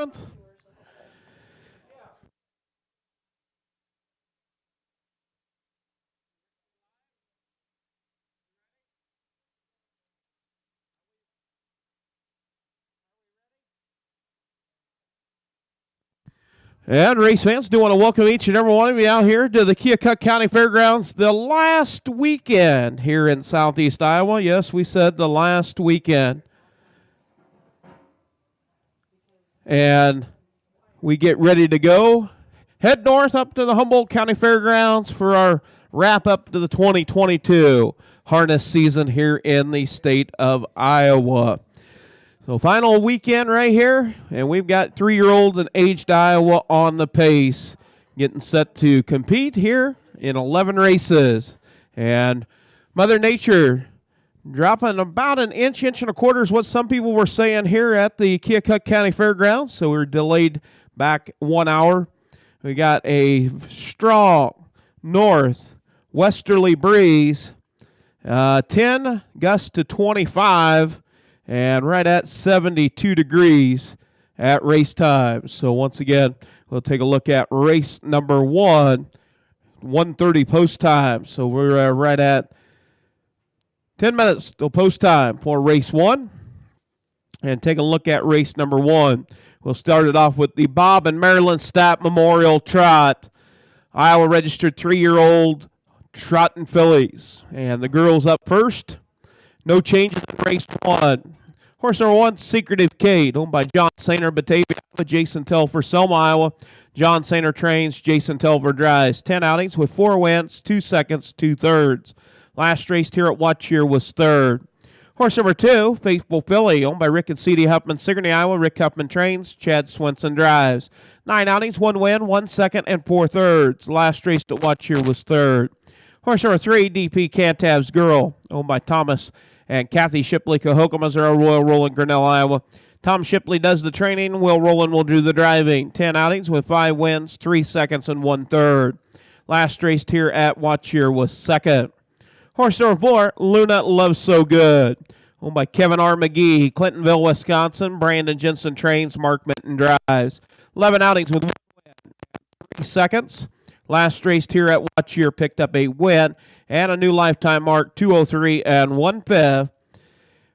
And race fans, do want to welcome each and every one of you out here to the Keokuk County Fairgrounds, the last weekend here in Southeast Iowa. Yes, we said the last weekend. And we get ready to go. Head north up to the Humboldt County Fairgrounds for our wrap up to the 2022 harness season here in the state of Iowa. So final weekend right here, and we've got 3-year-old and aged Iowa on the pace, getting set to compete here in 11 races. And Mother Nature dropping about an inch and a quarter is what some people were saying here at the Keokuk County Fairgrounds. So we're delayed back 1 hour. We got a strong north westerly breeze, 10 gusts to 25. And right at 72 degrees at race time. So once again, we'll take a look at race number 1:30 post time. So we're right at 10 minutes till post time for race 1. And take a look at race number 1. We'll start it off with the Bob and Marilyn Stapp Memorial Trot. Iowa registered 3-year-old Trot and fillies. And the girls up first. No changes in race 1. Horse number 1, Secretive Kate, owned by John Sainer, Batavia, Jason Telfer, Selma, Iowa. John Sainer trains, Jason Telfer drives. 10 outings with 4 wins, 2 seconds, 2 thirds. Last race here at Watch Here was 3rd. Horse number 2, Faithful Filly, owned by Rick and C.D. Huffman, Sigourney, Iowa. Rick Huffman trains, Chad Swenson drives. 9 outings, 1 win, 1 second, and 4 thirds. Last race at Watch Here was 3rd. Horse number 3, DP Cantab's Girl, owned by Thomas and Kathy Shipley, Cahokia, Missouri, Royal Roland, Grinnell, Iowa. Tom Shipley does the training. Will Roland will do the driving. 10 outings with 5 wins, 3 seconds, and 1 third. Last race here at Watch Here was 2nd. Horse number 4, Luna Loves So Good, owned by Kevin R. McGee, Clintonville, Wisconsin. Brandon Jensen trains, Mark Minton drives. 11 outings with 1 win, 3 seconds. Last race here at Watch Here picked up a win and a new lifetime mark, 2:03 and 1/5.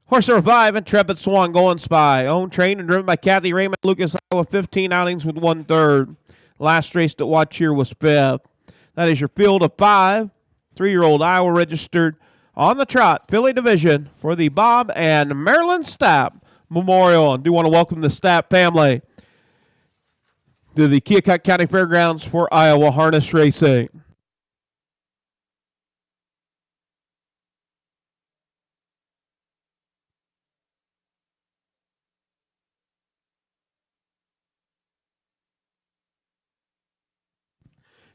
Horse number 5, Intrepid Swan Going Spy, owned, trained, and driven by Kathy Raymond, Lucas, Iowa. 15 outings with 1 third. Last race to Watch Here was 5th. That is your field of 5. 3-year-old Iowa registered on the Trot filly division for the Bob and Marilyn Stapp Memorial. I do want to welcome the Stapp family to the Keokuk County Fairgrounds for Iowa harness racing.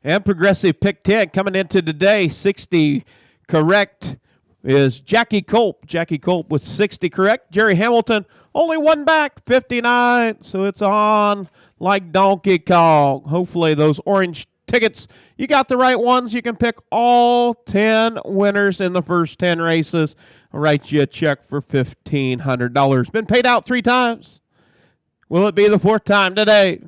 And progressive pick 10 coming into today, 60 correct is Jackie Culp. Jackie Culp with 60 correct. Jerry Hamilton only 1 back, 59. So it's on like Donkey Kong. Hopefully those orange tickets, you got the right ones. You can pick all 10 winners in the first 10 races. I'll write you a check for $1,500. Been paid out 3 times. Will it be the 4th time today?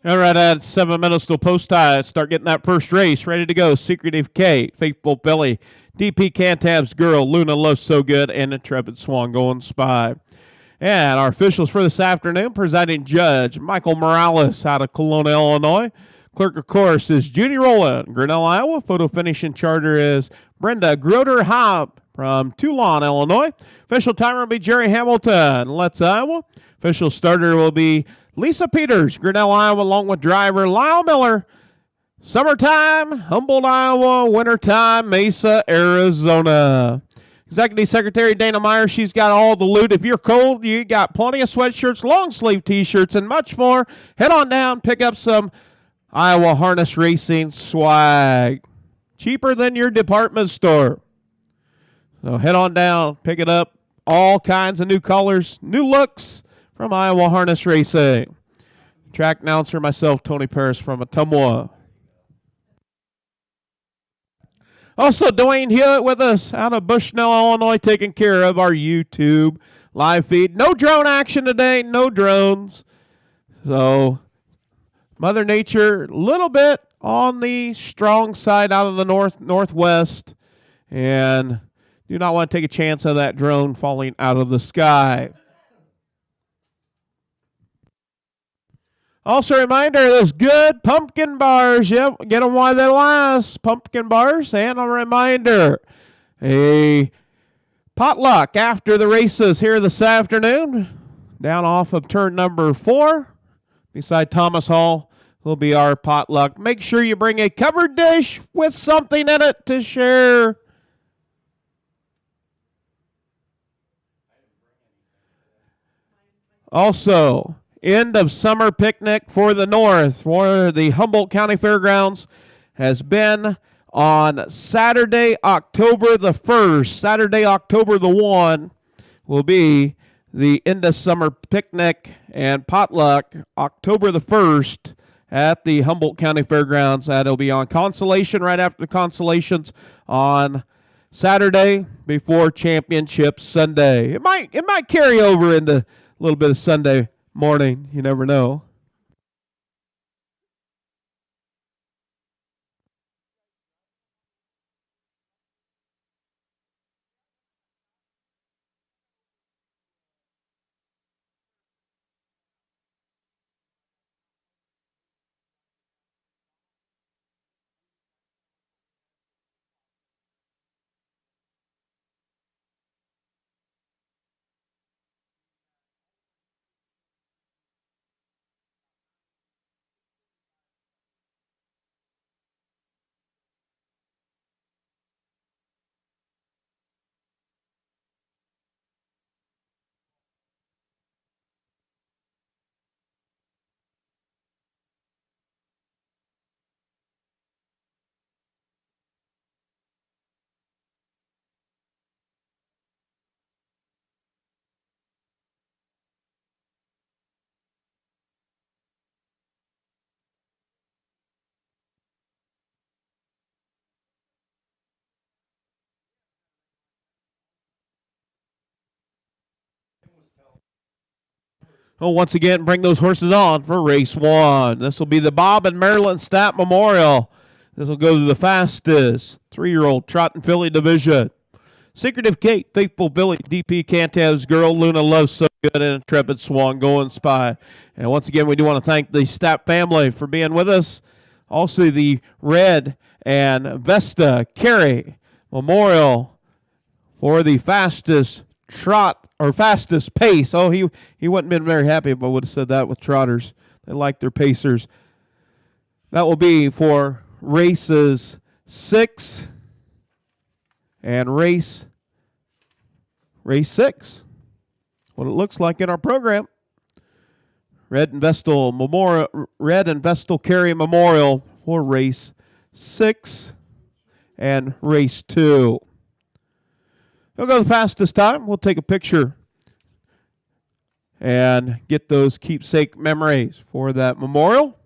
All right, at 7 minutes till post time. Start getting that first race ready to go. Secretive K, Faithful Billy, DP Cantab's Girl, Luna Loves So Good, and Intrepid Swan Going Spy. And our officials for this afternoon, presiding judge Michael Morales out of Kelowna, Illinois. Clerk, of course, is Judy Rowland, Grinnell, Iowa. Photo finishing charter is Brenda Groder-Hobb from Toulon, Illinois. Official timer will be Jerry Hamilton, Let's, Iowa. Official starter will be Lisa Peters, Grinnell, Iowa, along with driver Lyle Miller. Summertime, Humboldt, Iowa. Wintertime, Mesa, Arizona. Executive Secretary Dana Meyer, she's got all the loot. If you're cold, you got plenty of sweatshirts, long sleeve t-shirts, and much more. Head on down, pick up some Iowa Harness Racing swag. Cheaper than your department store. So head on down, pick it up. All kinds of new colors, new looks from Iowa Harness Racing. Track announcer myself, Tony Paris from Ottumwa. Also, Dwayne Hewitt with us out of Bushnell, Illinois, taking care of our YouTube live feed. No drone action today, no drones. So, Mother Nature, a little bit on the strong side out of the northwest. And do not want to take a chance of that drone falling out of the sky. Also, a reminder, those good pumpkin bars. Yep, get them while they last. Pumpkin bars. And a reminder, a potluck after the races here this afternoon. Down off of turn number 4. Beside Thomas Hall will be our potluck. Make sure you bring a covered dish with something in it to share. Also, end of summer picnic for the North for the Humboldt County Fairgrounds has been on Saturday, October the 1st. Saturday, October the 1 will be the end of summer picnic and potluck, October the 1st at the Humboldt County Fairgrounds. That'll be on Consolation right after the Consolations on Saturday before Championship Sunday. It might carry over into a little bit of Sunday morning. You never know. Well, once again, bring those horses on for race 1. This will be the Bob and Marilyn Stapp Memorial. This will go to the fastest 3-year-old Trot and Filly division. Secretive Kate, Faithful Billy, DP Cantab's Girl, Luna Loves So Good, and Intrepid Swan Going Spy. And once again, we do want to thank the Stapp family for being with us. Also, the Red and Vesta Carey Memorial for the fastest trot or fastest pace. Oh, he wouldn't have been very happy if I would have said that with trotters. They like their pacers. That will be for races 6 and race 6. What it looks like in our program. Red and Vestal Carey Memorial for race 6 and race 2. We'll go the fastest time. We'll take a picture and get those keepsake memories for that memorial.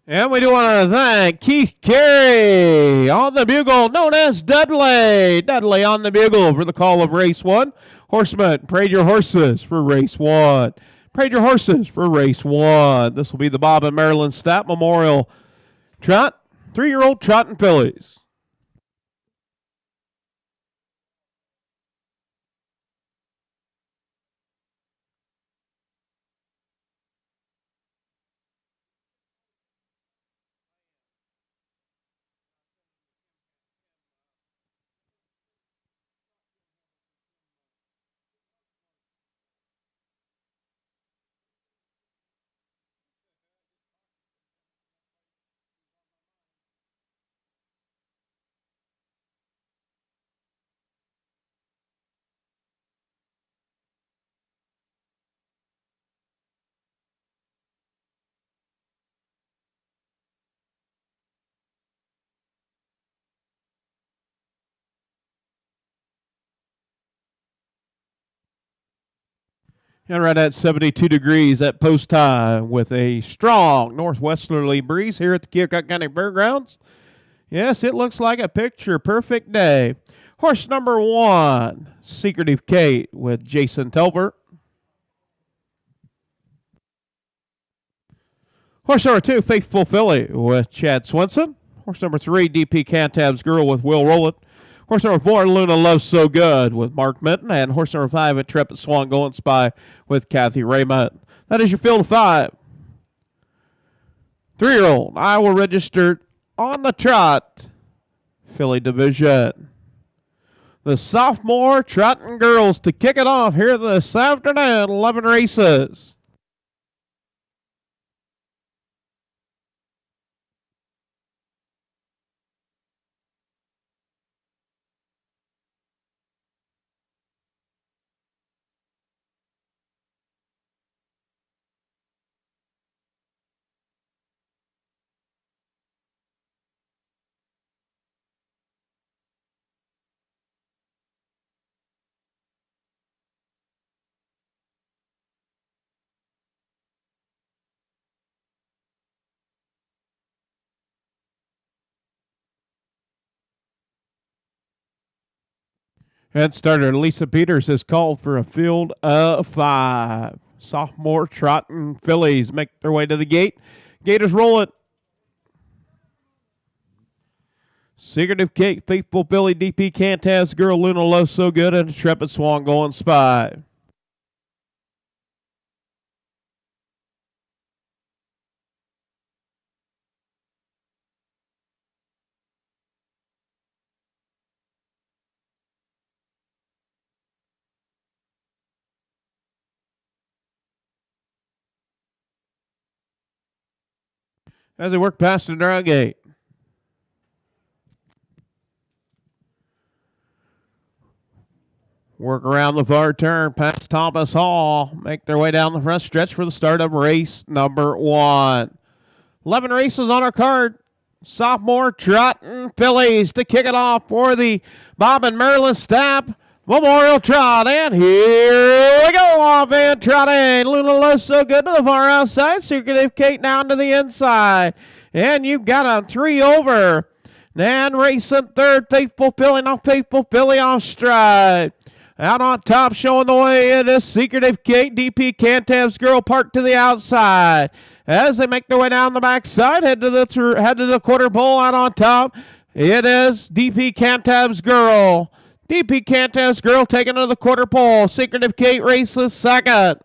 And we do want to thank Keith Carey on the bugle, known as Dudley. Dudley on the bugle for the call of race 1. Horseman, parade your horses for race 1. Parade your horses for race 1. This will be the Bob and Marilyn Stapp Memorial Trot, 3-year-old Trot and fillies. And right at 72 degrees at post time with a strong northwesterly breeze here at the Keokuk County Fairgrounds. Yes, it looks like a picture-perfect day. Horse number 1, Secretive Kate with Jason Telver. Horse number 2, Faithful Filly with Chad Swenson. Horse number 3, DP Cantab's Girl with Will Rowland. Horse number 4, Luna Loves So Good with Mark Minton. And horse number 5, Intrepid Swan Going Spy with Kathy Raymond. That is your field of 5. 3-year-old Iowa registered on the trot filly division. The sophomore trotting girls to kick it off here this afternoon. 11 races. And starter Lisa Peters has called for a field of 5. Sophomore trotting fillies make their way to the gate. Gators roll it. Secretive Kate, Faithful Filly, DP Cantab's Girl, Luna Loves So Good, and Intrepid Swan Going Spy. As they work past the draw gate. Work around the far turn past Thomas Hall. Make their way down the front stretch for the start of race number 1. 11 races on our card. Sophomore trotting fillies to kick it off for the Bob and Marilyn Stapp Memorial Trot. And here we go off and trotting. Luna Loves So Good to the far outside. Secretive Kate down to the inside. And you've got a 3 over. And racing third, Faithful Filly. Now Faithful Filly off stride. Out on top, showing the way, it is Secretive Kate. DP Cantab's Girl parked to the outside. As they make their way down the backside, head to the quarter pole. Out on top, it is DP Cantab's Girl. DP Cantab's Girl taking to the quarter pole. Secretive Kate races second.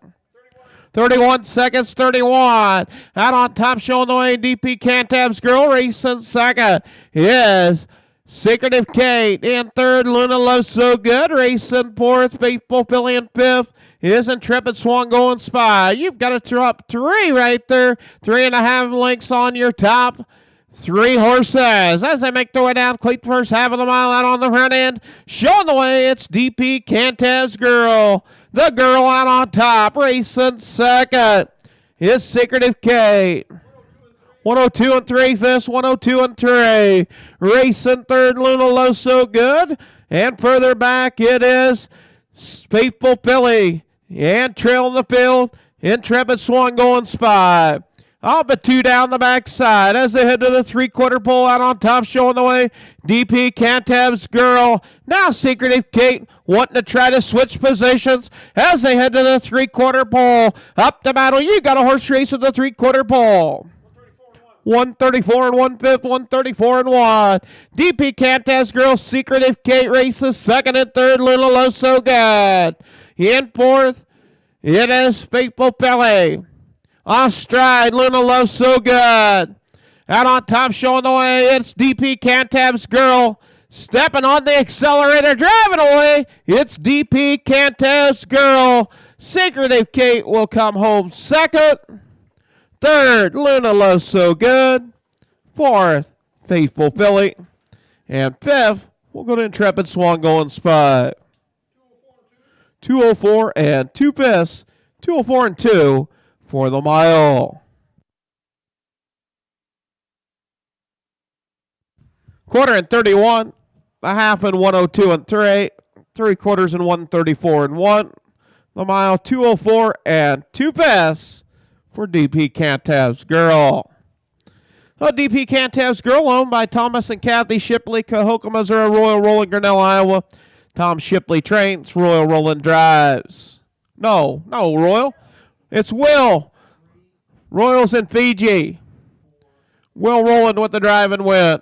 31 seconds, 31. Out on top, showing the way, DP Cantab's Girl racing second. Is Secretive Kate in third. Luna Loves So Good racing fourth. Faithful Filly in fifth. Is Intrepid Swan Going Spy. You've got a top 3 right there. 3.5 lengths on your top 3 horses. As they make their way down, cleat first half of the mile out on the front end. Showing the way, it's DP Cantab's Girl. The girl out on top, racing second is Secretive Kate. 102 and 3, fifth, 102 and 3. Racing third, Luna Loves So Good. And further back, it is Faithful Filly. And trailing the field, Intrepid Swan Going Spy. All but two down the backside as they head to the three-quarter pole. Out on top, showing the way, DP Cantab's Girl. Now Secretive Kate wanting to try to switch positions as they head to the three-quarter pole. Up the battle, you got a horse race at the three-quarter pole. 134 and 1/5, 134 and 1. DP Cantab's Girl, Secretive Kate races second and third. Little Low So Good. In fourth, it is Faithful Pele. Off stride, Luna Low So Good. Out on top, showing the way, it's DP Cantab's Girl. Stepping on the accelerator, driving away. It's DP Cantab's Girl. Secretive Kate will come home second. Third, Luna Low So Good. Fourth, Faithful Philly. And fifth, we'll go to Intrepid Swan Going Spot. 204 and 2 fifths. 204 and 2 for the mile. Quarter and 31. A half and 102 and 3. 3/4 and 134 and 1. The mile 204 and 2 fifths for DP Cantab's Girl. DP Cantab's Girl, owned by Thomas and Kathy Shipley, Cahokia, Missouri, Royal Rolling, Grinnell, Iowa. Tom Shipley trains, Royal Rolling drives. No, Royal. It's Will. Royals in Fiji. Will Rowland with the drive and win.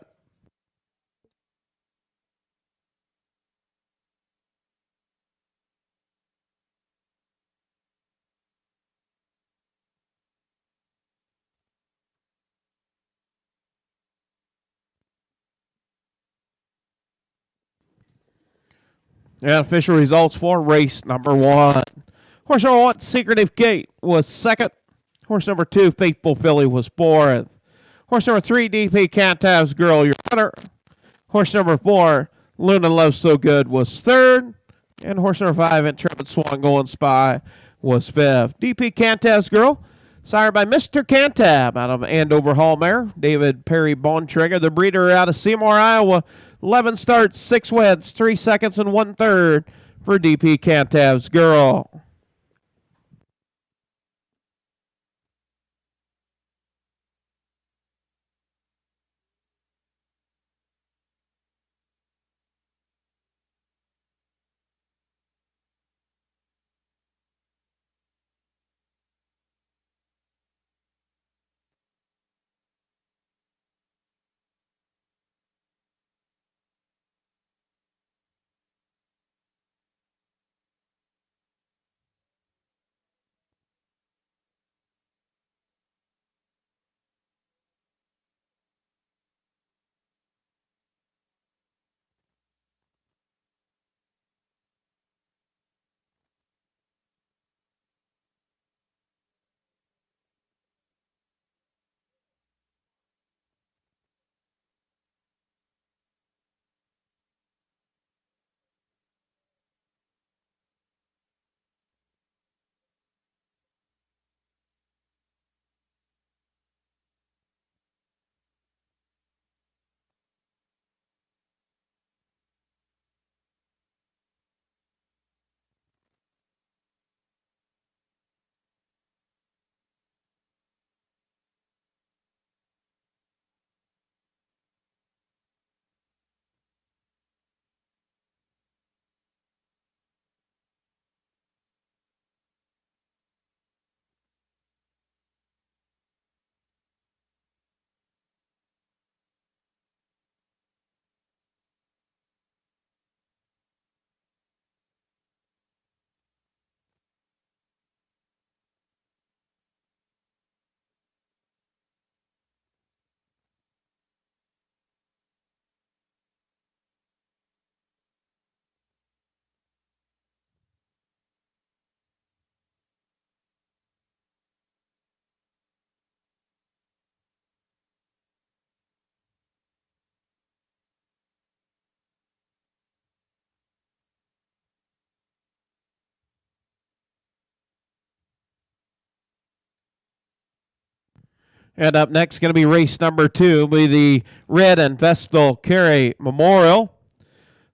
And official results for race number 1. Horse number 1, Secretive Gate, was second. Horse number 2, Faithful Philly, was fourth. Horse number 3, DP Cantab's Girl, your winner. Horse number 4, Luna Low So Good, was third. And horse number 5, Intrepid Swan Going Spy, was fifth. DP Cantab's Girl, sired by Mr. Cantab out of Andover Hall Mare. David Perry Bontrager, the breeder out of Seymour, Iowa. 11 starts, 6 wins, 3 seconds, and 1/3 for DP Cantab's Girl. And up next, going to be race number 2, be the Red and Vestal Carey Memorial.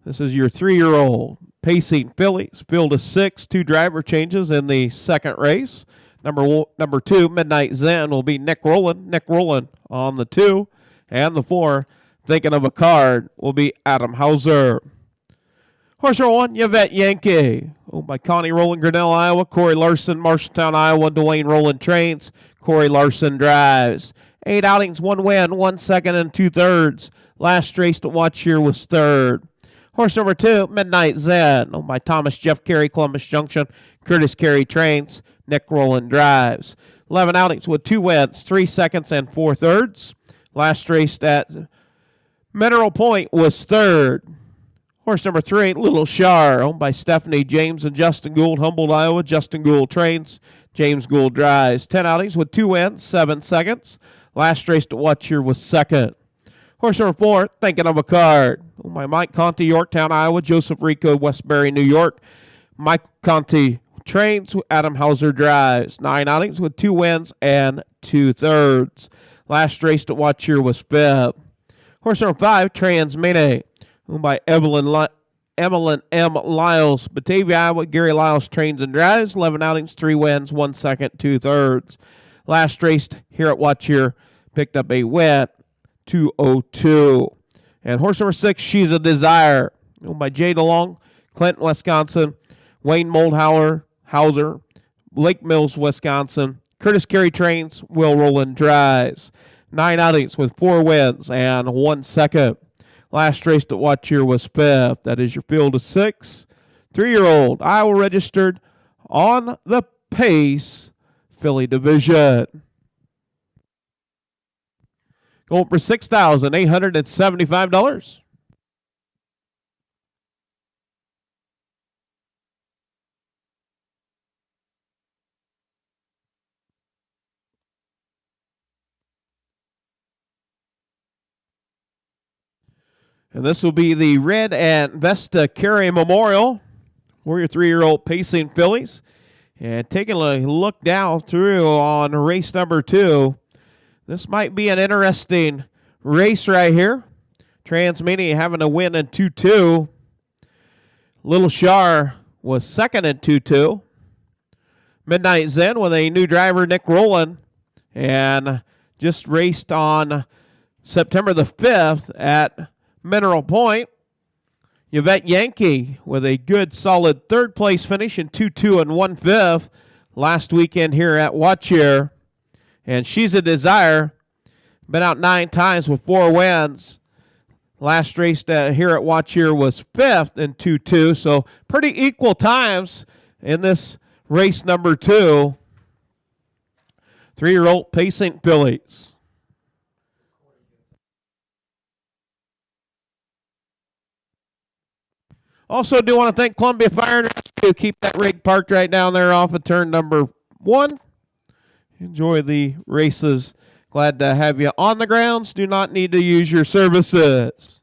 This is your 3-year-old pacing fillies. Field of 6, 2 driver changes in the second race. Number 2, Midnight Zen, will be Nick Rowland. Nick Rowland on the 2. And the 4, Thinking of a Card, will be Adam Hauser. Horse number 1, Yvette Yankee, owned by Connie Rowland, Grinnell, Iowa. Corey Larson, Marshalltown, Iowa. Dwayne Rowland trains. Corey Larson drives. 8 outings, 1 win, 1 second and 2/3. Last race to watch here was 3rd. Horse number 2, Midnight Zen, owned by Thomas Jeff Carey, Columbus Junction. Curtis Carey trains. Nick Rowland drives. 11 outings with 2 wins, 3 seconds and 4/3. Last race at Mineral Point was 3rd. Horse number 3, Little Shar, owned by Stephanie James and Justin Gould, Humboldt, Iowa. Justin Gould trains. James Gould drives. 10 outings with 2 wins, 7 seconds. Last race to watch here was 2nd. Horse number 4, Thinking of a Card, owned by Mike Conti, Yorktown, Iowa. Joseph Rico, Westbury, New York. Mike Conti trains. Adam Hauser drives. 9 outings with 2 wins and 2/3. Last race to watch here was 5th. Horse number 5, Transmene, owned by Evelyn M. Lyles, Batavia, Iowa. Gary Lyles trains and drives. 11 outings, 3 wins, 1 second, 2/3. Last race here at Watch Here picked up a wet 2:02. And horse number 6, She's a Desire, owned by Jay DeLong, Clinton, Wisconsin. Wayne Moldhauer, Hauser, Lake Mills, Wisconsin. Curtis Carey trains. Will Rowland drives. 9 outings with 4 wins and 1 second. Last race to watch here was 5th. That is your field of 6. 3-year-old, Iowa registered, on the pace, filly division. Going for $6,875. And this will be the Red and Vesta Carey Memorial for your 3-year-old pacing fillies. And taking a look down through on race number 2. This might be an interesting race right here. Transmene having a win in 2-2. Little Shar was 2nd in 2-2. Midnight Zen with a new driver, Nick Rowland, and just raced on September the 5th at Mineral Point. Yvette Yankee with a good solid 3rd place finish in 2-2 and 1/5 last weekend here at Watch Here. And She's a Desire, been out 9 times with 4 wins. Last race here at Watch Here was 5th in 2-2, so pretty equal times in this race number 2. 3-year-old pacing fillies. Also, do want to thank Columbia Fire and Rescue. Keep that rig parked right down there off of turn number 1. Enjoy the races. Glad to have you on the grounds. Do not need to use your services.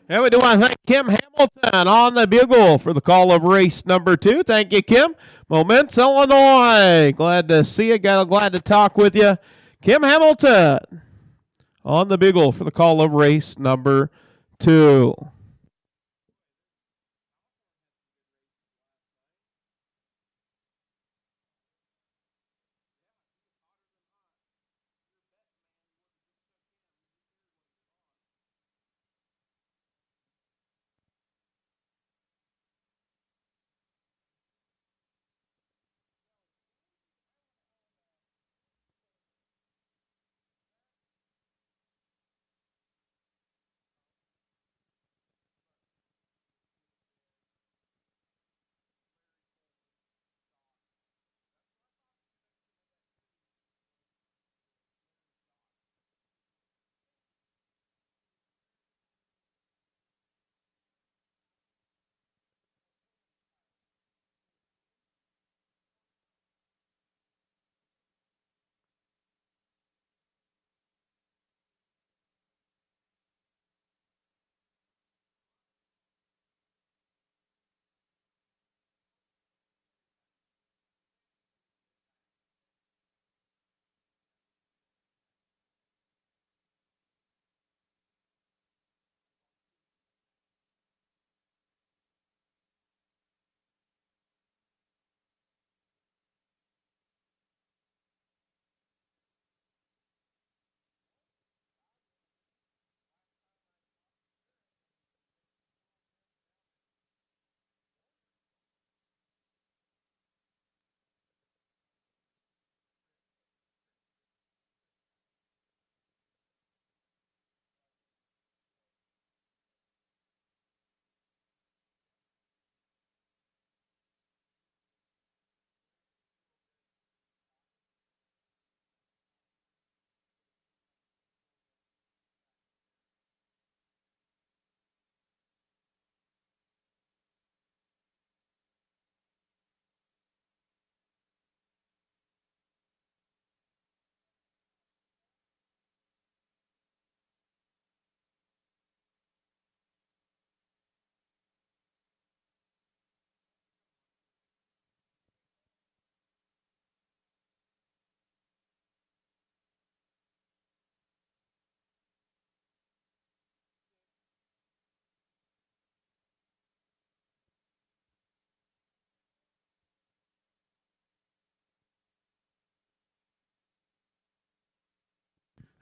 And we do want to thank Kim Hamilton on the bugle for the call of race number 2. Thank you, Kim. Moments, Illinois. Glad to see you. Glad to talk with you. Kim Hamilton on the bugle for the call of race number 2.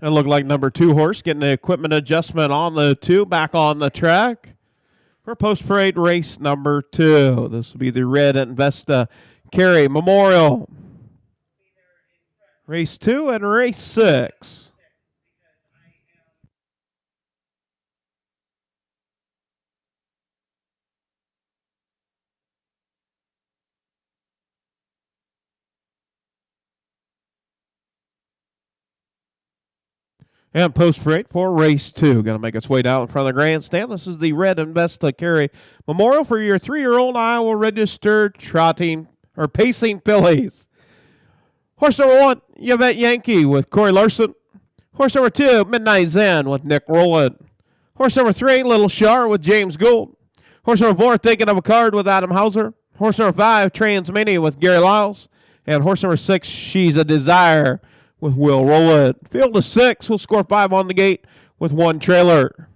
It looked like number 2 horse getting the equipment adjustment on the 2, back on the track for post-parade race number 2. This will be the Red Investa Carry Memorial. Race 2 and race 6. And post-parade for race 2. Going to make its way down in front of the grandstand. This is the Red Investa Carry Memorial for your 3-year-old Iowa registered trotting or pacing fillies. Horse number 1, Yvette Yankee with Corey Larson. Horse number 2, Midnight Zen with Nick Rowland. Horse number 3, Little Shar with James Gould. Horse number 4, Thinking of a Card with Adam Hauser. Horse number 5, Transmini with Gary Lyles. And horse number 6, She's a Desire with Will Rowland. Field of 6 will score 5 on the gate with 1 trailer.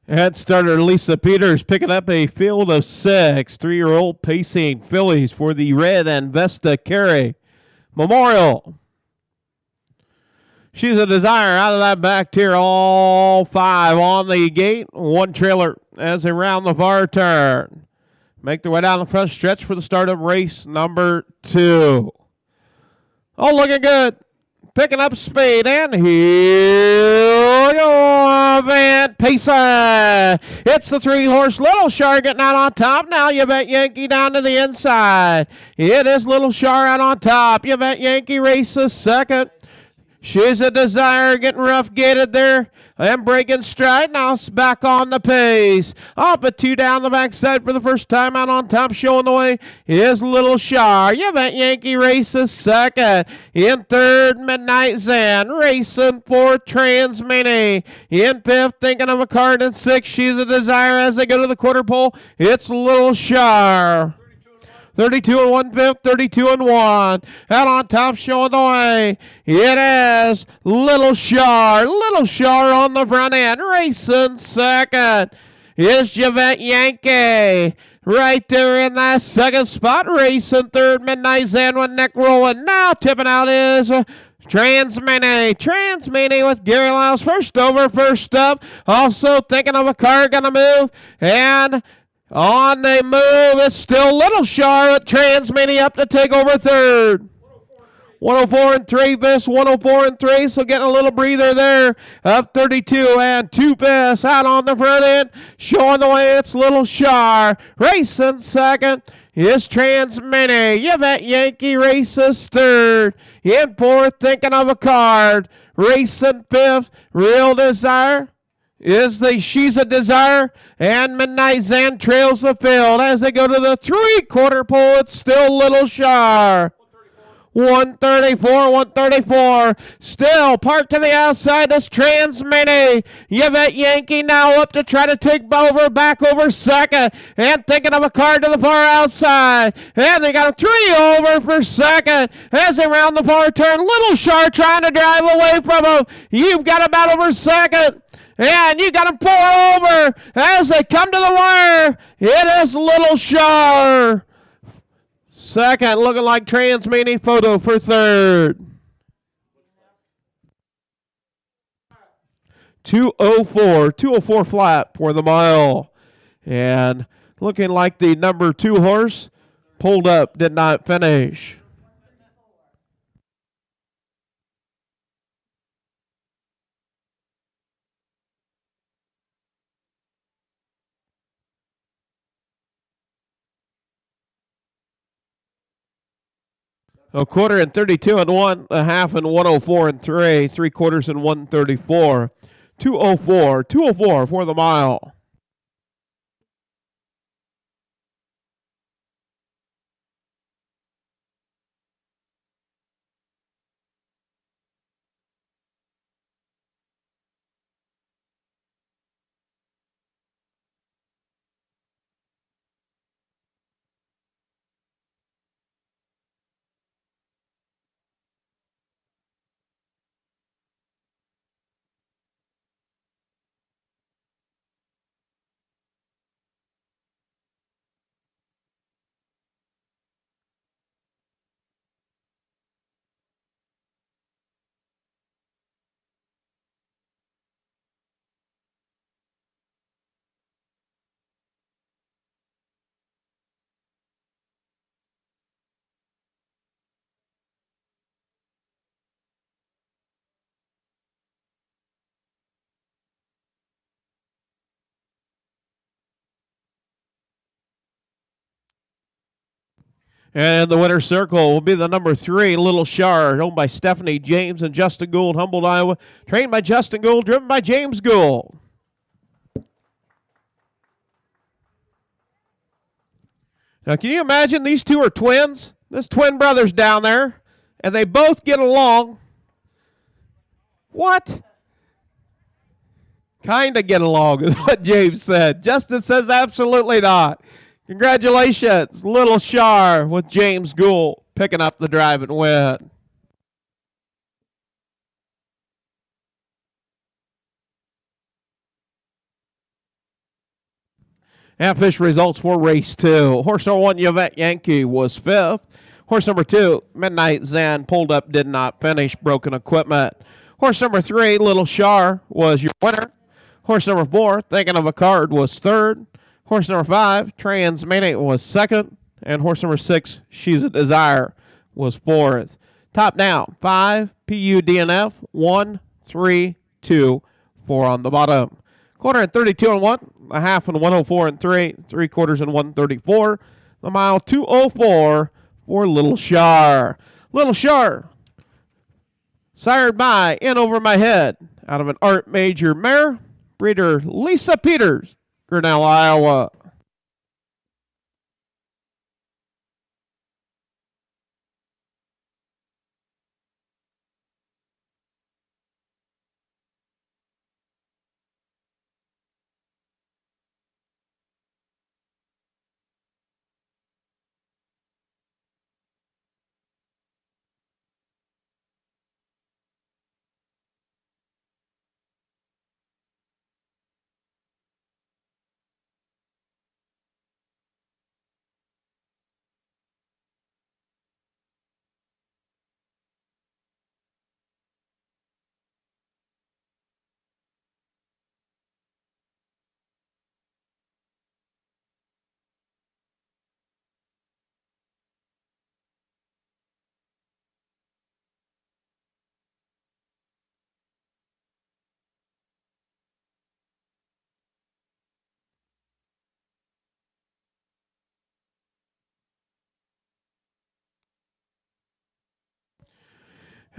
Head starter Lisa Peters picking up a field of 6 3-year-old pacing fillies for the Red and Vesta Carey Memorial. She's a Desire out of that back tier. All 5 on the gate. 1 trailer as they round the far turn. Make their way down the front stretch for the start of race number 2. Oh, looking good. Picking up speed, and here we go, Van Pacer. It's the 3-horse Little Shar getting out on top. Now You Bet Yankee down to the inside. It is Little Shar out on top. You Bet Yankee races second. She's a Desire getting rough gated there and breaking stride. Now it's back on the pace. Up a 2 down the backside for the first time. Out on top showing the way is Little Shar. You Bet Yankee races second. In third, Midnight Zen racing for Transmini. In fifth, thinking of a card. In sixth, She's a Desire as they go to the quarter pole. It's Little Shar. 32 and 1/5, 32 and 1. Out on top showing the way. It is Little Shar. Little Shar on the front end. Racing second is Javette Yankee. Right there in that second spot. Racing third, Midnight Zen with neck rolling. Now tipping out is Transmini. Transmini with Gary Lyles. First over, first up. Also thinking of a car gonna move. And on the move, it's still Little Shar with Transmini up to take over third. 104 and 3, Biss, 104 and 3, so getting a little breather there. Up 32 and 2 Biss out on the front end. Showing the way, it's Little Shar. Racing second is Transmini. You Bet Yankee races third. In fourth, thinking of a card. Racing fifth, Real Desire. She's a Desire, and Midnight Zen trails the field as they go to the 3/4 pole. It's still Little Shar. 134, 134. Still parked to the outside is Transmini. You Bet Yankee now up to try to take back over second. And thinking of a card to the far outside. And they got a 3 over for second as they round the far turn. Little Shar trying to drive away from him. You've got him out over second. And you got him 4 over as they come to the wire. It is Little Shar. Second, looking like Transmini. Photo for third. 204 flat for the mile. And looking like the number 2 horse pulled up, did not finish. A quarter and 32 and 1, a half and 104 and 3, 3/4 and 134. 204 for the mile. And the winner's circle will be the number 3, Little Shar, owned by Stephanie James and Justin Gould, Humboldt, Iowa. Trained by Justin Gould, driven by James Gould. Now, can you imagine these two are twins? There's twin brothers down there, and they both get along. What? Kind of get along is what James said. Justin says absolutely not. Congratulations, Little Shar with James Gould picking up the drive and win. And official results for race 2. Horse number 1, Yvette Yankee, was 5th. Horse number 2, Midnight Zen, pulled up, did not finish, broken equipment. Horse number 3, Little Shar, was your winner. Horse number 4, Thinking of a Card, was 3rd. Horse number 5, Transmanic, was 2nd. And horse number 6, She's a Desire, was 4th. Top down, 5, PUDNF, 1, 3, 2, 4 on the bottom. Quarter and 32 and 1, a half and 104 and 3, 3/4 and 134. The mile 204 for Little Shar. Little Shar, sired by In Over My Head, out of an Art Major mare, breeder Lisa Peters, Grinnell, Iowa.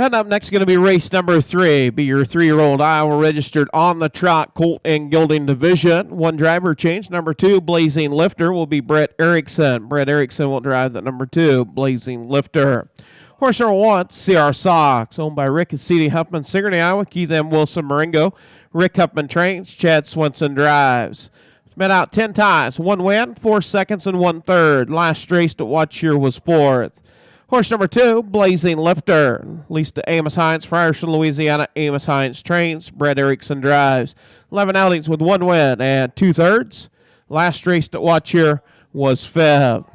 And up next is going to be race number 3. Be your 3-year-old Iowa registered on the Trot Colt and Gilding Division. One driver change. Number 2, Blazing Lifter, will be Brett Erickson. Brett Erickson will drive the number 2, Blazing Lifter. Horse number 1, CR Sox, owned by Rick and C.D. Huffman, Sigourney, Iowa. Keith M. Wilson, Marengo. Rick Huffman trains. Chad Swenson drives. Met out 10 times. 1 win, 4 seconds, and 1/3. Last race to watch here was 4th. Horse number 2, Blazing Lifter, leased to Amos Hines, Frierson, Louisiana. Amos Hines trains. Brett Erickson drives. 11 outings with 1 win and 2/3. Last race to watch here was 5th.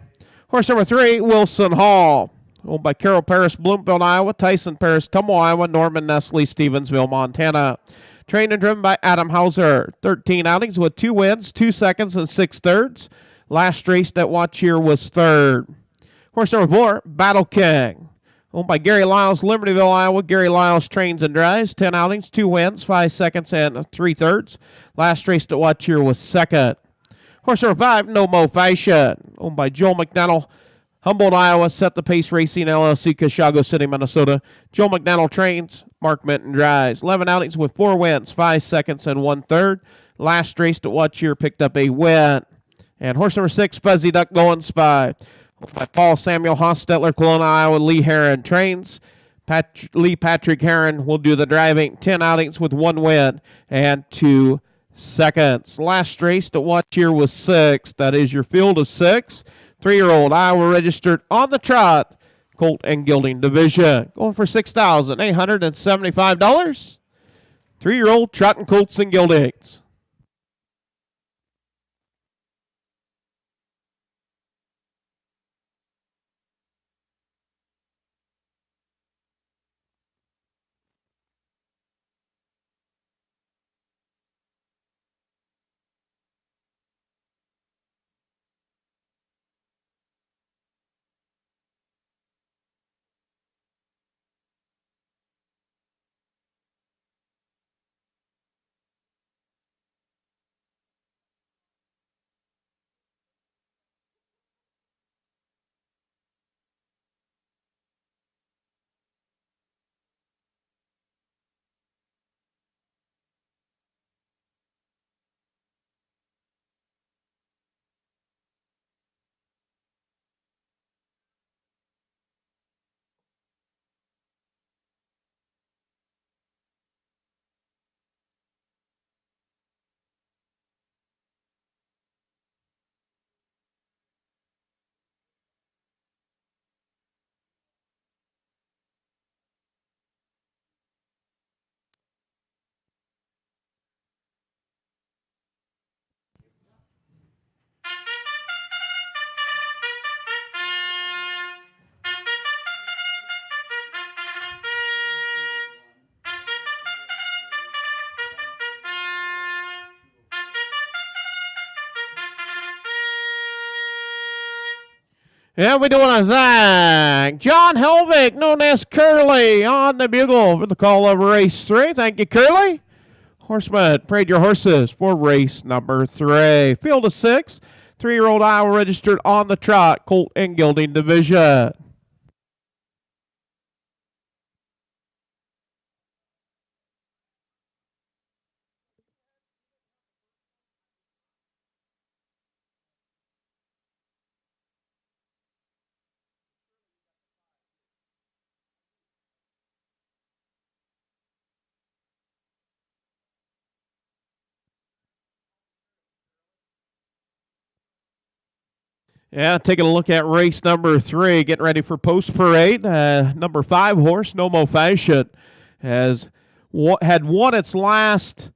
Horse number 3, Wilson Hall, owned by Carol Paris, Bloomfield, Iowa. Tyson Paris, Tumble, Iowa. Norman Nestle, Stevensville, Montana. Trained and driven by Adam Hauser. 13 outings with 2 wins, 2 seconds, and 6/3. Last race that watch here was 3rd. Horse number 4, Battle King, owned by Gary Lyles, Libertyville, Iowa. Gary Lyles trains and drives. 10 outings, 2 wins, 5 seconds, and 3/3. Last race to watch here was 2nd. Horse number 5, No Mo Fashion, owned by Joel McDonnell, Humboldt, Iowa. Set the Pace Racing, LLC, Cashago City, Minnesota. Joel McDonnell trains. Mark Minton drives. 11 outings with 4 wins, 5 seconds, and 1/3. Last race to watch here picked up a win. And horse number 6, Fuzzy Duck Going Spy, by Paul Samuel Hostetler, Kelowna, Iowa. Lee Heron trains. Lee Patrick Heron will do the driving. 10 outings with 1 win and 2 seconds. Last race to watch here was 6. That is your field of 6. 3-year-old Iowa registered on the Trot Colt and Gilding Division. Going for $6,875. 3-year-old Trot and Colts and Gildings. And we doing a thing. John Helvig, known as Curly, on the bugle for the call of race 3. Thank you, Curly. Horseman, parade your horses for race number 3. Field of 6. 3-year-old Iowa registered on the trot, colt and gelding division. Yeah, taking a look at race number 3, getting ready for post parade. Number 5 horse, No Mo Fashion, had won its last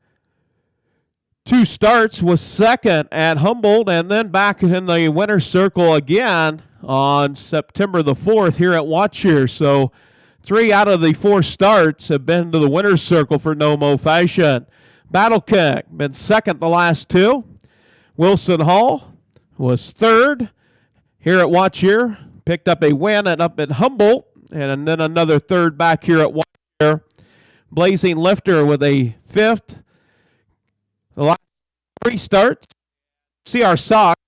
2 starts, was second at Humboldt, and then back in the winner's circle again on September the 4th here at Watcher. So 3 out of the 4 starts have been to the winner's circle for No Mo Fashion. Battle Kick, been second the last 2. Wilson Hall was third here at Watcher, picked up a win up at Humboldt, and then another third back here at Watcher. Blazing Lifter with a 5th. The last 3 starts. CR Sox,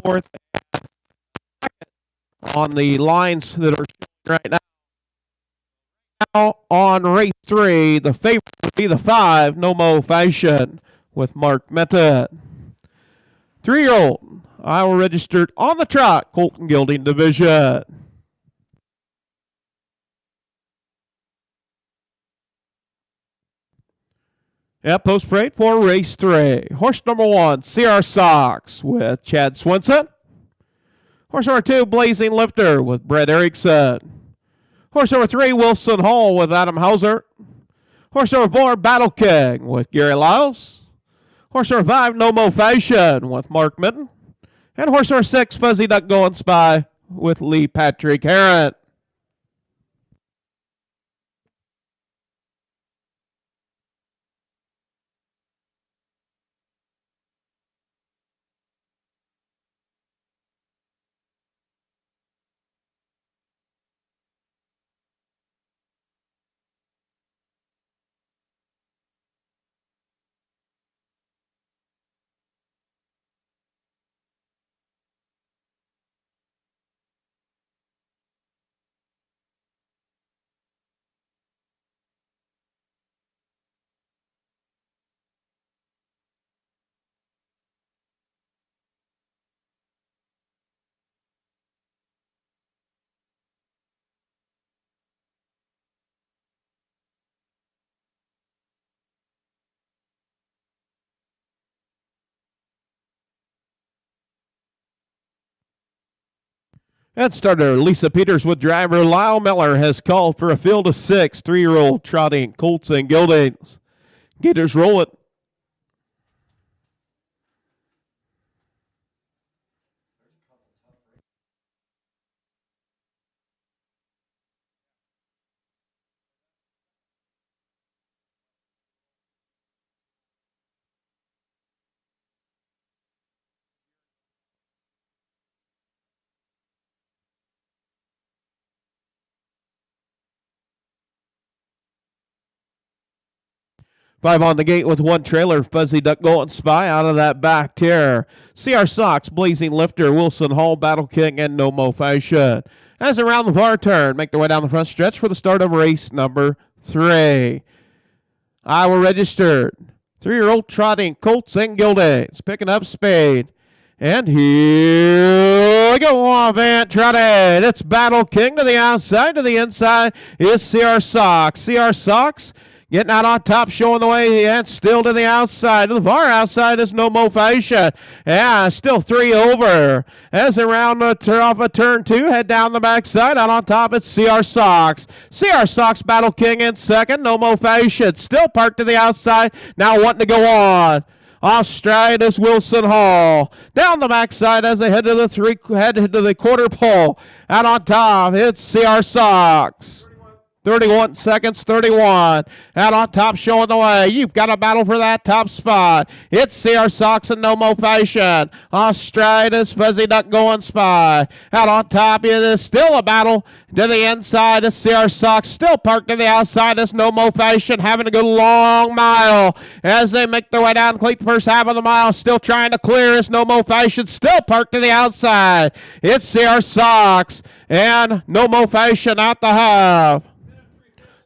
4th, and 2nd on the lines that are right now. Now on race 3, the favorite would be the 5, No Mo Fashion, with Mark Meta. 3-year-old Iowa registered on the trot, colt and gelding division. Post parade for race 3. Horse number 1, CR Sox with Chad Swinson. Horse number 2, Blazing Lifter with Brett Erickson. Horse number 3, Wilson Hall with Adam Hauser. Horse number 4, Battle King with Gary Lyles. Horse number 5, No Mo Fashion with Mark Minton. And horse number 6, Fuzzy Duck Going Spy with Lee Patrick Harrod. And starter Lisa Peters with driver Lyle Miller has called for a field of 6, 3-year-old trotting colts and geldings. Gators roll it. Five on the gate with 1 trailer, Fuzzy Duck Golden Spy out of that back tier. CR Sox, Blazing Lifter, Wilson Hall, Battle King, and No Mo Fashion. As around the far turn, make their way down the front stretch for the start of race number 3. Iowa registered. 3-year-old trotting colts and geldings, picking up Spade. And here we go off and trotted. It's Battle King to the outside. To the inside is CR Sox. CR Sox getting out on top, showing the way, and still to the outside. To the far outside is No Mo Fashion. Yeah, still 3 over. As around off of turn 2, head down the backside. Out on top, it's CR Sox. CR Sox, Battle King in second. No Mo Fashion still parked to the outside. Now wanting to go on. Off stride is Wilson Hall. Down the backside as they head to the quarter pole. Out on top, it's CR Sox. 31 seconds, 31. Out on top, showing the way. You've got a battle for that top spot. It's CR Sox and No Mo Fashion. Off stride is Fuzzy Duck going spy. Out on top, it is still a battle to the inside. Is CR Sox still parked to the outside. Is No Mo Fashion having a good long mile as they make their way down, complete the first half of the mile. Still trying to clear. Is No Mo Fashion still parked to the outside. It's CR Sox and No Mo Fashion out the half.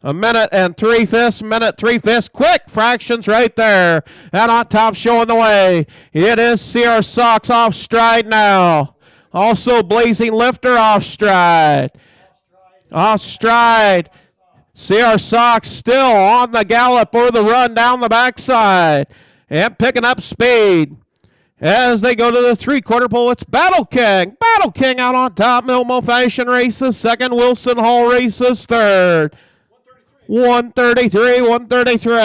A minute and 3/5, minute 3/5. Quick fractions right there. And on top showing the way. It is CR Sox off stride now. Also Blazing Lifter off stride. Off stride. CR Sox still on the gallop or the run down the backside. And picking up speed. As they go to the three-quarter pole, it's Battle King. Battle King out on top. No Mo Fashion races second. Wilson Hall races third. 133, 133.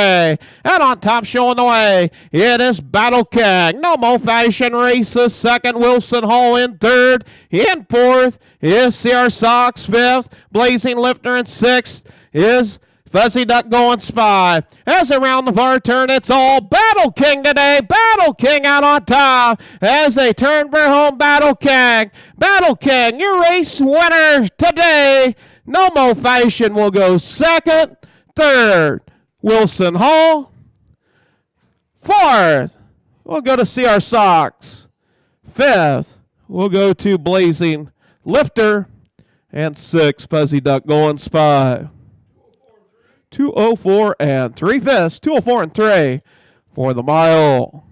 And on top showing the way, it is Battle King. No Mo Fashion races second. Wilson Hall in third. In fourth is CR Sox. Fifth, Blazing Lifter in sixth is Fuzzy Duck going spy. As around the far turn, it's all Battle King today. Battle King out on top. As they turn for home, Battle King. Battle King, your race winner today. No Mo Fashion will go second. Third, Wilson Hall. Fourth, we'll go to CR Sox. Fifth, we'll go to Blazing Lifter. And sixth, Fuzzy Duck going spy. 2:04 and 3/5. 2:04 and 3 for the mile.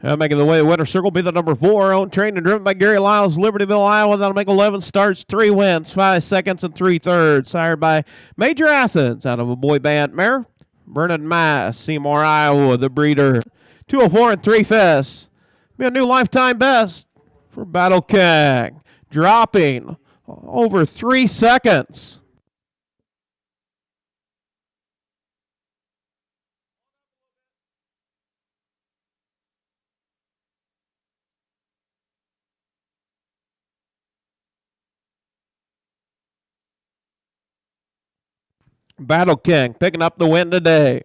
Making the way to winner circle be the number 4. Owned, trained, and driven by Gary Lyles, Libertyville, Iowa. That'll make 11 starts, 3 wins, 5 seconds, and 3/3. Sired by Major Athens out of a boy band mare. Vernon Mass, Seymour, Iowa, the breeder. 2:04 and 3/5. Be a new lifetime best for Battle King. Dropping over 3 seconds. Battle King picking up the win today.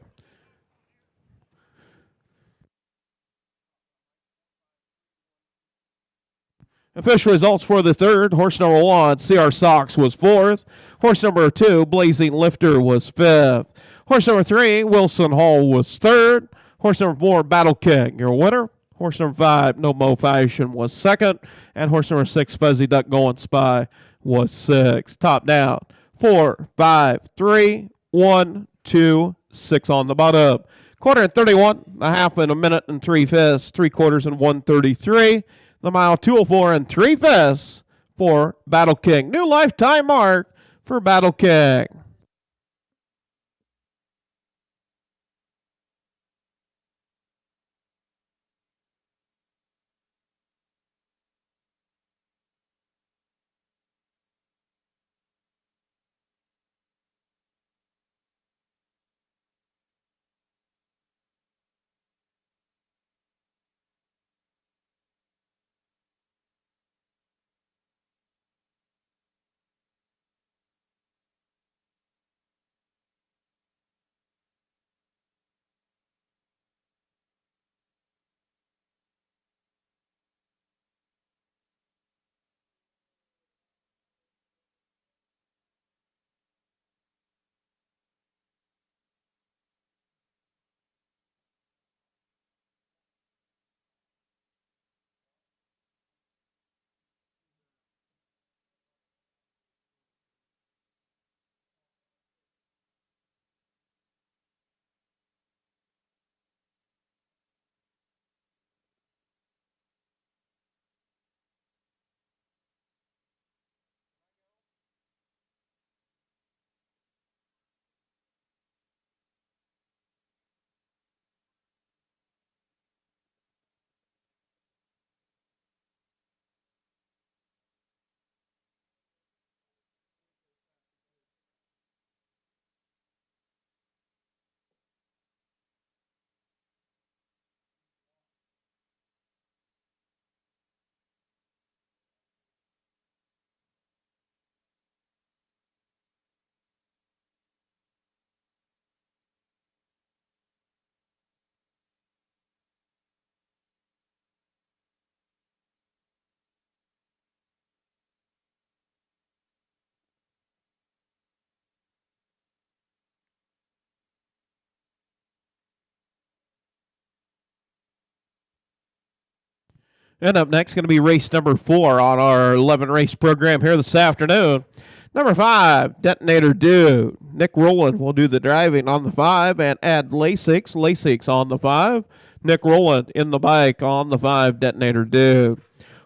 Official results for the third. Horse number 1, CR Sox, was 4th. Horse number 2, Blazing Lifter, was 5th. Horse number 3, Wilson Hall, was 3rd. Horse number 4, Battle King, your winner. Horse number 5, No Mo Fashion, was 2nd. And horse number 6, Fuzzy Duck Going Spy, was 6th. Top down. 4, 5, 3, 1, 2, 6 on the bottom. Quarter and 31, a half in a minute and 3/5, 3/4 and 1:33. The mile 2:04 and 3/5 for Battle King. New lifetime mark for Battle King. And up next, going to be race number 4 on our 11 race program here this afternoon. Number 5, Detonator Dude. Nick Rowland will do the driving on the 5 and add Lasix. Lasix on the 5. Nick Rowland in the bike on the 5, Detonator Dude.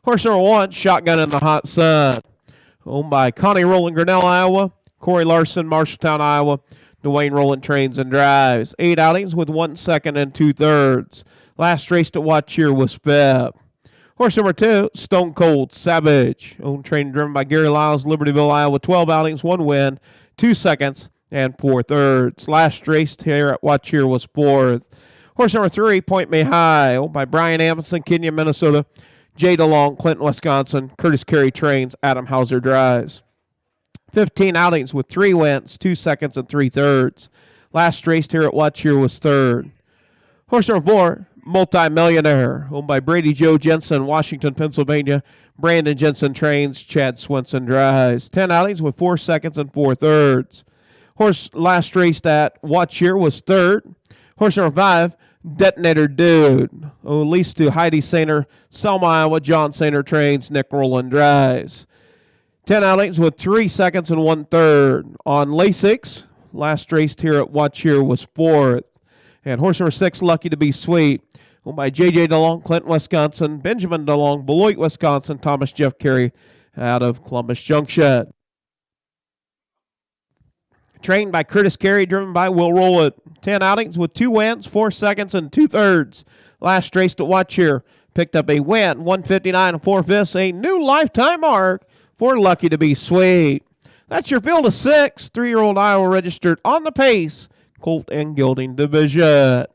Horse number 1, Shotgun in the Hot Sun. Owned by Connie Rowland, Grinnell, Iowa. Corey Larson, Marshalltown, Iowa. Dwayne Rowland trains and drives. 8 outings with 1 second and 2/3. Last race to watch here was Feb. Horse number 2, Stone Cold Savage. Owned, trained, and driven by Gary Lyles, Libertyville, Iowa. 12 outings, 1 win, 2 seconds, and 4/3. Last race here at Watch Here was 4th. Horse number 3, Point Me High. Owned by Brian Amundsen, Kenyon, Minnesota. Jay DeLong, Clinton, Wisconsin. Curtis Carey trains. Adam Hauser drives. 15 outings with 3 wins, 2 seconds, and 3/3. Last race here at Watch Here was 3rd. Horse number 4, Multi-Millionaire, owned by Brady Joe Jensen, Washington, Pennsylvania. Brandon Jensen trains, Chad Swenson drives. 10 outings with 4 seconds and 4/3. Horse last raced at Watch Here was 3rd. Horse number 5, Detonator Dude, leased to Heidi Sainer, Selma, Iowa. John Sainer trains, Nick Rowland drives. 10 outings with 3 seconds and 1/3. On Lasix, last raced here at Watch Here was 4th. And horse number 6, Lucky to Be Sweet, owned by J.J. DeLong, Clinton, Wisconsin. Benjamin DeLong, Beloit, Wisconsin. Thomas Jeff Carey out of Columbus Junction. Trained by Curtis Carey, driven by Will Rowland. 10 outings with 2 wins, 4 seconds, and 2/3. Last race to Watch Here picked up a win, 159 and 4/5, a new lifetime mark for Lucky to Be Sweet. That's your field of 6, 3-year-old Iowa registered on the pace, Colt and Gelding division.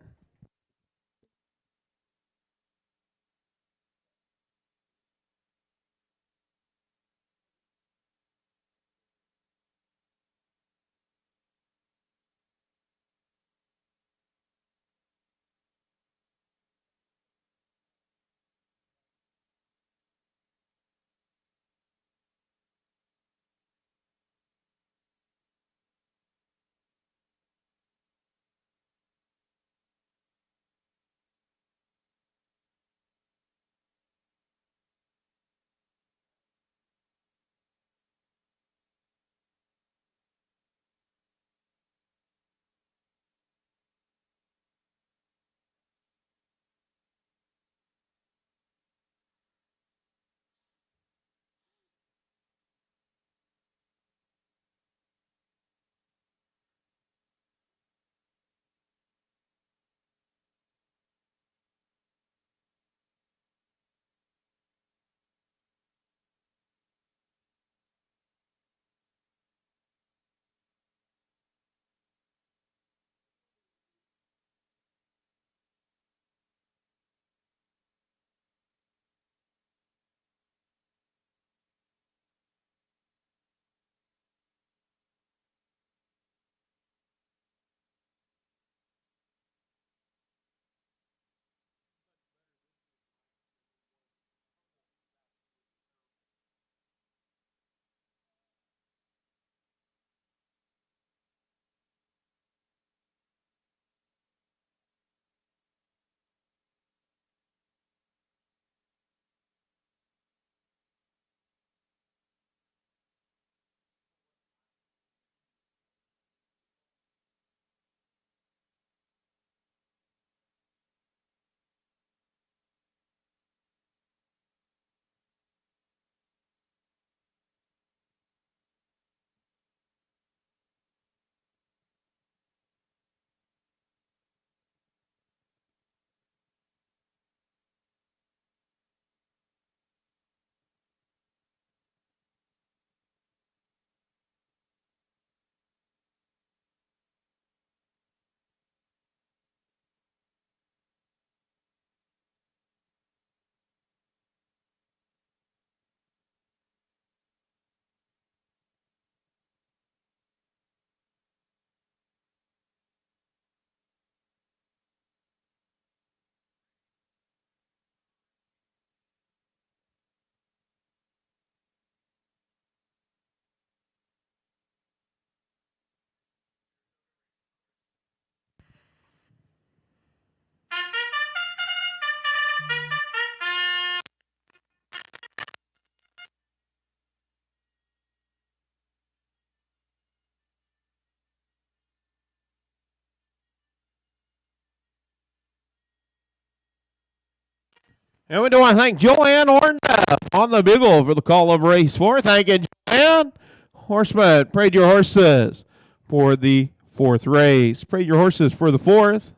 And we do want to thank Joanne Horndup on the bugle for the call of race 4. Thank you, Joanne. Horseman, prayed your horses for the 4th race. Prayed your horses for the 4th.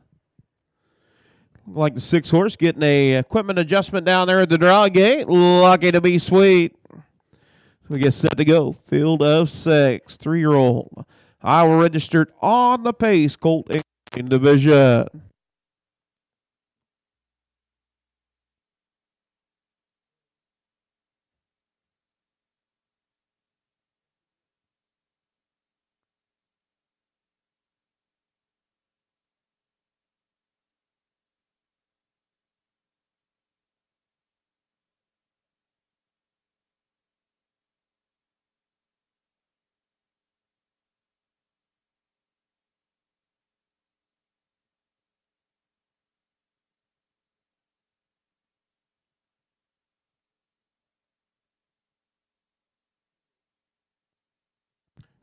Like the 6 horse getting a equipment adjustment down there at the draw gate. Lucky to be sweet. We get set to go. Field of 6, 3-year-old. Iowa registered on the pace. Colt in division.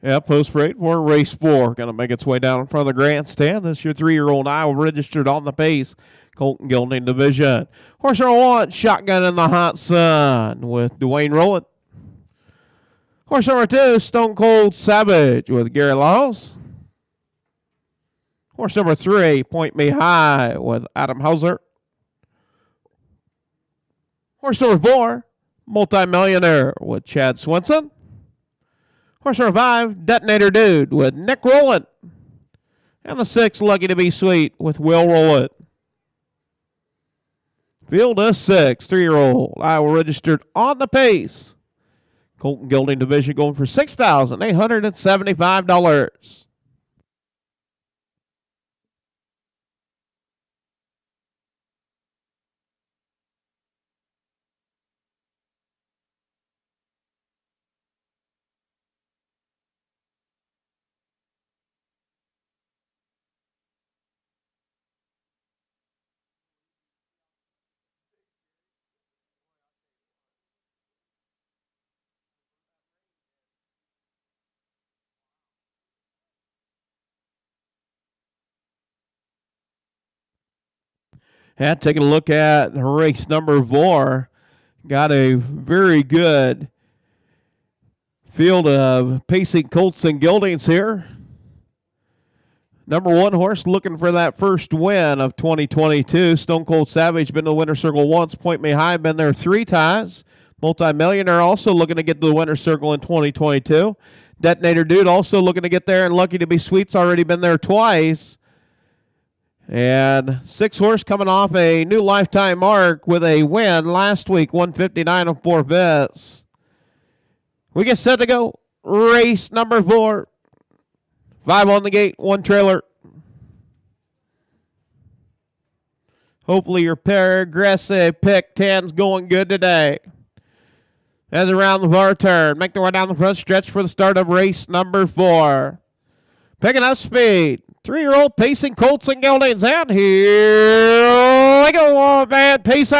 Yeah, post freight for race 4. Going to make its way down in front of the grandstand. This is your 3-year-old Iowa registered on the pace. Colton Gilding division. Horse number 1, Shotgun in the Hot Sun with Dwayne Rowland. Horse number 2, Stone Cold Savage with Gary Laws. Horse number 3, Point Me High with Adam Hauser. Horse number 4, Multimillionaire with Chad Swenson. Horse number 5, Detonator Dude with Nick Rowland. And the 6, Lucky to be Sweet with Will Rowland. Field of 6, 3-year-old. Iowa registered on the pace. Colton Gilding division going for $6,875. And taking a look at race number 4, got a very good field of pacing colts and geldings here. Number 1 horse looking for that first win of 2022. Stone Cold Savage been to the winner's circle once. Point Me High been there 3 times. Multimillionaire also looking to get to the winner's circle in 2022. Detonator Dude also looking to get there, and Lucky to be Sweet's already been there twice. And 6 horse coming off a new lifetime mark with a win last week, 159 and 4 bets. We get set to go. Race number 4. 5 on the gate, 1 trailer. Hopefully your progressive pick 10's going good today. As around the far turn, make their way down the front stretch for the start of race number 4. Picking up speed. 3-year-old pacing colts and geldings. And here we go, man. Pacing.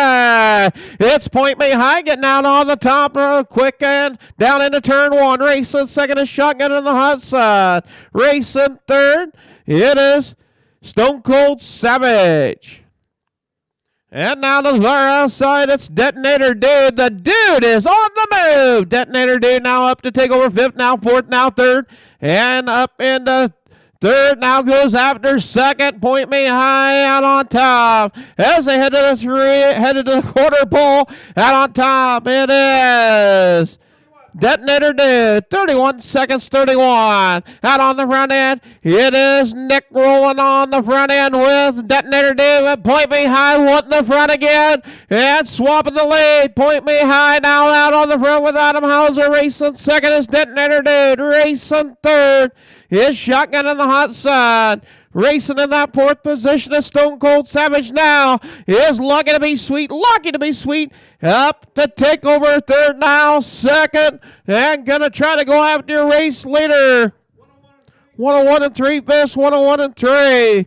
It's Point Me High getting out on the top quick and down into turn 1. Racing second is Shotgun in the Hot Side. Racing third, it is Stone Cold Savage. And now to the far outside, it's Detonator Dude. The Dude is on the move. Detonator Dude now up to take over 5th, now 4th, now 3rd, and up into 3rd. Now goes after 2nd. Point Me High out on top. As they head to the 3, headed to the quarter pole. Out on top, it is Detonator Dude, 31 seconds, 31. Out on the front end, it is Nick rolling on the front end with Detonator Dude. And Point Me High wanting the front again. And swapping the lead. Point Me High now out on the front with Adam Hauser. Racing second is Detonator Dude. Racing third is Shotgun in the Hot Side. Racing in that 4th position is Stone Cold Savage now. Is Lucky to be Sweet. Lucky to be Sweet. Up to take over 3rd now. 2nd. And going to try to go after your race leader. 101 and 3 fifths. 101 and 3.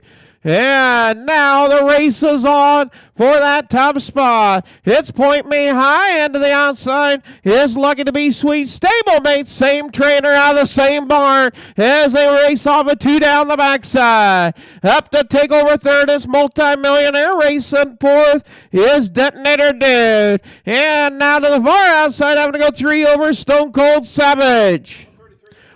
And now the race is on for that top spot. It's Point Me High, and to the outside is Lucky to Be Sweet. Stablemate, same trainer out of the same barn as they race off a 2 down the backside. Up to take over third is Multimillionaire. Racing fourth is Detonator Dude. And now to the far outside, having to go 3 over Stone Cold Savage.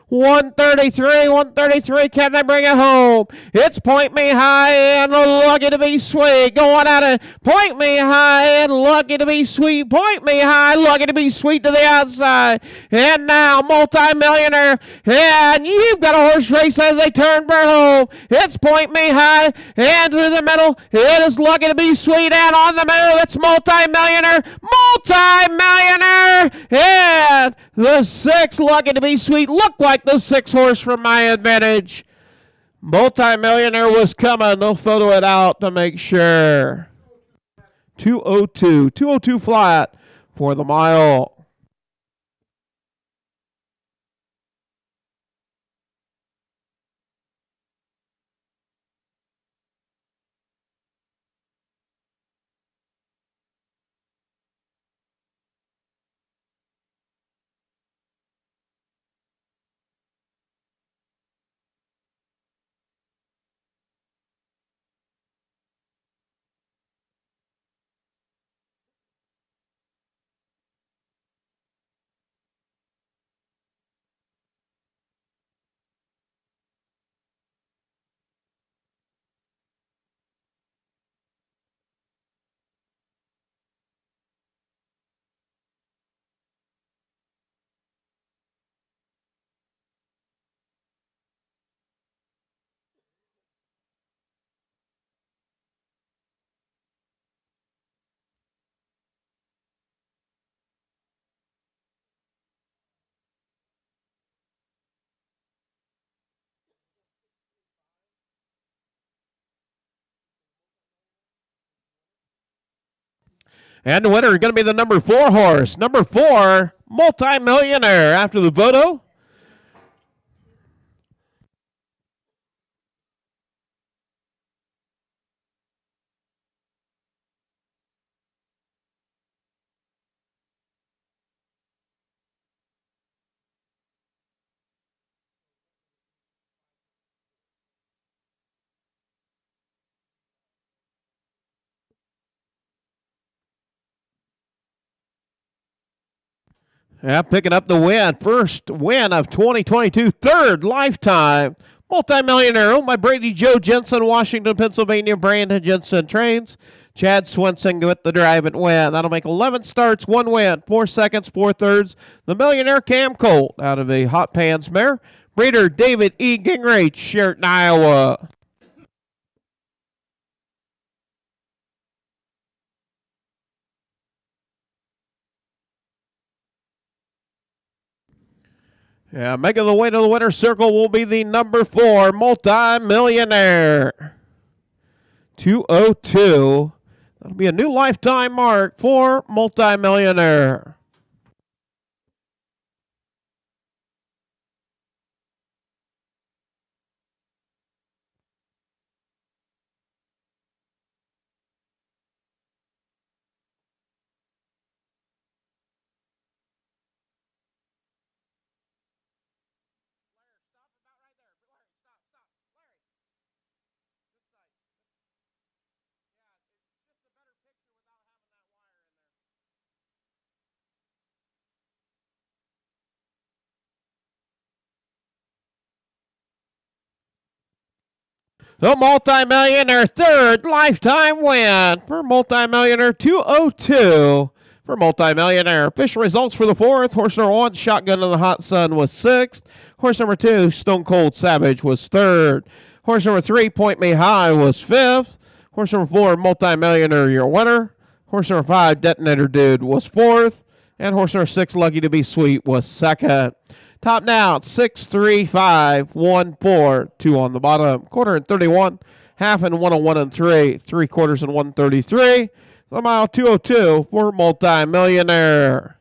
133, can they bring it home? It's Point Me High and Lucky to Be Sweet. Going at it, Point Me High and Lucky to Be Sweet. Point Me High, Lucky to Be Sweet to the outside. And now Multimillionaire, and you've got a horse race as they turn for home. It's Point Me High, and through the middle, it is Lucky to Be Sweet, and on the middle, it's Multimillionaire. Multimillionaire, and the 6, Lucky to Be Sweet, looked like the 6 horse from My Advantage. Multimillionaire was coming. They'll photo it out to make sure. 202 flat for the mile. And the winner is going to be the number 4 horse. Number 4, Multimillionaire. After the photo. Yeah, picking up the win. First win of 2022. Third lifetime. Multimillionaire owned by Brady Joe Jensen, Washington, Pennsylvania. Brandon Jensen trains. Chad Swenson with the drive and win. That'll make 11 starts, 1 win, 4 seconds, 4 thirds. The Millionaire Cam Colt out of the Hot Pans mare. Breeder David E. Gingrich, Sheraton, Iowa. Yeah, making the way to the winner's circle will be the number 4, Multimillionaire. 202. That'll be a new lifetime mark for Multimillionaire. The Multimillionaire third lifetime win for Multimillionaire 202 for Multimillionaire. Official results for the fourth. Horse number 1, Shotgun in the Hot Sun, was 6th. Horse number 2, Stone Cold Savage, was 3rd. Horse number 3, Point Me High, was 5th. Horse number 4, Multimillionaire, your winner. Horse number 5, Detonator Dude, was 4th. And horse number 6, Lucky to Be Sweet, was 2nd. Top now, 6, 3, 5, 1, 4, 2 on the bottom. Quarter and 31, half and 101 and 3, 3/4 and 133. The mile 202 for Multimillionaire.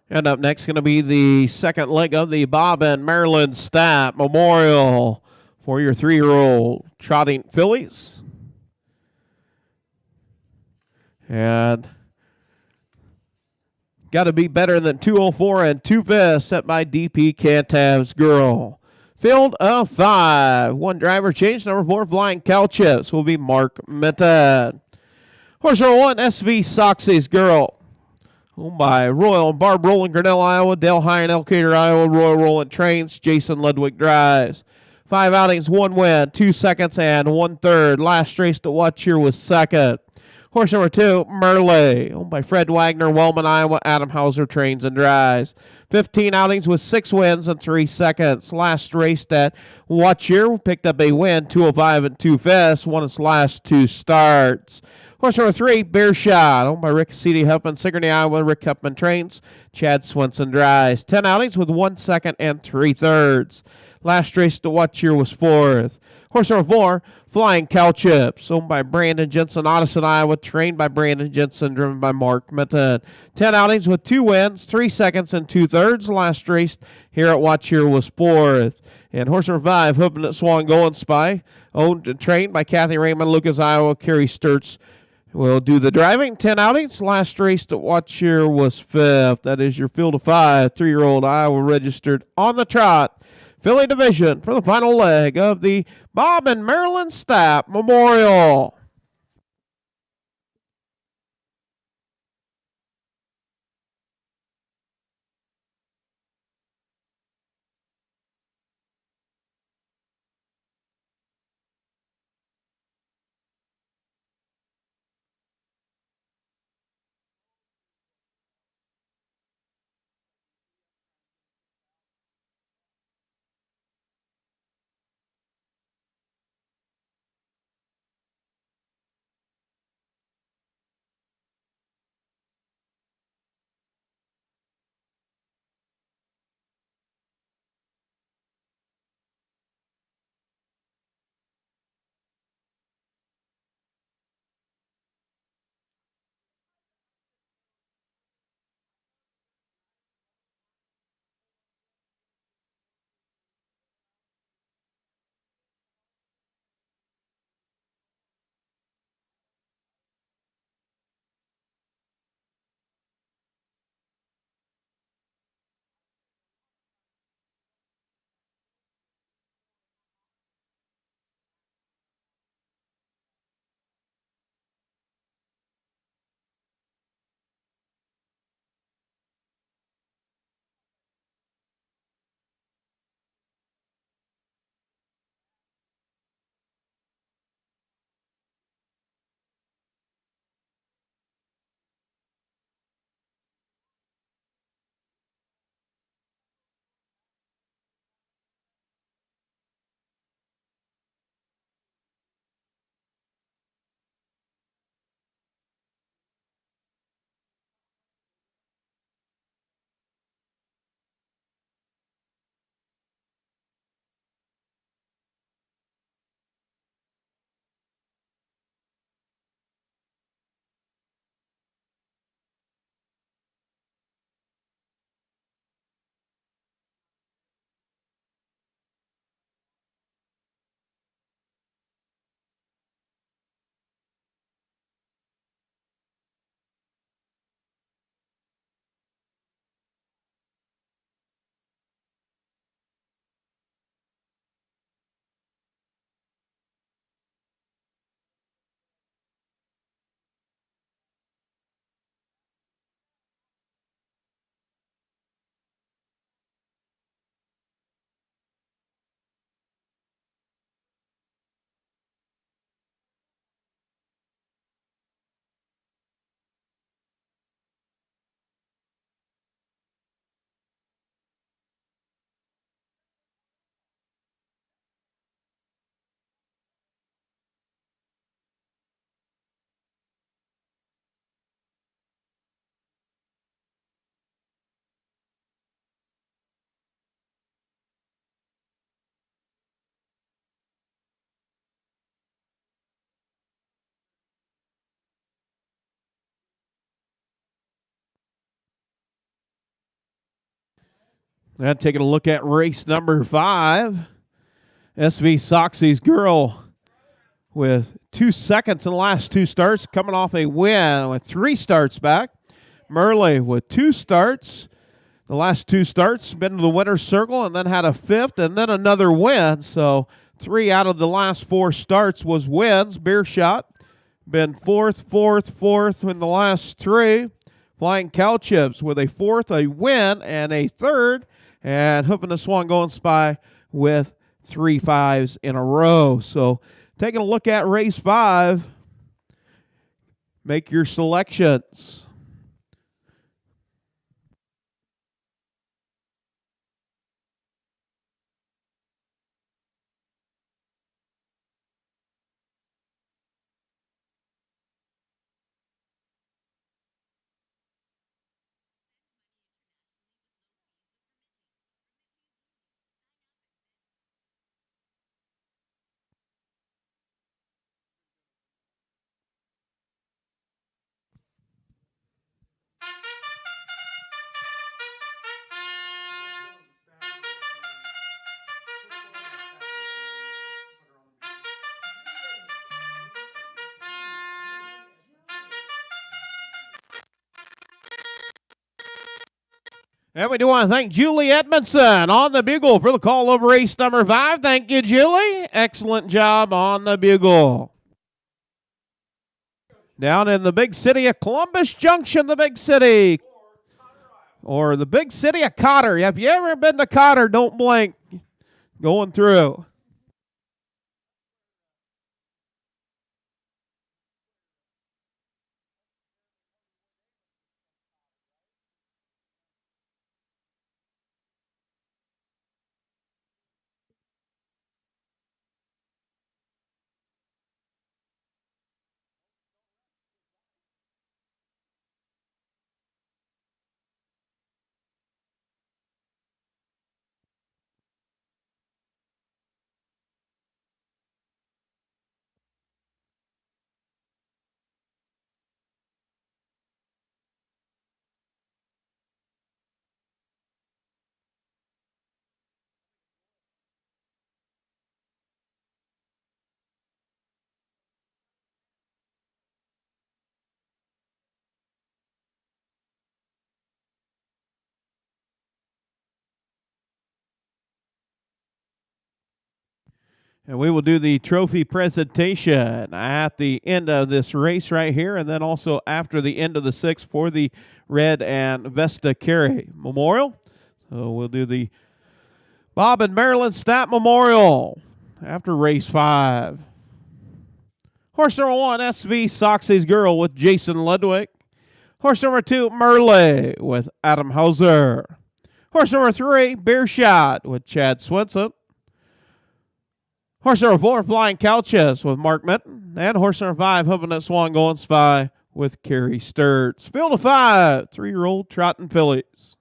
And up next going to be the second leg of the Bob and Marilyn Stapp Memorial for your 3-year-old trotting fillies. And got to be better than 204 and 2/5 set by DP Cantab's Girl. Field of 5. One driver change. Number 4 Flying Cow Chips will be Mark Minton. Horse number 1 SV Soxy's Girl. Owned by Royal and Barb Roland, Grinnell, Iowa, Dale High and Elkader, Iowa, Royal Roland Trains, Jason Ludwig drives. 5 outings, 1 win, 2 seconds, and 1/3. Last race to watch here was second. Horse number 2, Merle, owned by Fred Wagner, Wellman, Iowa, Adam Hauser trains and drives. 15 outings with 6 wins and 3 seconds. Last race that watch here picked up a win, 205 and 2/5, won its last 2 starts. Horse number 3, Bear Shot, owned by Rick C.D. Huffman, Sigourney, Iowa, Rick Huffman trains, Chad Swenson drives. 10 outings with 1 second and 3/3. Last race to watch here was 4th. Horse number 4, Flying Cow Chips, owned by Brandon Jensen, Odison, Iowa, trained by Brandon Jensen, driven by Mark Minton. 10 outings with 2 wins, 3 seconds, and 2/3. Last race here at Watch Here was 4th. And horse number 5, Hooping at Swan Golden Spy, owned and trained by Kathy Raymond, Lucas, Iowa, Kerry Sturts will do the driving. 10 outings. Last race to watch here was 5th. That is your field of 5. 3-year-old Iowa registered on the trot. Filly division for the final leg of the Bob and Marilyn Stapp Memorial. And taking a look at race number 5. SV Soxy's Girl with 2 seconds in the last 2 starts, coming off a win with 3 starts back. Merle with 2 starts. The last 2 starts, been to the winner's circle and then had a 5th and then another win. So 3 out of the last 4 starts was wins. Beershot been 4th, 4th, 4th in the last 3. Flying Cow Chips with a 4th, a win, and a 3rd. And Hooping the Swan going Spy with 3 5s in a row. So taking a look at race 5, make your selections. And we do want to thank Julie Edmondson on the bugle for the call over race number 5. Thank you, Julie. Excellent job on the bugle. Down in the big city of Columbus Junction, the big city. Or the big city of Cotter. Have you ever been to Cotter? Don't blink. Going through. And we will do the trophy presentation at the end of this race right here, and then also after the end of the 6th for the Red and Vesta Carey Memorial. So we'll do the Bob and Marilyn Stapp Memorial after race 5. Horse number 1, SV Soxy's Girl with Jason Ludwig. Horse number 2, Merle with Adam Hauser. Horse number 3, Beershot with Chad Swenson. Horse number 4, Flying Couches with Mark Minton. And horse number 5, Hooping That Swan Going Spy with Carrie Sturts. Field of 5, 3-year-old trotting fillies.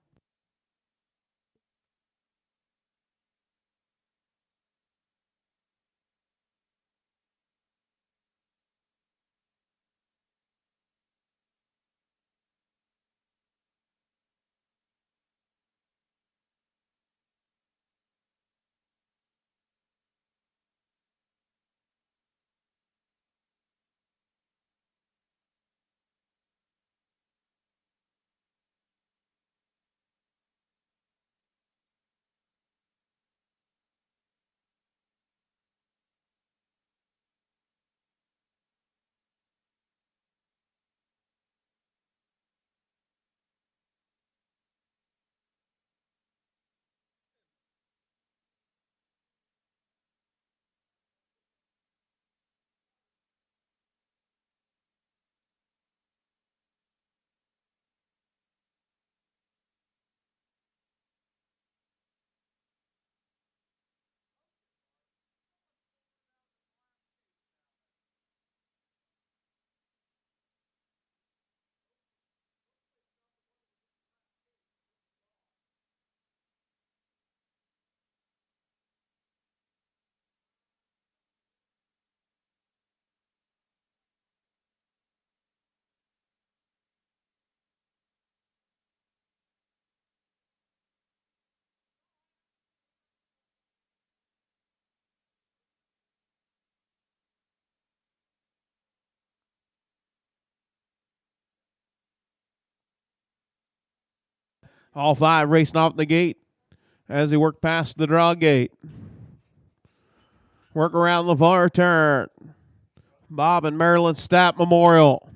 All five racing off the gate as he worked past the draw gate. Work around the far turn. Bob and Maryland Stapp Memorial.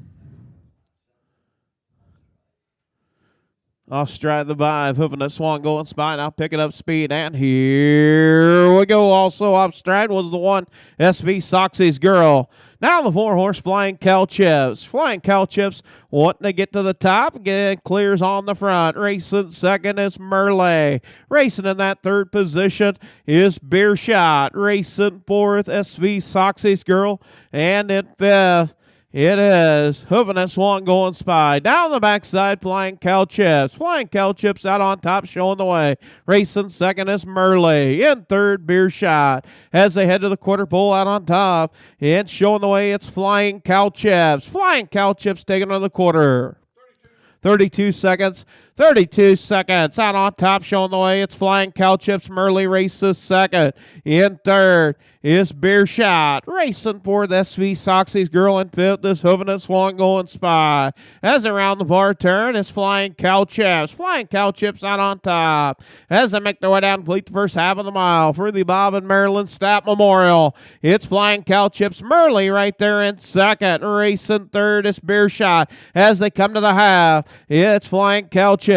Off stride the five, hoofing that swan going spy, now picking up speed, and here we go. Also off stride was the one, SV Soxy's Girl. Now the 4-horse Flying Cow Chips. Flying Cow Chips wanting to get to the top, again clears on the front. Racing second is Merle. Racing in that third position is Beer Shot. Racing fourth, SV Soxy's Girl. And in fifth, it is hoofing that swan going spy. Down the backside, Flying Cow Chips. Flying Cow Chips out on top, showing the way. Racing second is Merle. In third, Beer Shot. As they head to the quarter pole out on top, and showing the way, it's Flying Cow Chips. Flying Cow Chips taking on the quarter. 32 seconds. 32 seconds. Out on top, showing the way, it's Flying Cow Chips. Merle races second. In third is Beer Shot. Racing for the SV Soxy's Girl. In fifth is Hoovin' and Swan going spy. As around the far turn is Flying Cow Chips. Flying Cow Chips out on top. As they make their way down, complete the first half of the mile for the Bob and Maryland Stapp Memorial. It's Flying Cow Chips. Merle right there in second. Racing third is Beer Shot. As they come to the half, it's Flying Cow Chips.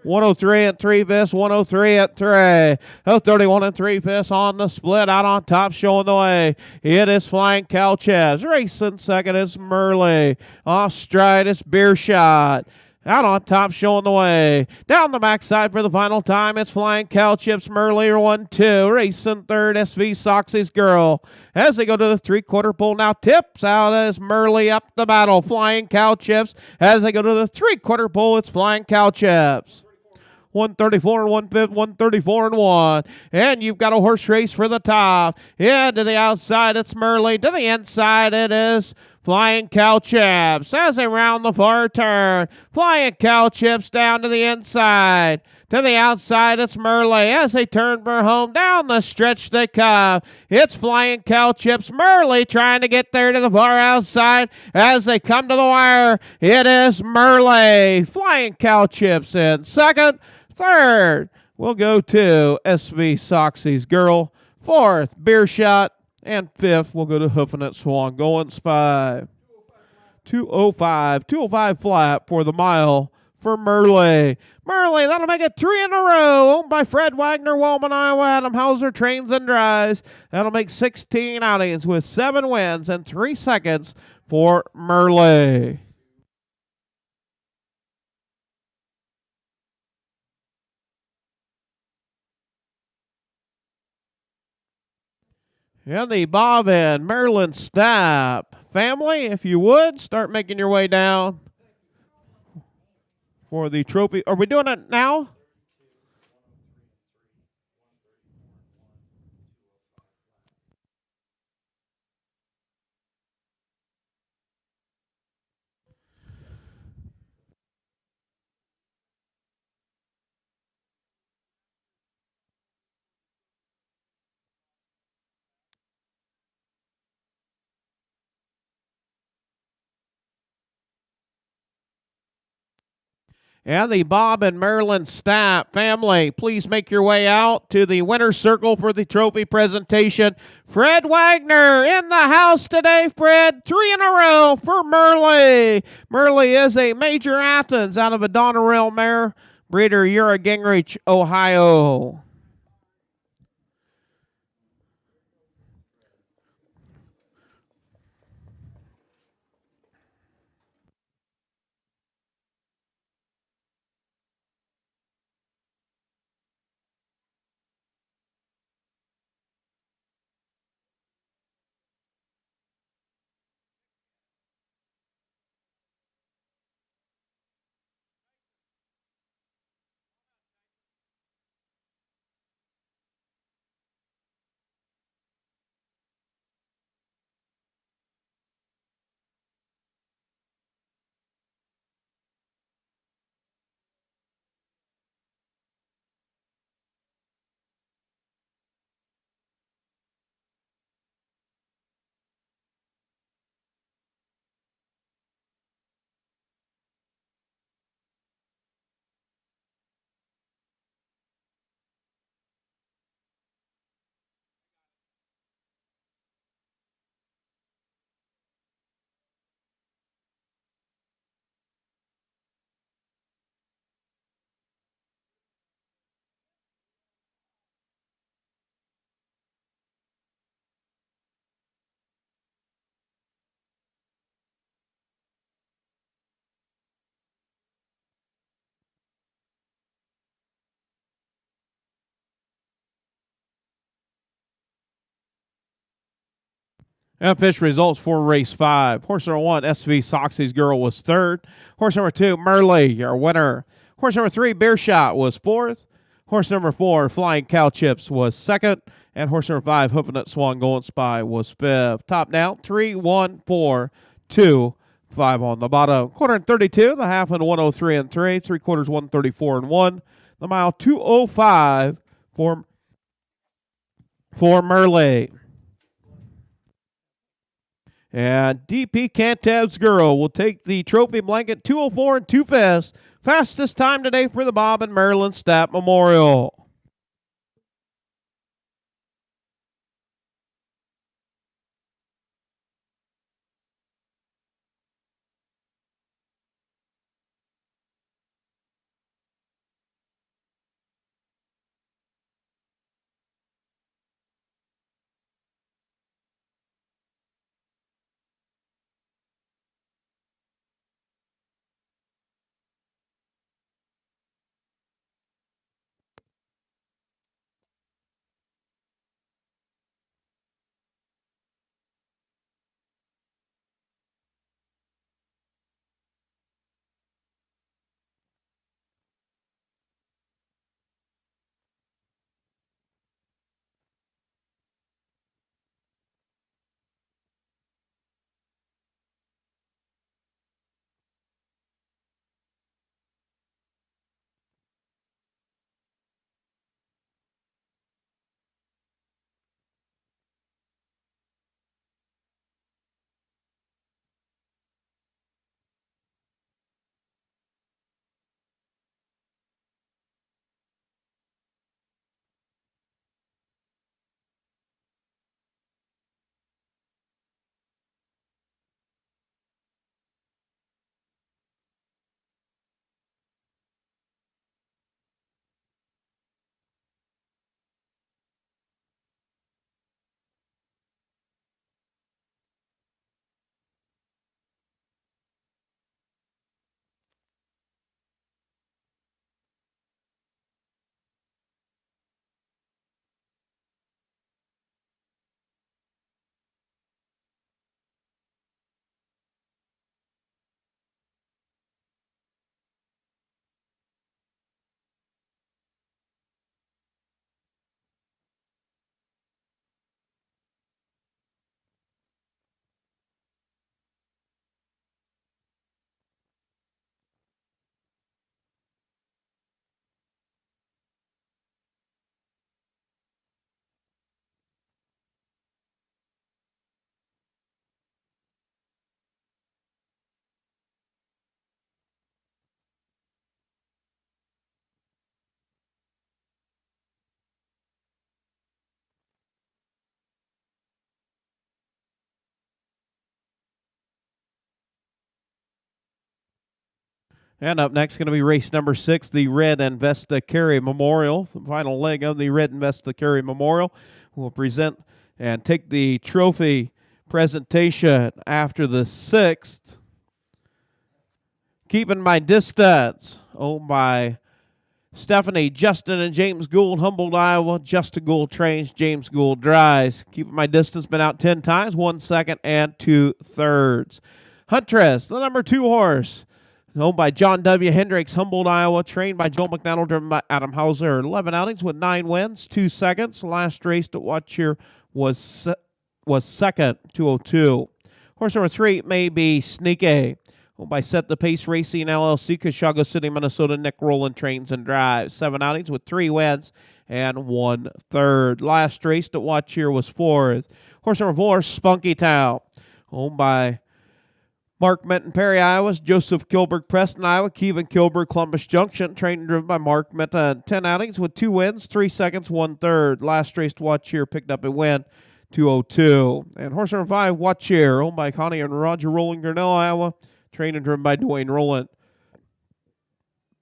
103 and 3-fifths, 103 at 3. 31 and 3-fifths on the split. Out on top, showing the way. It is Flying Cow Chips. Racing second is Merle. Off stride is Beer Shot. Out on top, showing the way. Down the backside for the final time, it's Flying Cow Chips. Merle 1-2. Racing third, SV Soxy's Girl. As they go to the three-quarter pole now, tips out as Merle up the battle. Flying Cow Chips. As they go to the three-quarter pole, it's Flying Cow Chips. 134 and 1/5, 134 and 1. And you've got a horse race for the top. Yeah, to the outside, it's Merle. To the inside, it is Flying Cow Chips. As they round the far turn, Flying Cow Chips down to the inside. To the outside, it's Merle. As they turn for home, down the stretch they come. It's Flying Cow Chips. Merle trying to get there to the far outside. As they come to the wire, it is Merle. Flying Cow Chips in second. Third, we'll go to SV Soxy's Girl. Fourth, Beer Shot. And fifth, we'll go to Hoofing It Swan going spy. 205 flat for the mile for Merle. Merle, that'll make it 3 in a row. Owned by Fred Wagner, Wellman, Iowa, Adam Hauser, Trains and Drives. That'll make 16 outings with 7 wins and 3 seconds for Merle. And the Bob and Maryland Stapp family, if you would, start making your way down for the trophy. Are we doing it now? And the Bob and Maryland Stapp family, please make your way out to the winner's circle for the trophy presentation. Fred Wagner in the house today, Fred. 3 in a row for Merle. Merle is a Major Athens out of a Donnerell mare, breeder Ura Gingrich, Ohio. Unofficial results for race 5. Horse number 1, SV Soxy's Girl, was 3rd. Horse number 2, Merle, our winner. Horse number 3, Beer Shot, was 4th. Horse number 4, Flying Cow Chips, was 2nd. And horse number 5, Hoofing It Swan Golden Spy, was 5th. Top down, 3, 1, 4, 2, 5 on the bottom. Quarter and 32, the half and 103 and 3. 3/4, 134 and 1. The mile, 205 for Merle. And DP Cantab's Girl will take the trophy blanket, 204 and 2 fast. Fastest time today for the Bob and Maryland Stat Memorial. And up next, going to be race number 6, the Red Investa Carry Memorial. The final leg of the Red Investa Carry Memorial will present and take the trophy presentation after the 6th. Keeping My Distance, owned by Stephanie, Justin, and James Gould, Humboldt, Iowa. Justin Gould trains, James Gould drives. Keeping My Distance, been out 10 times, 1 second and 2/3. Huntress, the number 2 horse, owned by John W. Hendricks, Humboldt, Iowa. Trained by Joel McDonald, driven by Adam Hauser. 11 outings with 9 wins, 2 seconds. Last race to watch here was second, 202. Horse number 3 may be Sneaky, owned by Set the Pace Racing LLC, Cashaga City, Minnesota. Nick Rowland trains and drives. 7 outings with 3 wins and 1/3. Last race to watch here was 4th. Horse number 4, Spunky Town, owned by Mark Minton, Perry, Iowa. Joseph Kilberg, Preston, Iowa. Kevin Kilberg, Columbus Junction. Trained and driven by Mark Minton. 10 outings with 2 wins, 3 seconds, 1/3. Last race to watch here, picked up a win, 202. And horse number 5, Watch Here, owned by Connie and Roger Rowland, Grinnell, Iowa. Trained and driven by Dwayne Rowland.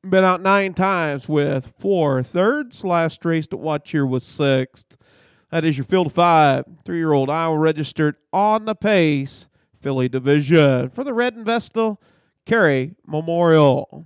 Been out 9 times with 4/3. Last race to watch here was 6th. That is your field of 5. 3-year-old Iowa registered on the pace filly division for the Red Investa Carry Memorial.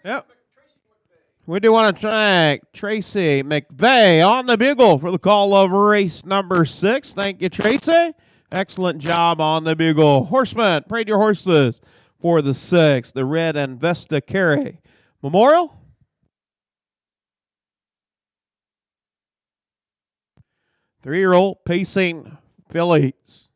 Yep. We do want to thank Tracy McVeigh on the bugle for the call of race number 6. Thank you, Tracy. Excellent job on the bugle. Horseman, parade your horses for the 6th, the Red and Vesta Carey Memorial. Three-year-old pacing fillies.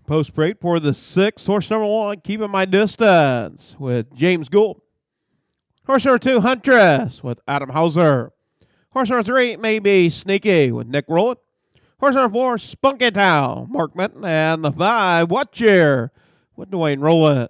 Post parade for the 6th, horse number 1, Keeping My Distance with James Gould. Horse number 2, Huntress with Adam Hauser. Horse number 3, Maybe Sneaky with Nick Rowland. Horse number 4, Spunky Town, Mark Minton. And the 5, What Cheer with Dwayne Rowland.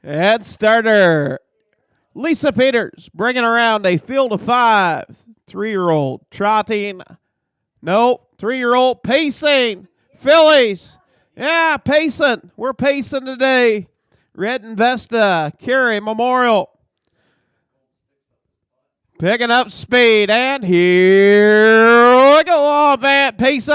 And starter, Lisa Peters bringing around a field of 5. 3-year-old trotting. No, 3-year-old pacing. Fillies. Yeah, pacing. We're pacing today. Red and Vesta, Carey Memorial. Picking up speed, and here we go off at pace.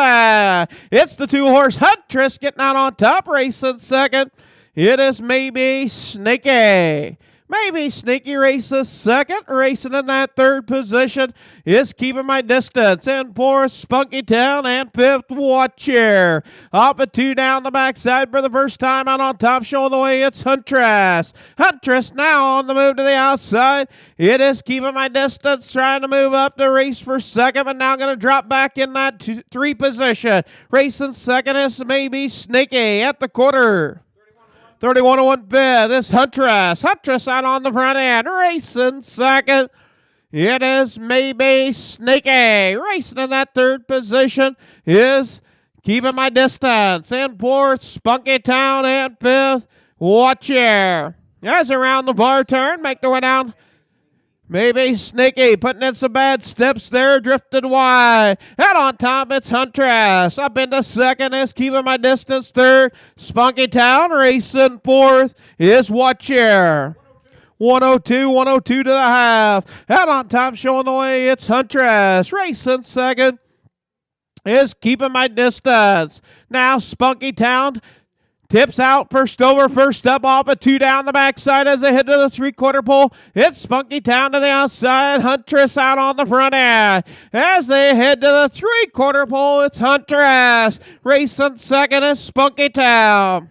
It's the 2-horse Huntress getting out on top, racing second. It is Maybe Sneaky. Maybe Sneaky races second. Racing in that third position is Keeping My Distance. In fourth, Spunky Town. And fifth, Watch Here. Up and two down the backside for the first time out on top, showing the way. It's Huntress. Huntress now on the move to the outside. It is Keeping My Distance, trying to move up the race for second, but now going to drop back in that three position. Racing second is maybe Sneaky at the quarter. 31 to 1 bid. This Huntress. Huntress out on the front end. Racing second. It is maybe Sneaky. Racing in that third position is Keeping My Distance. In fourth, Spunky Town. And fifth, Watch Here. As around the bar turn, make their way down. Maybe Sneaky putting in some bad steps there, drifted wide. Out on top, it's Huntress. Up into second is Keeping My Distance. Third, Spunky Town. Racing fourth is Watch Here. 102 to the half. Out on top, showing the way, it's Huntress. Racing second is Keeping My Distance. Now Spunky Town tips out, first over, first up, off a two down the backside as they head to the three-quarter pole. It's Spunky Town to the outside, Huntress out on the front end. As they head to the three-quarter pole, it's Huntress. Racing second is Spunky Town.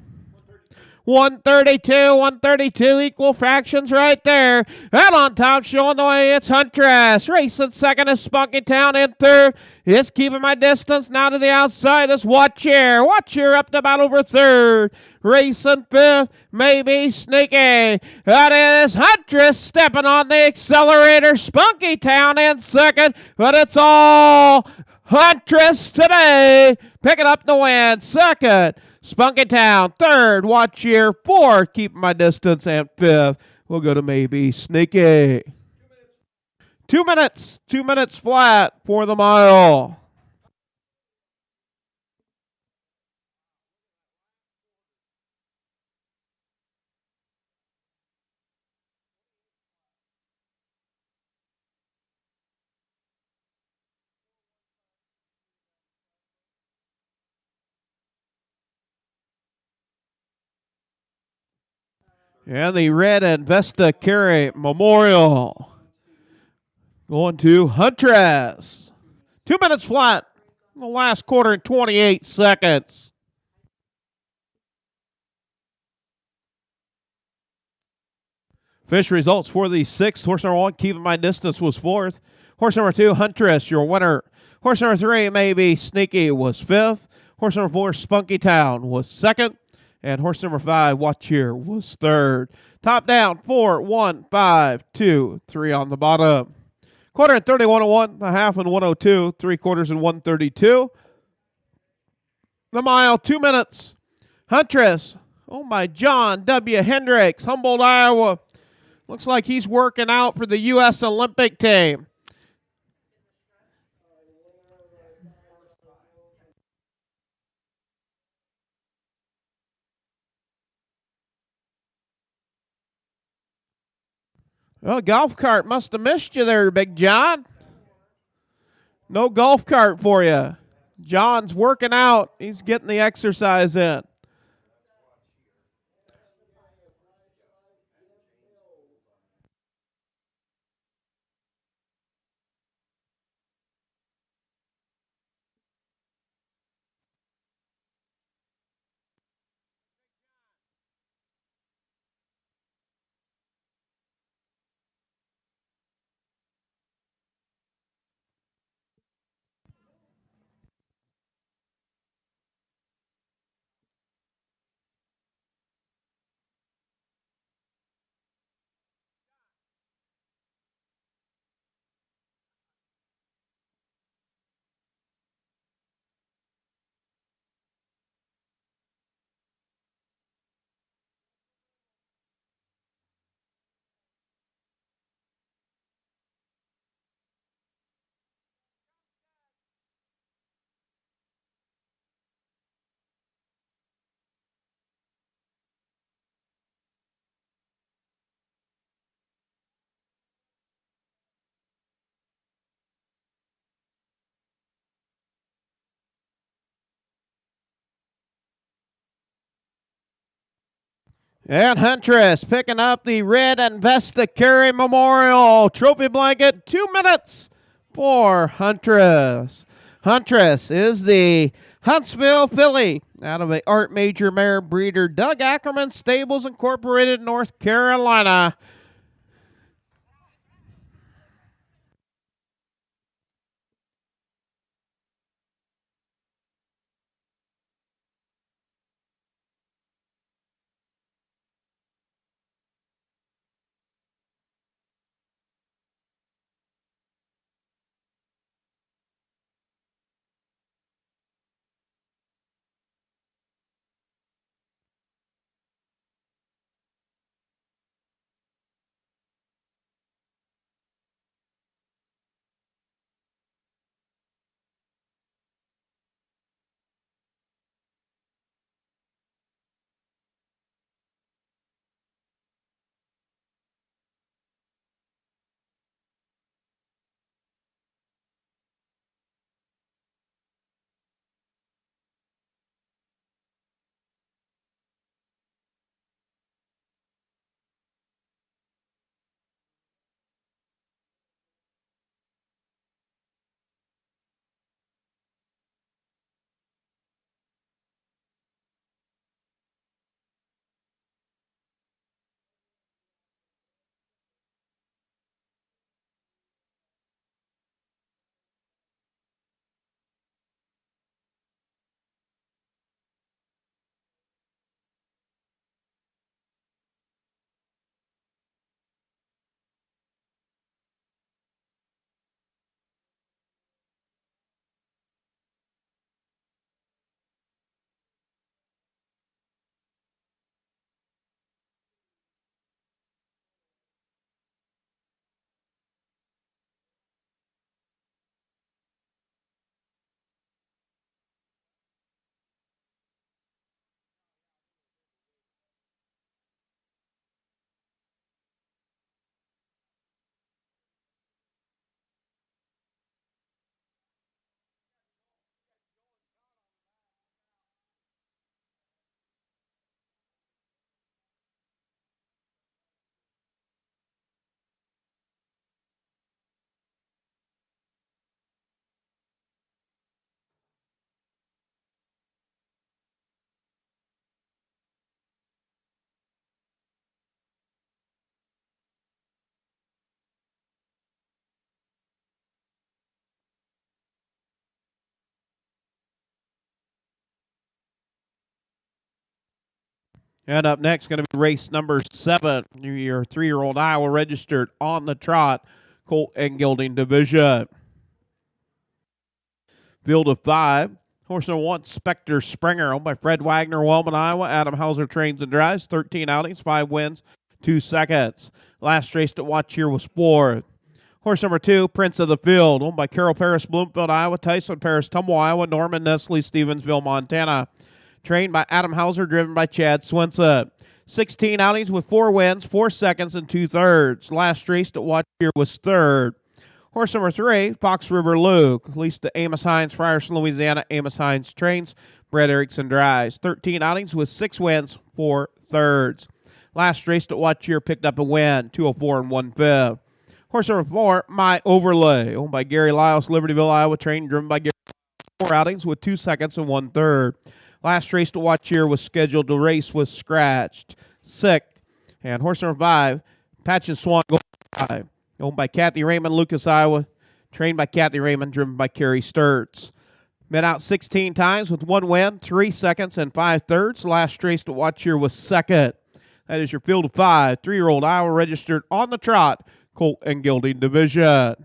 132 equal fractions right there. Out on top, showing the way, it's Huntress. Racing second is Spunky Town. In third is Keeping My Distance. Now to the outside is Watch Here. Watch Here up to about over third. Racing fifth, maybe Sneaky. That is Huntress stepping on the accelerator. Spunky Town in second, but it's all Huntress today. Picking up the win. Second, Spunky Town. Third, Watch Here. Fourth, Keeping My Distance. And fifth, we'll go to maybe Sneaky. 2 minutes. 2 minutes flat for the mile. And the red and Vesta Carey Memorial going to Huntress. 2 minutes flat in the last quarter and 28 seconds. Fish results for the sixth. Horse number 1, Keeping My Distance, was fourth. Horse number 2, Huntress, your winner. Horse number 3, maybe Sneaky, was fifth. Horse number 4, Spunky Town, was second. And horse number 5, Watch Here, was third. Top down, 4, 1, 5, 2, 3 on the bottom. Quarter and 31 to 1, a half and 102, three quarters and 132. The mile, 2 minutes. Huntress, oh my, John W. Hendricks, Humboldt, Iowa. Looks like he's working out for the U.S. Olympic team. Well, golf cart must have missed you there, Big John. No golf cart for you. John's working out. He's getting the exercise in. And Huntress picking up the red Investicarry Memorial Trophy Blanket. 2 minutes for Huntress. Huntress is the Huntsville filly out of the Art Major Mare breeder Doug Ackerman Stables Incorporated, North Carolina. And up next, going to be race number 7, your 3-year-old Iowa registered on the trot, Colt and Gilding Division. Field of 5. Horse number 1, Spectre Springer, owned by Fred Wagner, Wellman, Iowa. Adam Hauser trains and drives. 13 outings, 5 wins, 2 seconds. Last race to watch here was 4th. Horse number 2, Prince of the Field, owned by Carol Paris, Bloomfield, Iowa. Tyson Paris, Tumble, Iowa. Norman Nestle, Stevensville, Montana. Trained by Adam Hauser, driven by Chad Swinson. 16 outings with 4 wins, 4 seconds, and 2/3. Last race to watch here was 3rd. Horse number 3, Fox River Luke, leased to Amos Hines, Frierson, Louisiana. Amos Hines trains, Brett Erickson drives. 13 outings with 6 wins, 4/3. Last race to watch here picked up a win, 204 and 1/5. Horse number 4, My Overlay, owned by Gary Lyles, Libertyville, Iowa. Trained, driven by Gary. 4 outings with 2 seconds and 1/3. Last race to watch here was scheduled to race was scratched. Sick. And horse number 5, Patch and Swan Gold, owned by Kathy Raymond, Lucas, Iowa. Trained by Kathy Raymond, driven by Carrie Sturts. Been out 16 times with 1 win, 3 seconds, and 5/3. Last race to watch here was 2nd. That is your field of 5, 3-year-old Iowa registered on the trot, Colt and Gilding Division.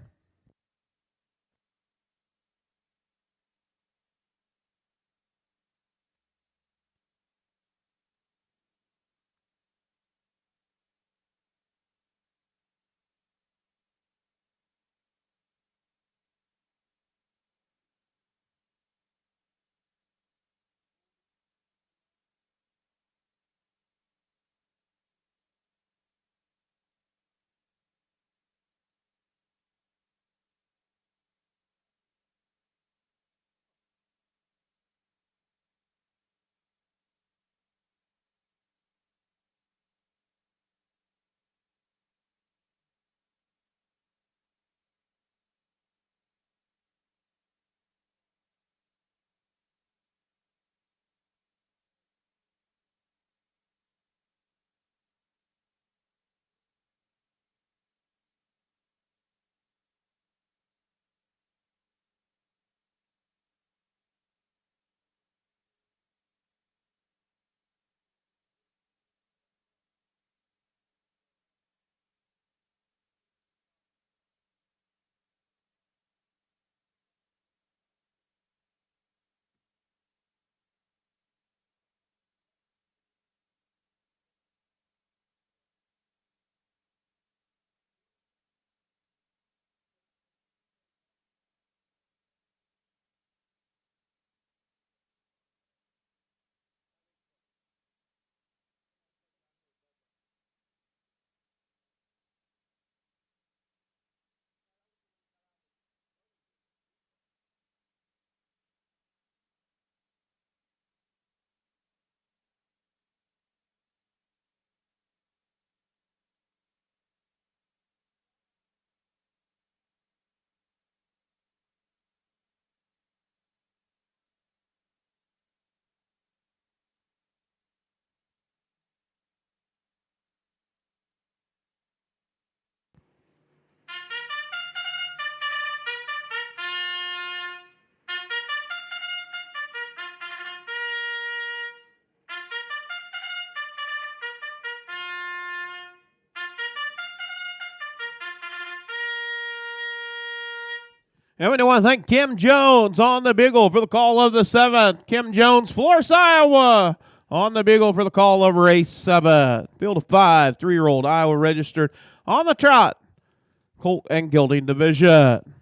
And we want to thank Kim Jones on the Beagle for the call of the 7th. Kim Jones, Florence, Iowa, on the Beagle for the call of race 7. Field of 5, 3-year-old Iowa registered on the Trot, Colt and Gelding division.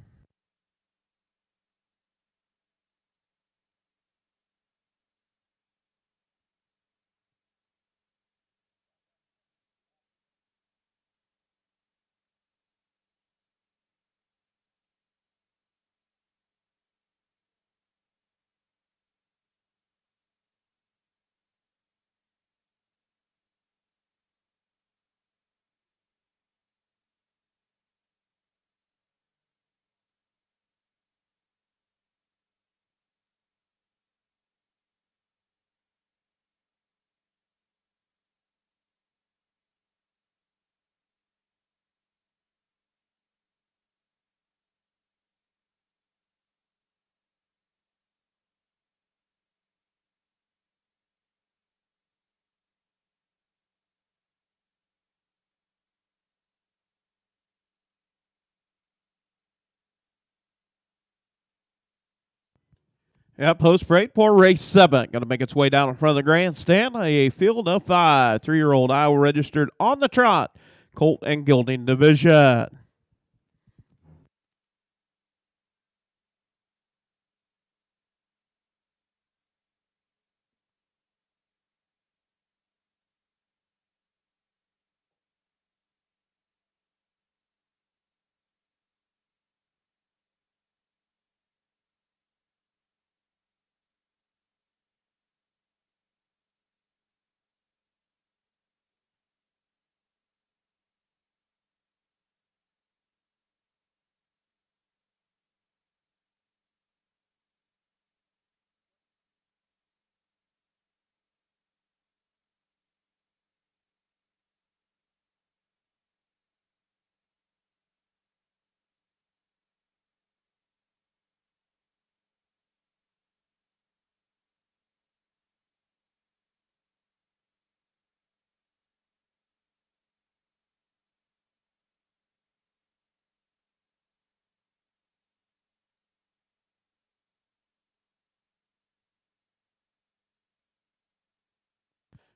Yep, post break for race 7. Going to make its way down in front of the grandstand. A field of 5, 3-year-old Iowa registered on the Trot, Colt and Gelding division.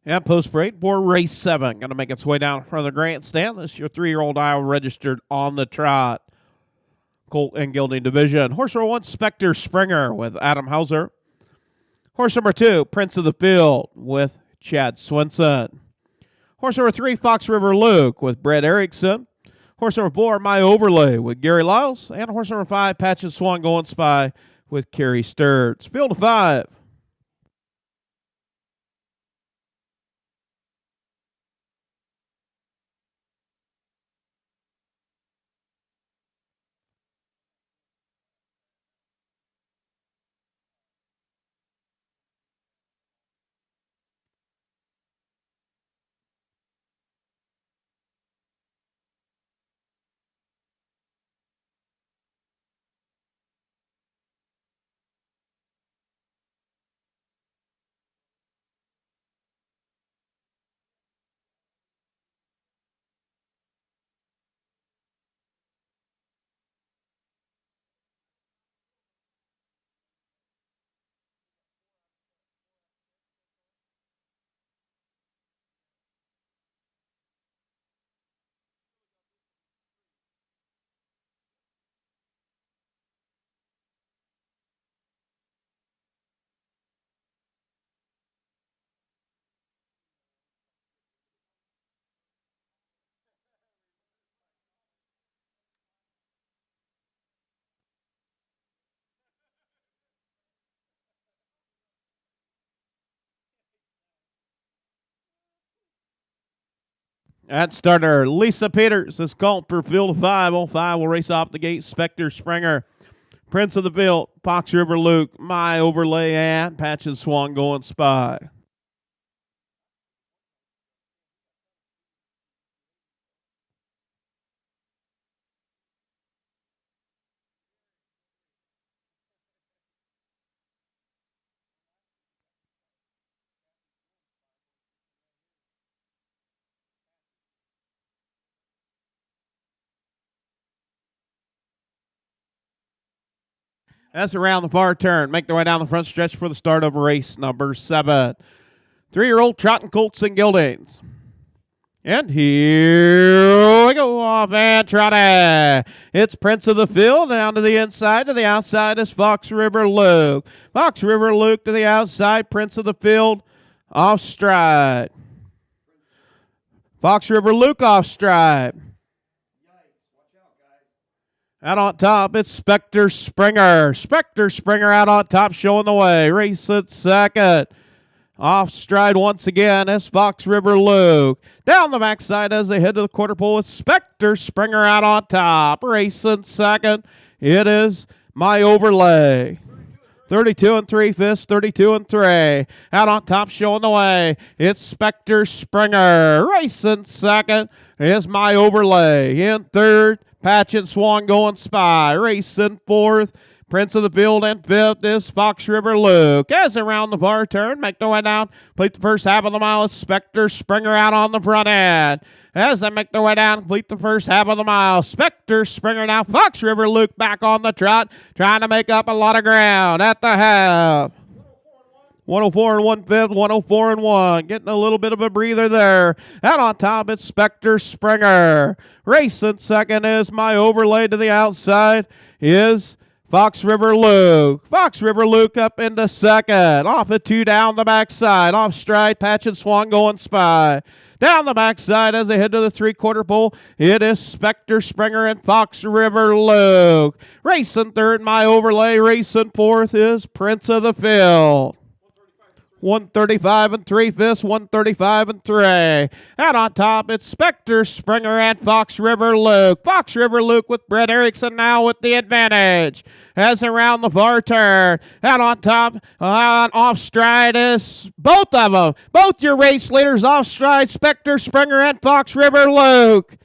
Yeah, post break for race 7. Going to make its way down in front of the grandstand. This is your 3-year-old Iowa registered on the Trot, Colt and Gelding division. Horse number 1, Spectre Springer with Adam Hauser. Horse number 2, Prince of the Field with Chad Swenson. Horse number 3, Fox River Luke with Brett Erickson. Horse number 4, My Overlay with Gary Lyles. And horse number 5, Patches Swan Going Spy with Kerry Sturts. Field of 5. At starter, Lisa Peters is called for field of 5. On 5 will race off the gate. Spectre Springer, Prince of the Field, Fox River Luke, My Overlay, and Patches Swan Going Spy. As around the far turn, make their way down the front stretch for the start of race number 7. 3-year-old Trot and Colts and Gildings. And here we go off and Trot. It's Prince of the Field down to the inside. To the outside is Fox River Luke. Fox River Luke to the outside. Prince of the Field off stride. Fox River Luke off stride. Out on top, it's Spectre Springer. Spectre Springer out on top, showing the way. Race at second. Off stride once again is Fox River Luke. Down the backside as they head to the quarter pole, it's Spectre Springer out on top. Racing second, it is My Overlay. 32 and 3/5, 32 and 3. Out on top, showing the way. It's Spectre Springer. Racing second is My Overlay. In third, Patch and Swan going Spy. Racing fourth, Prince of the Field, and fifth is Fox River Luke. As around the far turn, make their way down, complete the first half of the mile. It's Spectre Springer out on the front end. As they make their way down, complete the first half of the mile. Spectre Springer now. Fox River Luke back on the trot, trying to make up a lot of ground at the half. 104 and 1/5, 104 and 1. Getting a little bit of a breather there. Out on top, it's Spectre Springer. Racing second is My Overlay. To the outside is Fox River Luke. Fox River Luke up into second. Off at 2 down the backside. Off stride, Patch and Swan going Spy. Down the backside as they head to the 3/4 pole, it is Spectre Springer and Fox River Luke. Racing third, My Overlay. Racing fourth is Prince of the Field. 135 and 3/5, 135 and 3. Out on top, it's Spectre Springer and Fox River Luke. Fox River Luke with Brett Erickson now with the advantage. As around the far turn, out on top, off stride is both of them. Both your race leaders off stride, Spectre Springer and Fox River Luke.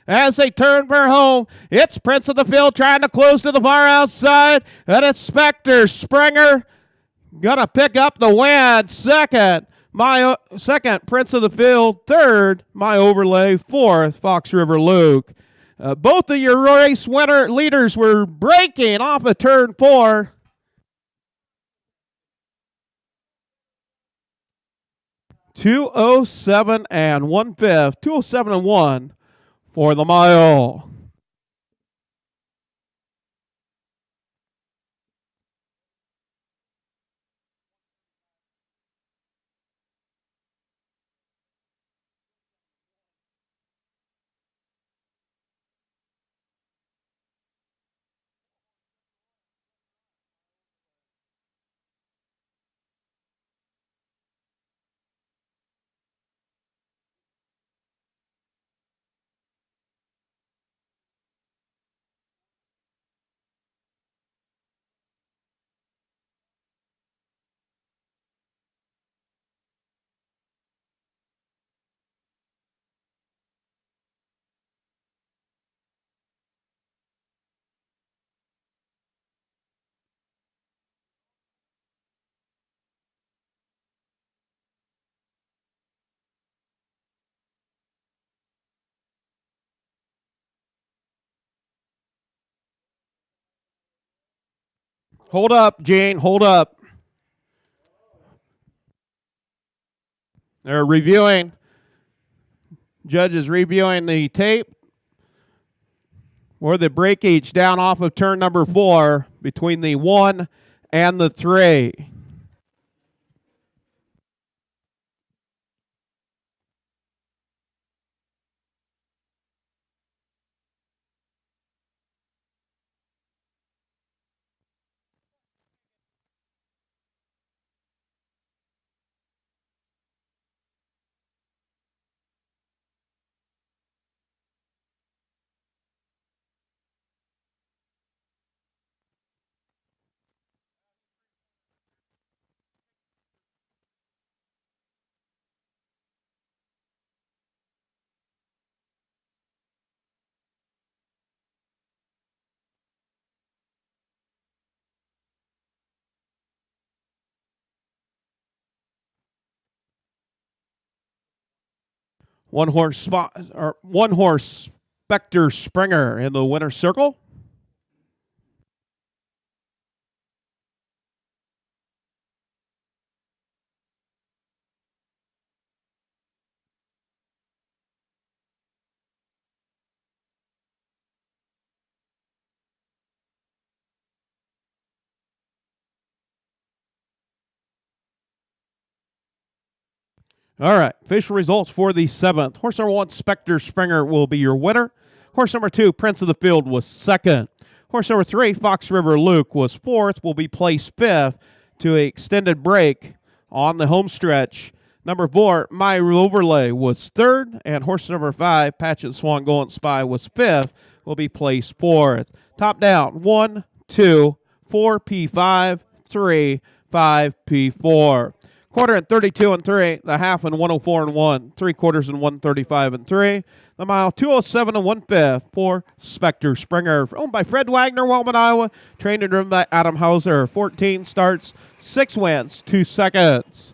As they turn for home, it's Prince of the Field trying to close to the far outside, and it's Spectre Springer gonna pick up the win. Second, Prince of the Field. Third, My Overlay. Fourth, Fox River Luke. Both of your race winner leaders were breaking off of turn 4. .207 and 1/5, 207 and 1 for the mile. Hold up, Gene. Hold up. They're reviewing. Judges reviewing the tape or the breakage down off of turn number 4 between the 1 and the 3. One horse Spectre Springer in the winner's circle. All right, official results for the 7th. Horse number 1, Spectre Springer, will be your winner. Horse number 2, Prince of the Field, was second. Horse number 3, Fox River Luke, was fourth, will be placed fifth to an extended break on the home stretch. Number 4, My Overlay, was third, and horse number 5, Patchet Swan Golden Spy, was fifth, will be placed fourth. Top down, 1, 2, 4 P5, 3, 5 P4. Quarter and 32 and 3, the half and 104 and 1, 3/4 and 135 and 3, the mile 207 and 1/5 for Spectre Springer. Owned by Fred Wagner, Wellman, Iowa. Trained and driven by Adam Hauser. 14 starts, 6 wins, 2 seconds.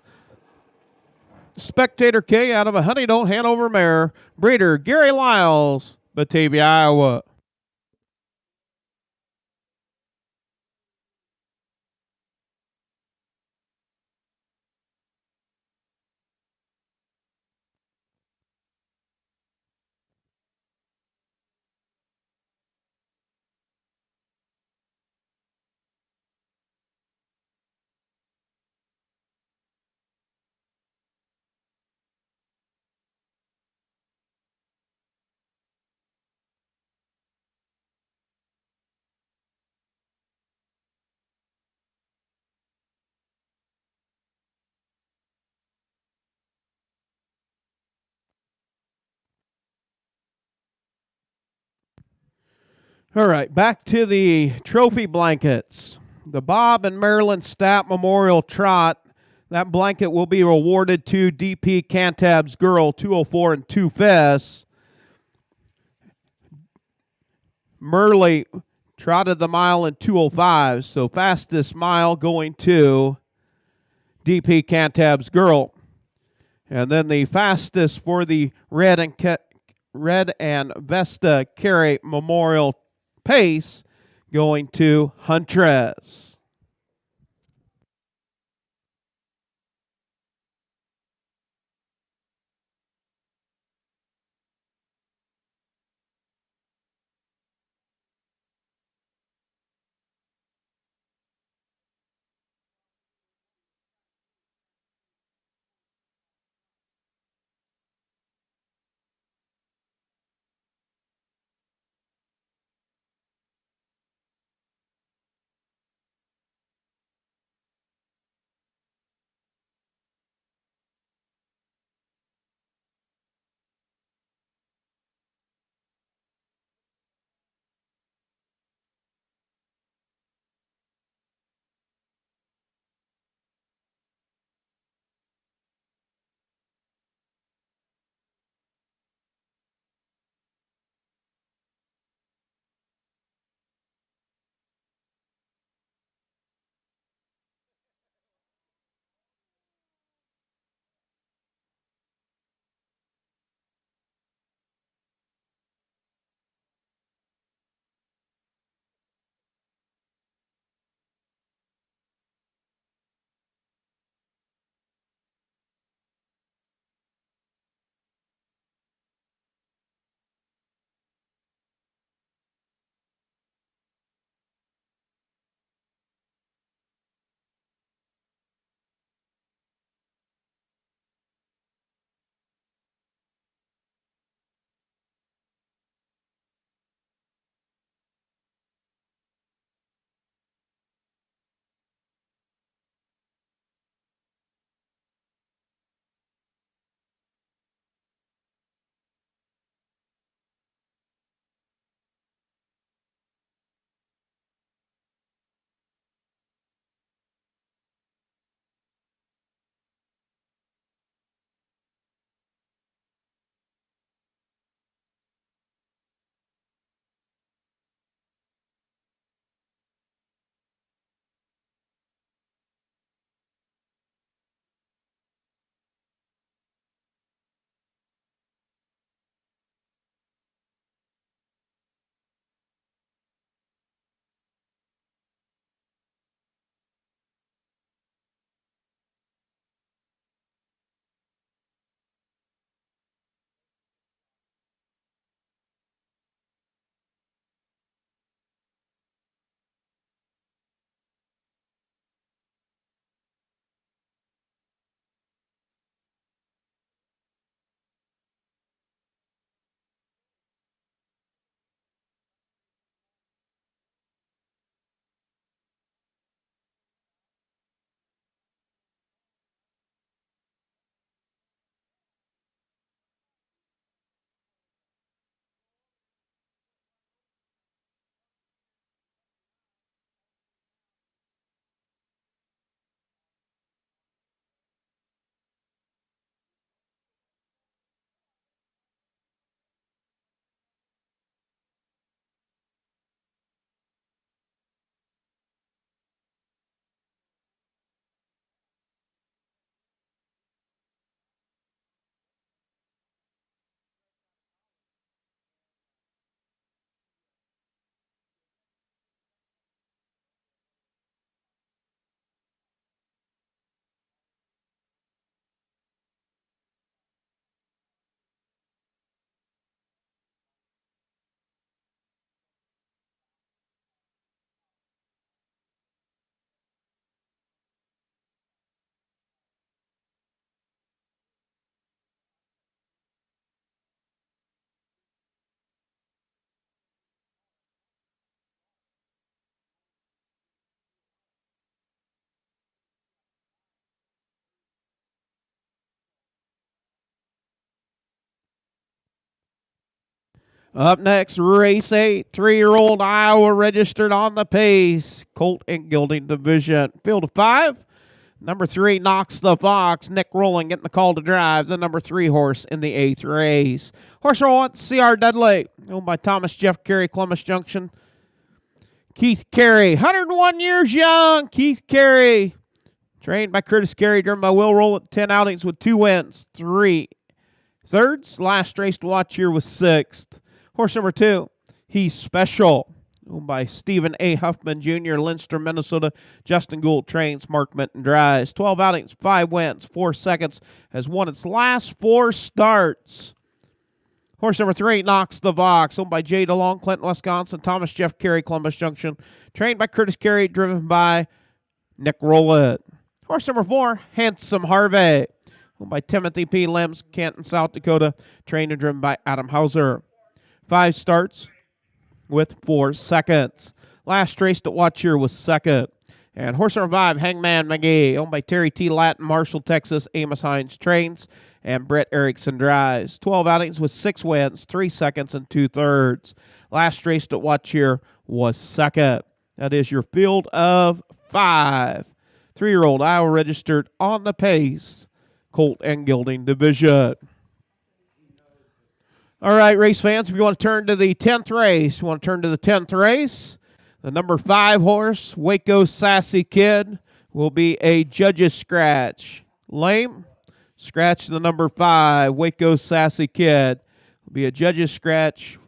Spectator K out of a Honeydown Hanover mare. Breeder Gary Lyles, Batavia, Iowa. All right, back to the trophy blankets. The Bob and Marilyn Stapp Memorial Trot. That blanket will be awarded to DP Cantab's Girl, 204 and 2 Fest. Murley trotted the mile in 205, so fastest mile going to DP Cantab's Girl. And then the fastest for the Red and Vesta Carey Memorial Pace going to Huntress. Up next, race 8, 3-year-old Iowa registered on the pace. Colt and Gelding division. Field of 5. Number 3, Knocks the Fox. Nick Rowland getting the call to drive. The number 3 horse in the 8th race. Horse number 1, C.R. Dudley. Owned by Thomas Jeff Carey, Columbus Junction. Keith Carey, 101 years young. Keith Carey, trained by Curtis Carey, driven by Will Rowland. 10 outings with 2 wins, 3 thirds. Last race to watch here was 6th. Horse number 2, He's Special. Owned by Stephen A. Huffman Jr., Leinster, Minnesota. Justin Gould trains, Mark Minton drives. 12 outings, 5 wins, 4 seconds. Has won its last 4 starts. Horse number 3, Knocks the Fox. Owned by Jay DeLong, Clinton, Wisconsin. Thomas Jeff Carey, Columbus Junction. Trained by Curtis Carey, driven by Nick Rowland. Horse number 4, Handsome Harvey. Owned by Timothy P. Limbs, Canton, South Dakota. Trained and driven by Adam Hauser. 5 starts with 4 seconds. Last race to watch here was 2nd. And horse number 5, Hangman McGee, owned by Terry T. Latin, Marshall, Texas. Amos Hines trains, and Brett Erickson drives. 12 outings with 6 wins, 3 seconds, and 2 thirds. Last race to watch here was 2nd. That is your field of 5. 3-year-old Iowa registered on the pace. Colt and Gelding division. All right, race fans, if you want to turn to the 10th race, the number 5 horse, Waco Sassy Kid, will be a judge's scratch. Lame, scratch the number 5, Waco Sassy Kid. Will be a judge's scratch,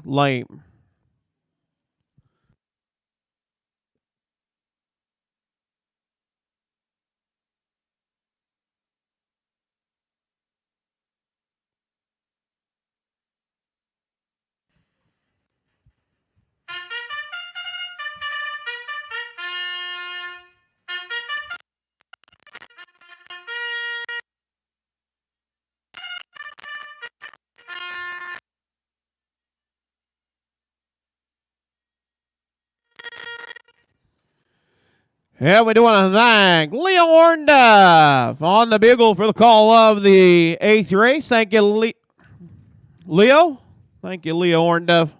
lame. Yeah, we do want to thank Leo Orndorff on the bugle for the call of the 8th race. Thank you, Leo. Thank you, Leo Orndorff.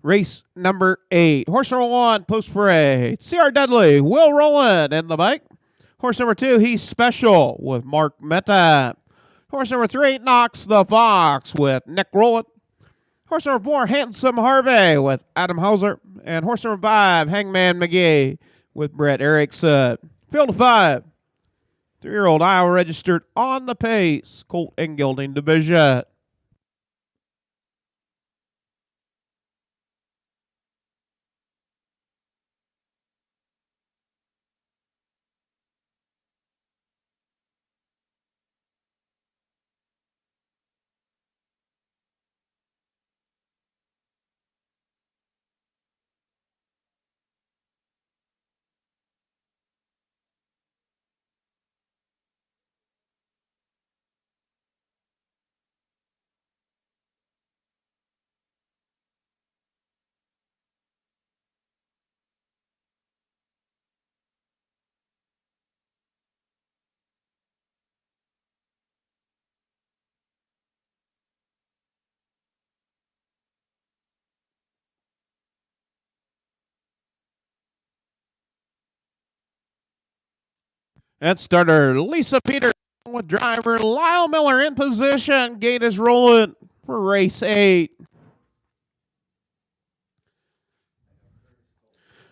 Race number 8. Horse number 1, Post Parade. C.R. Dudley, Will Rowland in the bike. Horse number 2, He's Special with Mark Meta. Horse number 3, Knocks the Fox with Nick Rowland. Horse number 4, Handsome Harvey with Adam Hauser. And horse number 5, Hangman McGee with Brett Erickson. Field of 5. 3-year-old Iowa registered on the pace. Colt and Gelding division. That starter, Lisa Peters with driver Lyle Miller in position. Gate is rolling for race 8.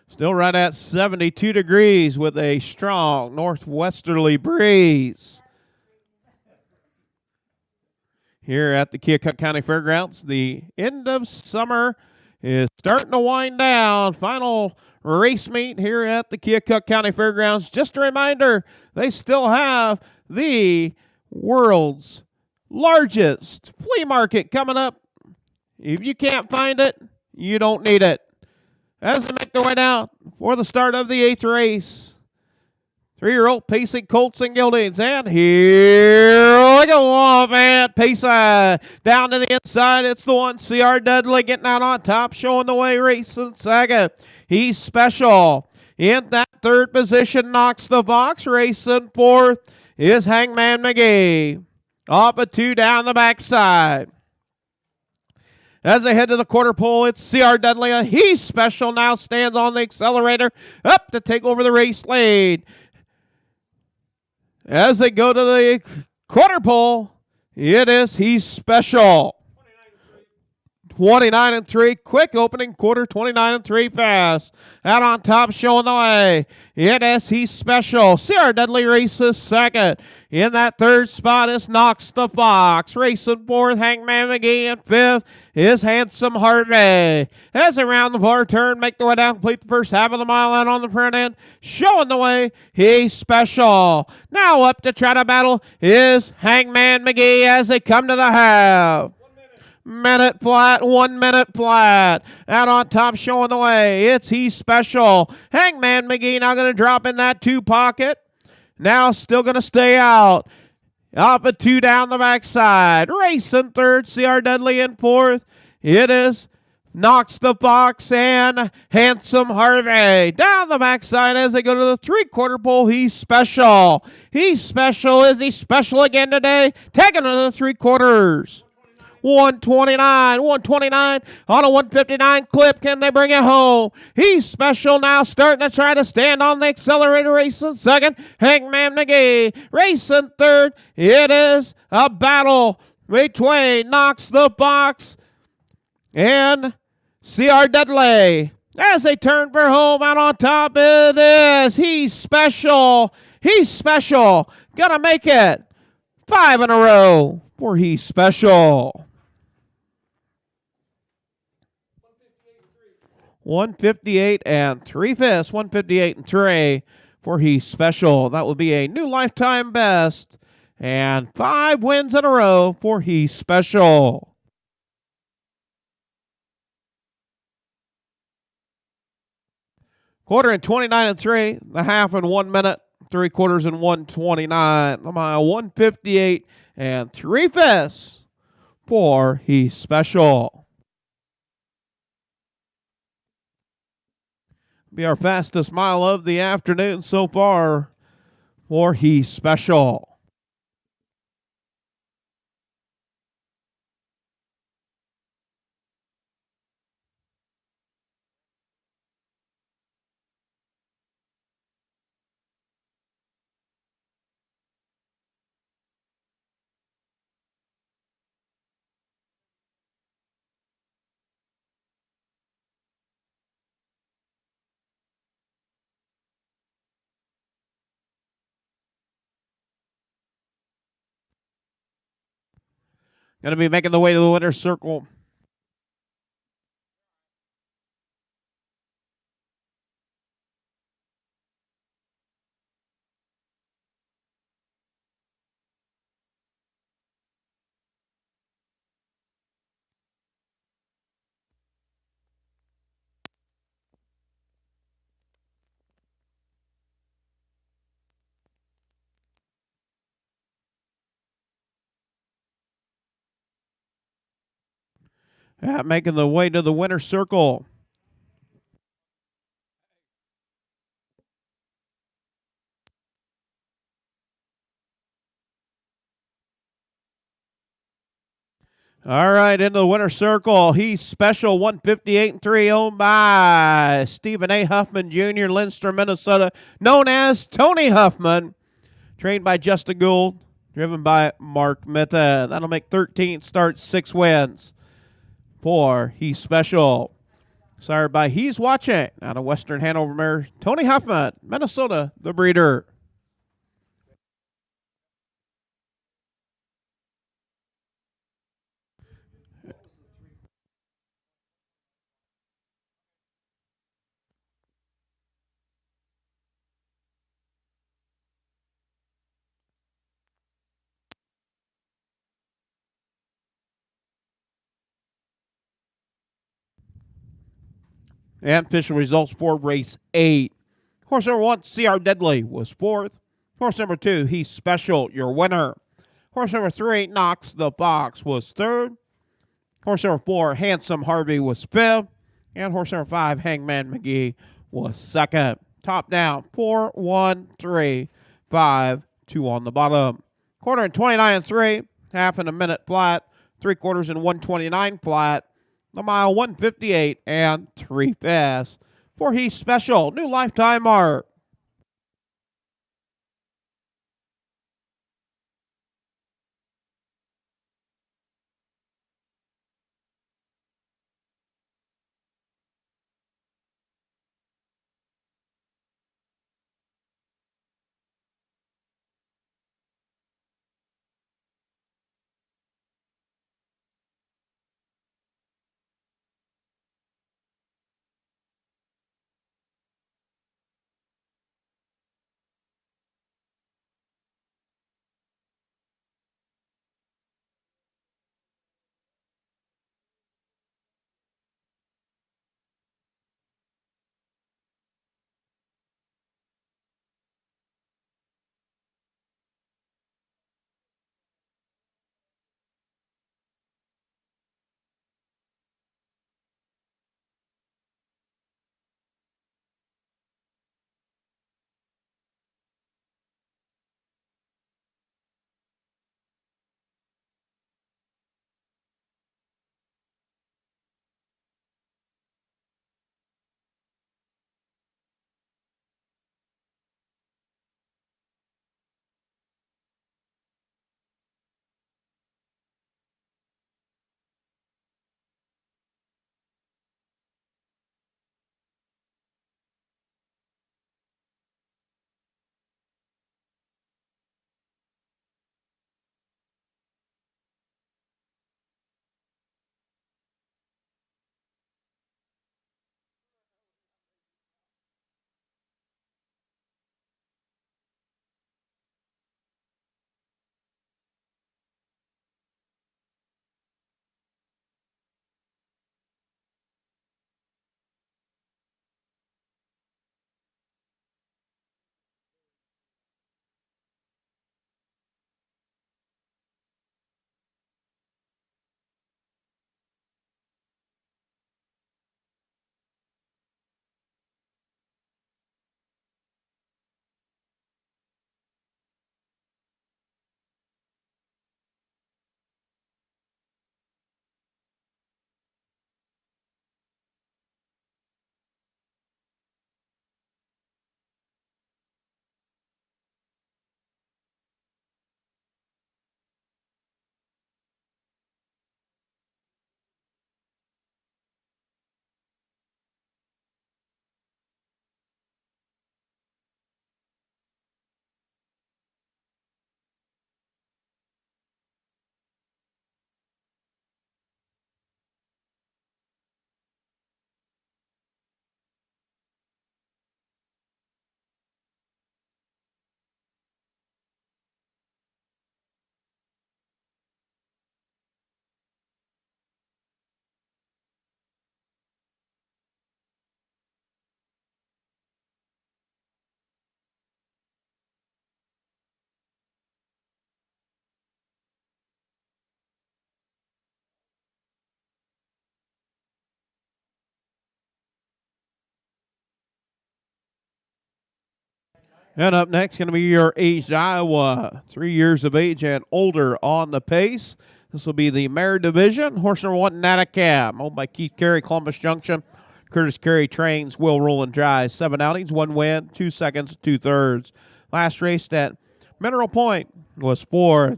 Still right at 72 degrees with a strong northwesterly breeze. Here at the Keokuk County Fairgrounds, the end of summer is starting to wind down. Final race meet here at the Keokuk County Fairgrounds. Just a reminder, they still have the world's largest flea market coming up. If you can't find it, you don't need it. As they make their way down for the start of the 8th race, 3-year-old Pacing Colts and Gildings. And here we go off at Pace down to the inside. It's the one, C.R. Dudley getting out on top, showing the way, racing second. He's special. In that 3rd position, knocks the box. Racing 4th is Hangman McGee. Off a 2 down the backside. As they head to the quarter pole, it's C.R. Dudley. He's special now, stands on the accelerator, up to take over the race lead. As they go to the quarter pole, he's special. 29-3, quick opening quarter, 29-3 fast. Out on top, showing the way. He's special. C.R. Dudley races second. In that 3rd spot is Knox the Fox. Racing 4th, Hangman McGee. And 5th is Handsome Harvey. As they round the far turn, make their way down, complete the first half of the mile out on the front end. Showing the way, he's special. Now up to try to battle is Hangman McGee as they come to the half. 1 minute flat. Out on top, showing the way. He's special. Hangman McGee now going to drop in that 2 pocket. Now still going to stay out. Off a 2 down the backside. Racing 3rd, C.R. Dudley in 4th. It is Knox the Fox and Handsome Harvey. Down the backside as they go to the 3/4 pole. He's special. He's special. Is he special again today? Taking to the 3/4. 129 on a 159 clip. Can they bring it home? He's special now, starting to try to stand on the accelerator. Racing second, Hangman McGee. Racing 3rd, it is a battle between Knox the Fox and C.R. Dudley. As they turn for home, out on top it is. He's special. Gonna make it 5 in a row for He's Special. 158 3/5, 158 3 for He's Special. That will be a new lifetime best and 5 wins in a row for He's Special. Quarter in 29 3, the half in 1 minute, 3/4 in 129. The mile 158 3/5 for He's Special. Be our fastest mile of the afternoon so far for He's Special. Going to be making the way to the winner's circle. Making the way to the winner's circle. All right, into the winner's circle. He's Special, 158 3, owned by Stephen A. Huffman Jr., Leinster, Minnesota, known as Tony Huffman. Trained by Justin Gould. Driven by Mark Mita. That'll make 13 starts, 6 wins for He's Special. Sired by He's Watching out of Western Hanover mare Tony Huffman, Minnesota, the breeder. And official results for race 8. Horse number 1, CR Deadly, was 4th. Horse number 2, He's Special, your winner. Horse number 3, Knocks the Box, was 3rd. Horse number 4, Handsome Harvey, was 5th. And horse number 5, Hangman McGee, was 2nd. Top down, 4, 1, 3, 5, 2 on the bottom. Quarter in 29 and 3, half in a minute flat, 3/4 in 129 flat. The mile 158 and 3 fast. For He's Special, new lifetime mark. And up next, going to be your aged Iowa, 3 years of age and older on the pace. This will be the mare division. Horse number 1, Natacab, owned by Keith Carey, Columbus Junction. Curtis Carey trains, Will Roll and drives. 7 outings, 1 win, 2 seconds, 2/3. Last raced at Mineral Point was fourth.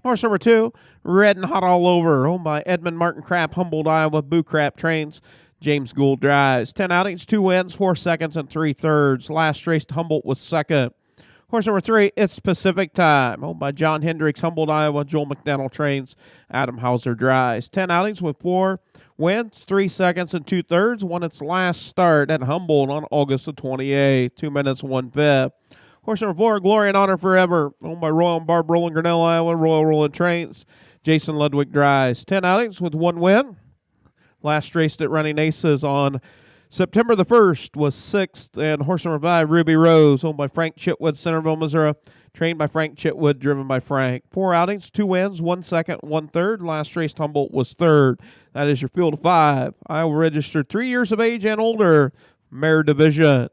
Horse number 2, Red and Hot All Over, owned by Edmund Martin Crap, Humboldt, Iowa. Boo Crap trains. James Gould drives. 10 outings, 2 wins, 4 seconds, and 3/3. Last race, Humboldt was second. Horse number 3, It's Pacific Time, owned by John Hendricks, Humboldt, Iowa. Joel McDonnell trains. Adam Hauser drives. 10 outings with 4 wins, 3 seconds, and 2/3. Won its last start at Humboldt on August the 28th. 2 minutes, 1/5. Horse number 4, Glory and Honor Forever, owned by Royal and Barb Roland, Grinnell, Iowa. Royal Roland trains. Jason Ludwig drives. 10 outings with 1 win. Last raced at Running Aces on September the 1st was 6th. And horse number 5, Ruby Rose, owned by Frank Chitwood, Centerville, Missouri. Trained by Frank Chitwood, driven by Frank. 4 outings, 2 wins, 1 second, 1/3. Last raced Humboldt was 3rd. That is your field of 5. Iowa registered 3 years of age and older. Mare division.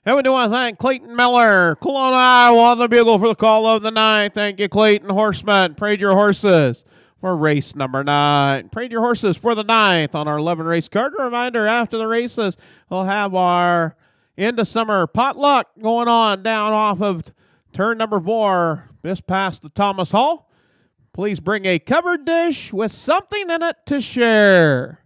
And we do want to thank Clayton Miller, Kelowna, Iowa, on the bugle for the call of the night. Thank you, Clayton. Horseman, prayed your horses for race number 9. Prayed your horses for the 9th on our 11 race card. A reminder, after the races, we'll have our end of summer potluck going on down off of turn number 4, just past the Thomas Hall. Please bring a covered dish with something in it to share.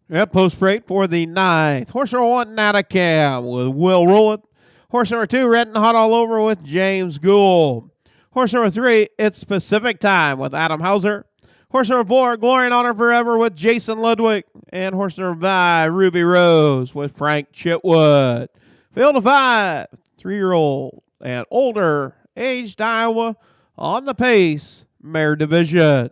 Yep, post freight for the 9th. Horse number 1, Natacam with Will Rowland. Horse number 2, Red and Hot All Over with James Gould. Horse number 3, It's Pacific Time with Adam Hauser. Horse number 4, Glory and Honor Forever with Jason Ludwig. And horse number 5, Ruby Rose with Frank Chitwood. Field of 5, 3-year-old and older, aged Iowa on the pace, mare division.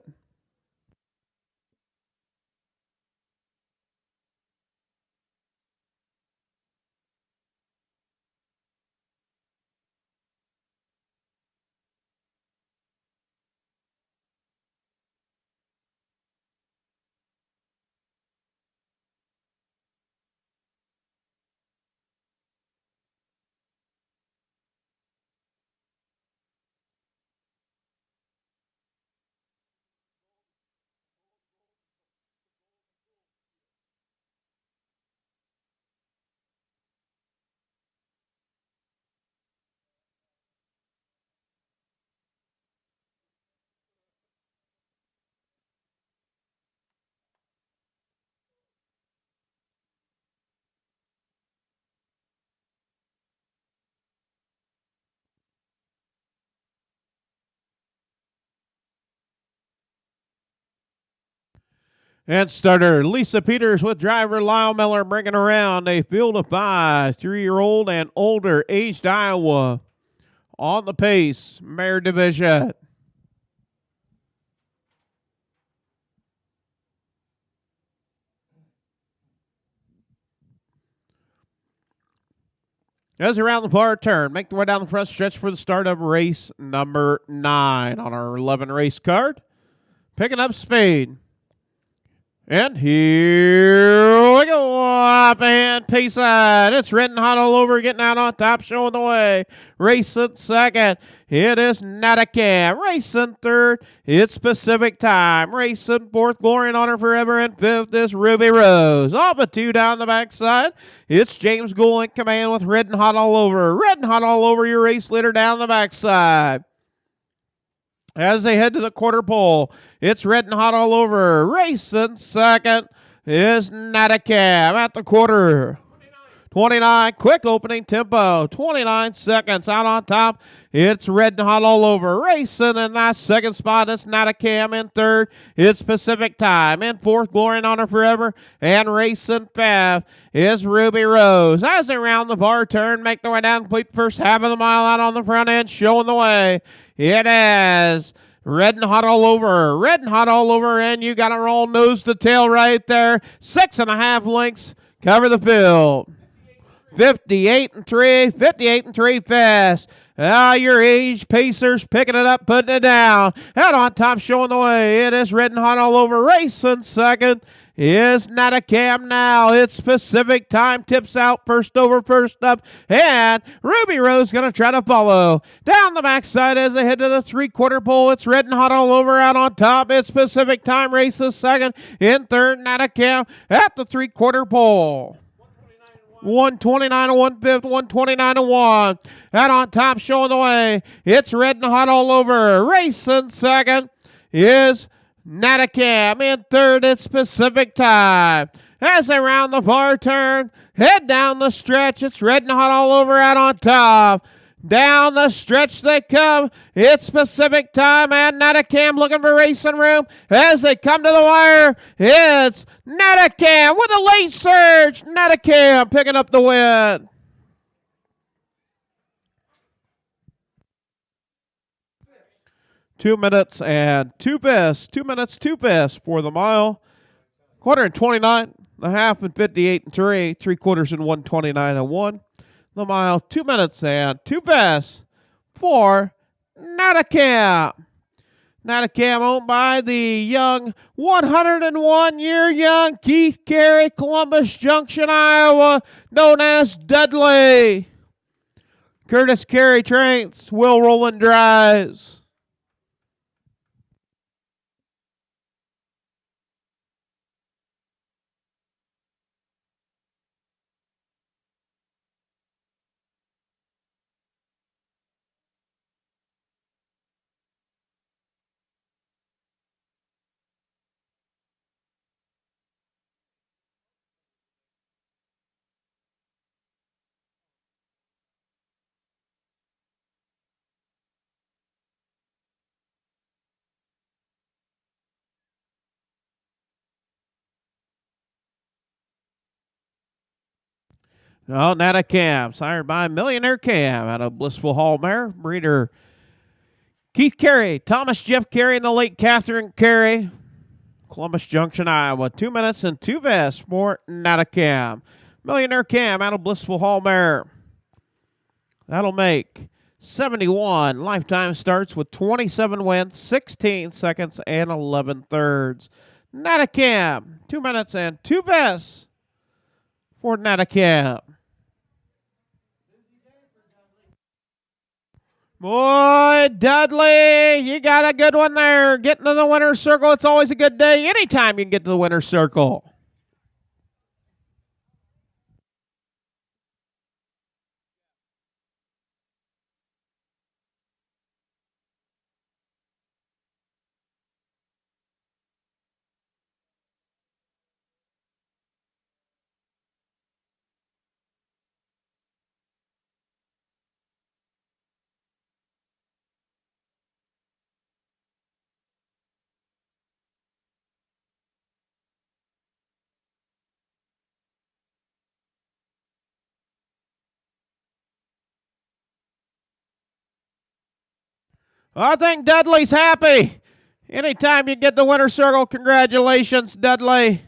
And starter Lisa Peters with driver Lyle Miller bringing around a field of 5, 3-year-old and older, aged Iowa on the pace, mare division. As around the bar turn, make the way down the front stretch for the start of race number 9 on our 11 race card. Picking up speed. And here we go. Up and pace it. It's Redden Hot all over, getting out on top, showing the way. Racing second. It is Natacam. Racing third. It's Pacific Time. Racing fourth. Glory and Honor Forever. And fifth is Ruby Rose. Off a 2 down the backside. It's James Gould in command with Redden Hot all over. Redden Hot all over, your race leader down the backside. As they head to the quarter pole, it's Redden Hot all over. Racing second is Natacam at the quarter. 29, quick opening tempo. 29 seconds out on top. It's Redden Hot all over. Racing in that second spot. It's Natacam in third. It's Pacific Time. In fourth, Glory and Honor Forever. And racing fifth is Ruby Rose. As they round the bar turn, make their way down, complete the first half of the mile out on the front end, showing the way. It is Redden Hot all over. Redden Hot all over, and you got to roll nose to tail right there. 6.5 lengths cover the field. 58 and 3, 58 and 3 fast. Your age pacers picking it up, putting it down. Out on top, showing the way. It is Redden Hot all over. Racing second is Natacam now. It's Pacific Time. Tips out first over, first up. And Ruby Rose going to try to follow. Down the backside as they head to the 3/4 pole. It's Redden Hot all over out on top. It's Pacific Time. Races second. In third, Natacam at the 3/4 pole. 129 and 1/5, 129 and 1. Out on top, showing the way. It's Redden Hot all over. Racing second is Natacam. In third, it's Pacific Time. As they round the bar turn, head down the stretch. It's Redden Hot all over out on top. Down the stretch they come. It's Pacific Time and Natacam looking for racing room. As they come to the wire, it's Natacam with a late surge. Natacam picking up the win. Two minutes and two best. 2 minutes, two best for the mile. Quarter and 29 and a half and 58 and 3. 3/4 and 129 and 1. The mile, 2 minutes and two best for Natacam. Natacam owned by the young 101-year young Keith Carey, Columbus Junction, Iowa, known as Dudley. Curtis Carey trains, Will Rowland drives. Oh, Nata Cam, sired by Millionaire Cam out of Blissful Hall Mare. Breeder Keith Carey, Thomas Jeff Carey, and the late Catherine Carey. Columbus Junction, Iowa. 2 minutes and 2 vests for Nata Cam. Millionaire Cam out of Blissful Hall Mare. That'll make 71. Lifetime starts with 27 wins, 16 seconds, and 11 thirds. Nata Cam, 2 minutes and 2 vests for Nata Cam. Boy, Dudley, you got a good one there. Getting to the winner's circle, it's always a good day. Anytime you can get to the winner's circle. I think Dudley's happy. Anytime you get the winner's circle, congratulations, Dudley.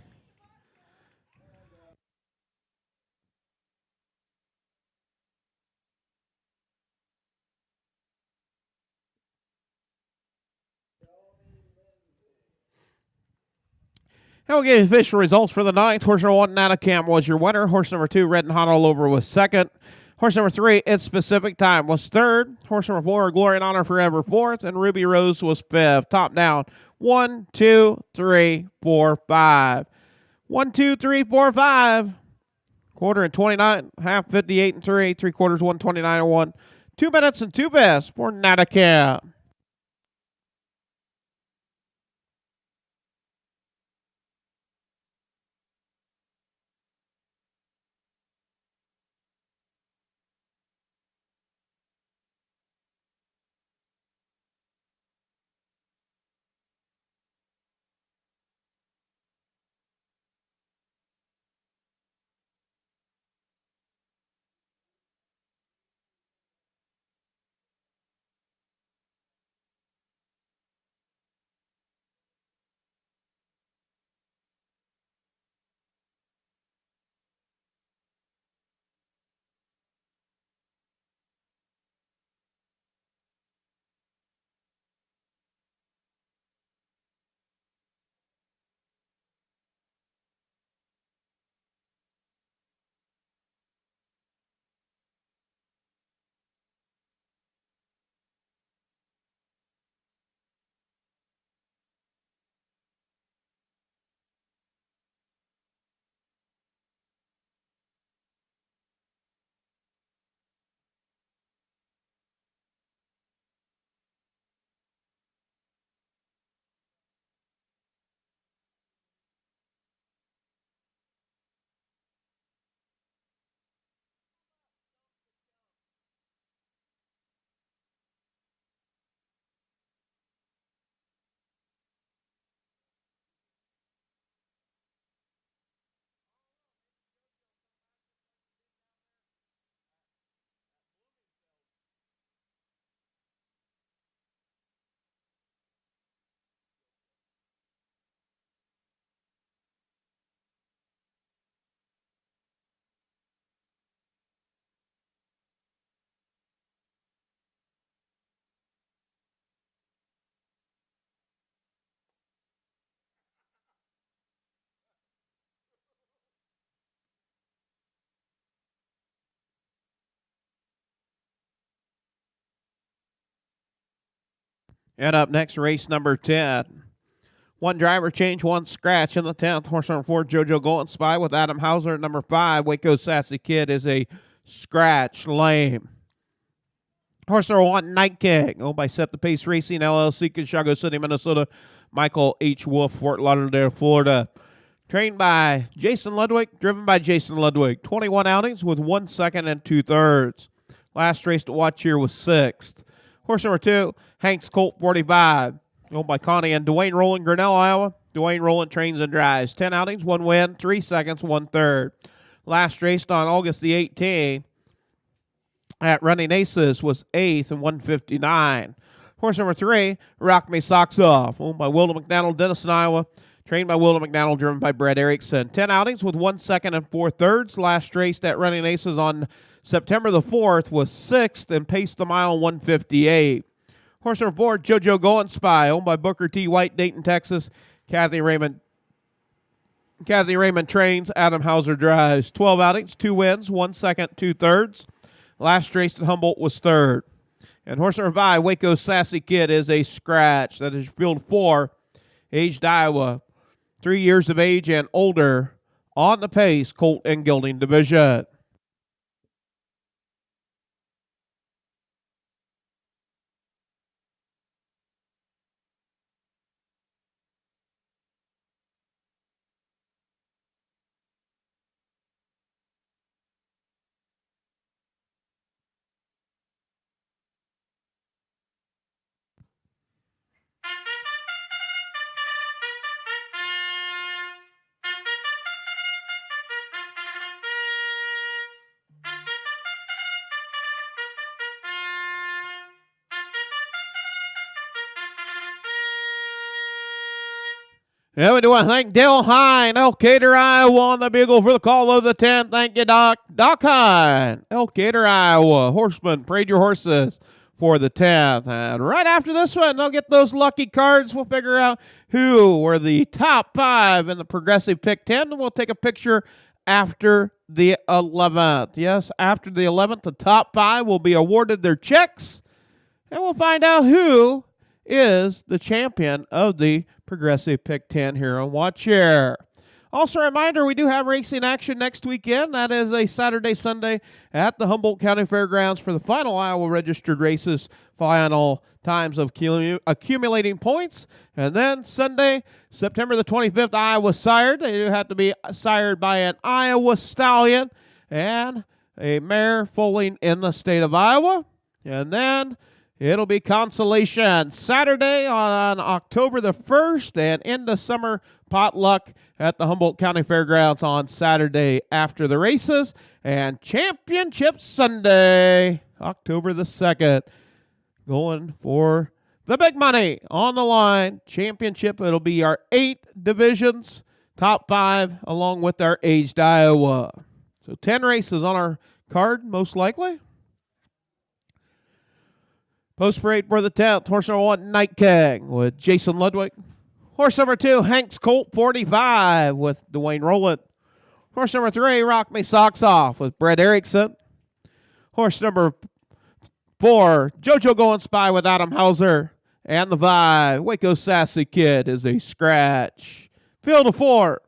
And we'll give you official results for the ninth. Horse number 1, Nata Cam, was your winner. Horse number 2, Red and Hot All Over, was second. Horse number 3, It's Specific Time, was third. Horse number 4, Glory and Honor Forever, fourth. And Ruby Rose was fifth. Top down. 1, 2, 3, 4, 5. 1, 2, 3, 4, 5. Quarter and 29. Half 58 and 3. 3/4 129 and 1. 2 minutes and 2 vests for Nata Cam. And up next, race number 10. One driver change, one scratch in the 10th. Horse number 4, JoJo Golden Spy with Adam Hauser at number 5. Waco Sassy Kid is a scratch lame. Horse number 1, Night King, owned by Set the Pace Racing, LLC, Chicago City, Minnesota. Michael H. Wolf, Fort Lauderdale, Florida. Trained by Jason Ludwig, driven by Jason Ludwig. 21 outings with 1 second and 2/3. Last race to watch here was 6th. Horse number 2, Hank's Colt 45, owned by Connie and Dwayne Rowland, Grinnell, Iowa. Dwayne Rowland trains and drives. 10 outings, 1 win, 3 seconds, 1/3. last raced on August the 18th at Running Aces, was 8th in 159. Horse number 3, Rock Me Socks Off, owned by Wilda McDonald, Denison, Iowa. Trained by Wilda McDonald, driven by Brett Erickson. 10 outings with 1 second and 4 thirds. Last raced at Running Aces on September the 4th, was 6th and paced the mile 158. Horse number 4, JoJo Going Spy, owned by Booker T. White, Dayton, Texas. Kathy Raymond trains. Adam Hauser drives. 12 outings, 2 wins, 1 second, 2 thirds. Last race at Humboldt was 3rd. And horse number 5, Waco Sassy Kid, is a scratch. That is field 4, aged Iowa, 3 years of age and older, on the pace, colt and gelding division. And we do want to thank Dale Hine, Elkader, Iowa, on the bugle for the call of the 10th. Thank you, Doc Hine, Elkader, Iowa. Horseman, parade your horses for the 10th. And right after this one, they'll get those lucky cards. We'll figure out who were the top 5 in the Progressive Pick 10, and we'll take a picture after the 11th. Yes, after the 11th, the top 5 will be awarded their checks, and we'll find out who is the champion of the Progressive Pick 10 here on Watch Here. Also, a reminder, we do have racing action next weekend. That is a Saturday, Sunday at the Humboldt County Fairgrounds for the final Iowa registered races, final times of accumulating points. And then Sunday, September the 25th, Iowa sired. They do have to be sired by an Iowa stallion and a mare foaling in the state of Iowa. And then it'll be consolation Saturday on October the 1st and into summer potluck at the Humboldt County Fairgrounds on Saturday after the races. And championship Sunday, October the 2nd, going for the big money on the line. Championship, it'll be our 8 divisions, top 5, along with our aged Iowa. So 10 races on our card, most likely. Post parade for the 10th, horse number 1, Night King with Jason Ludwig. Horse number 2, Hank's Colt 45 with Dwayne Rowland. Horse number 3, Rock Me Socks Off with Brett Erickson. Horse number 4, JoJo Going Spy with Adam Hauser. And the 5, Waco Sassy Kid, is a scratch. Field of 4.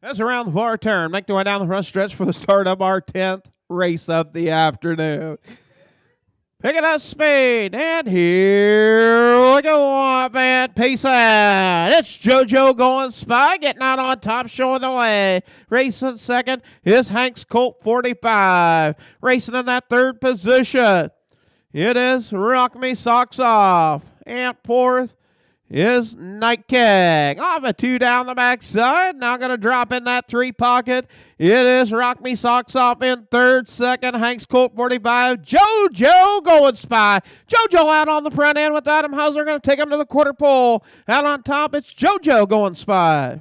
That's around the far turn. Make the way down the front stretch for the start of our 10th race of the afternoon. Picking up speed, and here we go up and pacing. It's JoJo going Spy, getting out on top, showing the way. Racing second is Hank's Colt 45. Racing in that third position, it is Rock Me Socks Off. And fourth is Night King. Off a 2 down the backside. Now going to drop in that 3 pocket. It is Rock Me Socks Off in third. Second, Hank's Colt 45. JoJo going Spy. JoJo out on the front end with Adam Hauser. Going to take him to the quarter pole. Out on top, it's JoJo going Spy.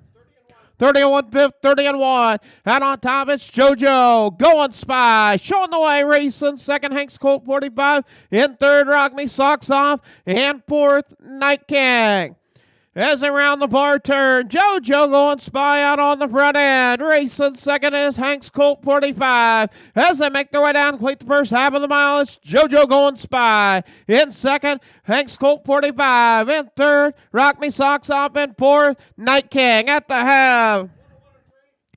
30 and 1 fifth, 30 and 1. Out on top, it's JoJo going Spy. Showing the way, racing. Second, Hank's Colt 45. In third, Rock Me Socks Off. And fourth, Night King. As they round the bar turn, JoJo going Spy out on the front end. Racing second is Hank's Colt 45. As they make their way down, complete the first half of the mile, it's JoJo going Spy. In second, Hank's Colt 45. In third, Rock Me Socks Off. In fourth, Night King at the half.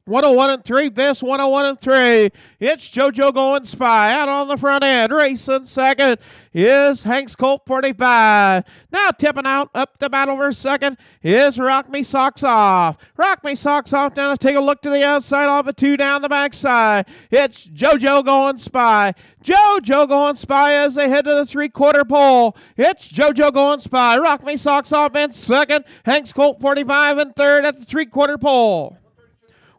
101 and 3, this 101 and 3. It's JoJo going Spy out on the front end. Racing second is Hank's Colt 45. Now tipping out up to battle for second is Rock Me Socks Off. Rock Me Socks Off now to take a look to the outside off a 2 down the backside. It's JoJo going Spy. JoJo going Spy as they head to the 3/4 pole. It's JoJo going Spy. Rock Me Socks Off in second. Hank's Colt 45 in third at the 3/4 pole.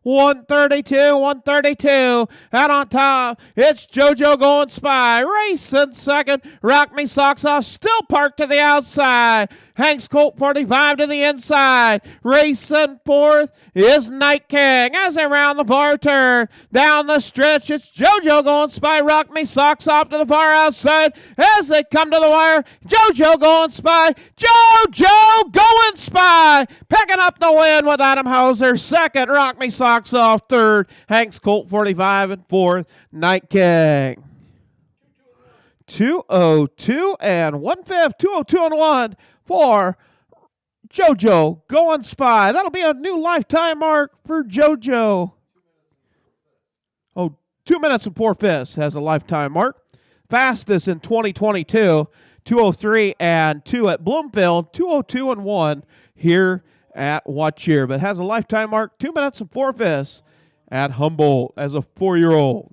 132. Out on top, it's JoJo going Spy. Racing second, Rock Me Socks Off, still parked to the outside. Hank's Colt 45 to the inside. Racing fourth is Night King as they round the bar turn. Down the stretch, it's JoJo going Spy. Rock Me Socks Off to the far outside as they come to the wire. JoJo going Spy. JoJo going Spy. Picking up the win with Adam Hauser. Second, Rock Me Socks Off. Third, Hank's Colt 45. And fourth, Night King. 202 and 1 fifth. 202 and 1 for JoJo going Spy. That'll be a new lifetime mark for JoJo. 2 minutes and 4 fifths has a lifetime mark. Fastest in 2022, 203 and 2 at Bloomfield, 202 and 1 here at Wattier, but has a lifetime mark, 2 minutes and 4 fifths at Humboldt as a 4-year-old.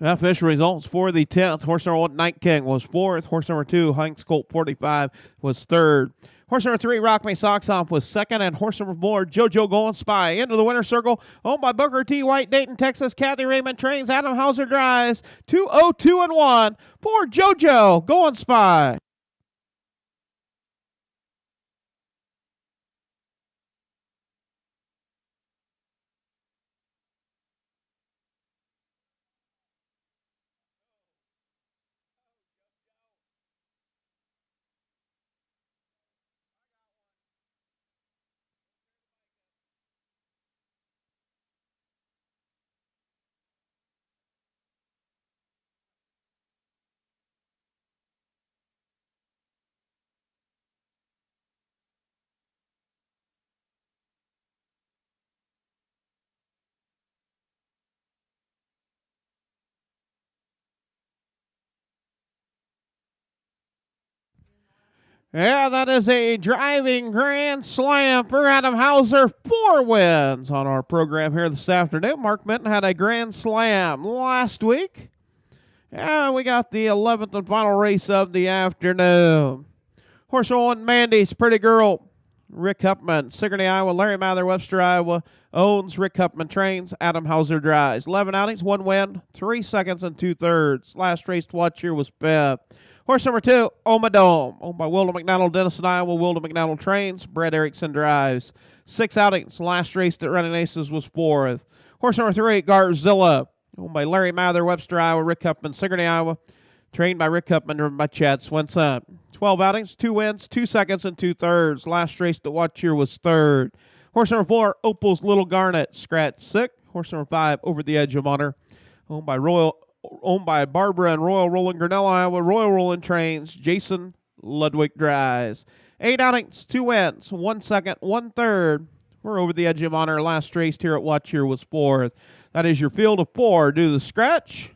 Official results for the 10th. Horse number 1, Night King, was 4th. Horse number 2, Hank's Colt 45, was 3rd. Horse number 3, Rock Me Socks Off, was 2nd. And horse number 4, JoJo going Spy. Into the winner's circle, owned by Booker T. White, Dayton, Texas. Kathy Raymond trains. Adam Hauser drives. 202 and 1 for JoJo going Spy. Yeah, that is a driving grand slam for Adam Hauser. 4 wins on our program here this afternoon. Mark Minton had a grand slam last week. Yeah, we got the 11th and final race of the afternoon. Horse 1, Mandy's Pretty Girl, Rick Huffman, Sigourney, Iowa. Larry Mather, Webster, Iowa. Owns. Rick Huffman trains. Adam Hauser drives. 11 outings, 1 win, 3 seconds and 2/3. Last race to watch here was 5th. Horse number 2, Omadome, owned by Wilda McDonald, Denison, Iowa. Wilda McDonald trains. Brett Erickson drives. 6 outings. Last race at Running Aces was 4th. Horse number 3, Garzilla, owned by Larry Mather, Webster, Iowa. Rick Huffman, Sigourney, Iowa. Trained by Rick Huffman, driven by Chad Swenson. 12 outings, 2 wins, 2 seconds and 2/3. Last race to watch here was 3rd. Horse number 4, Opal's Little Garnet, scratch 6. Horse number 5, Over the Edge of Honor, owned by Barbara and Royal Roland, Grinnell, Iowa. Royal Roland trains. Jason Ludwig drives. 8 outings, 2 wins, 1 second, 1/3. We're Over the Edge of Honor. Last race here at Watch here was 4th. That is your field of 4. Do the scratch.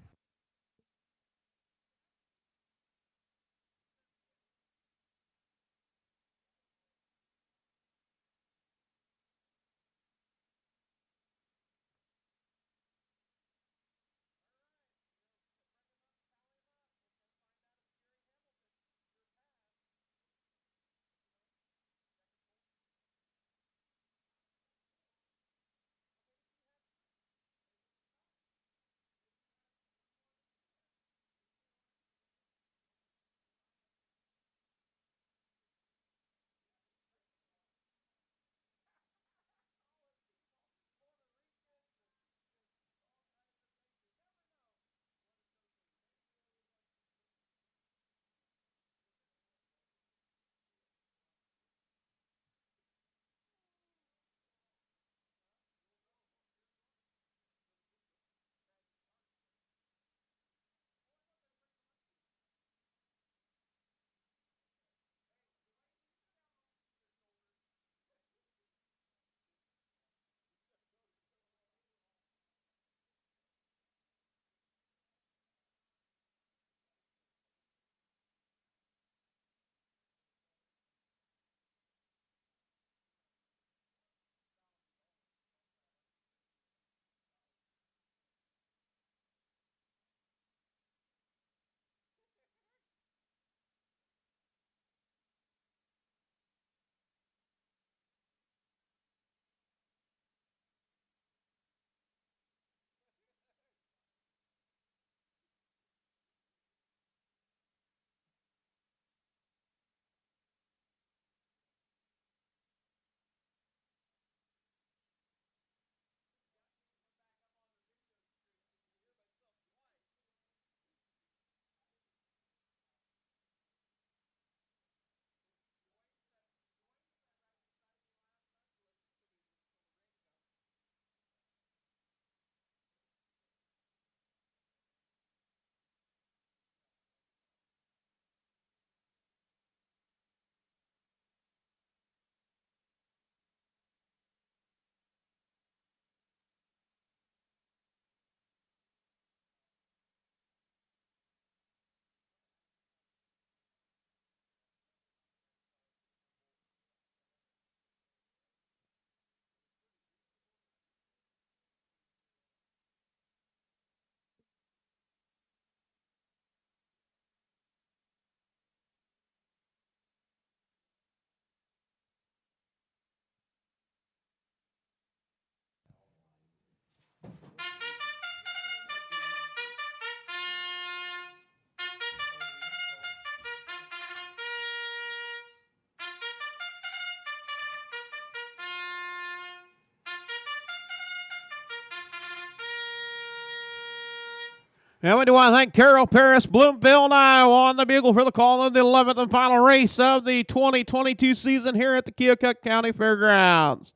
And we do want to thank Carol Paris, Bloomfield, Iowa, on the bugle for the call of the 11th and final race of the 2022 season here at the Keokuk County Fairgrounds.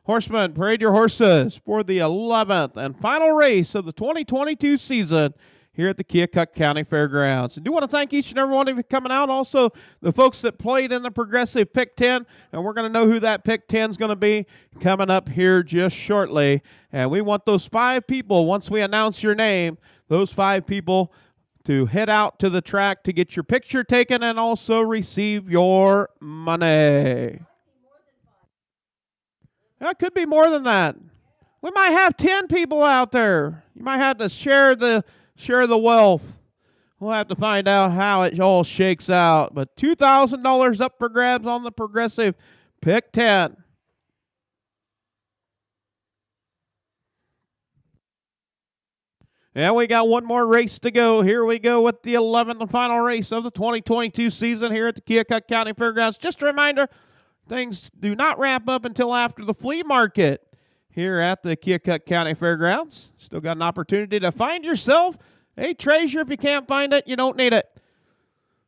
Horseman, parade your horses for the 11th and final race of the 2022 season here at the Keokuk County Fairgrounds. I do want to thank each and every one of you coming out. Also, the folks that played in the Progressive Pick 10, and we're going to know who that Pick 10 is going to be coming up here just shortly. And we want those 5 people, once we announce your name, those 5 people to head out to the track to get your picture taken and also receive your money. That could be more than that. We might have 10 people out there. You might have to share the wealth. We'll have to find out how it all shakes out. But $2,000 up for grabs on the Progressive Pick 10. And we got one more race to go. Here we go with the 11th and final race of the 2022 season here at the Keokuk County Fairgrounds. Just a reminder, things do not wrap up until after the flea market here at the Keokuk County Fairgrounds. Still got an opportunity to find yourself a treasure. If you can't find it, you don't need it.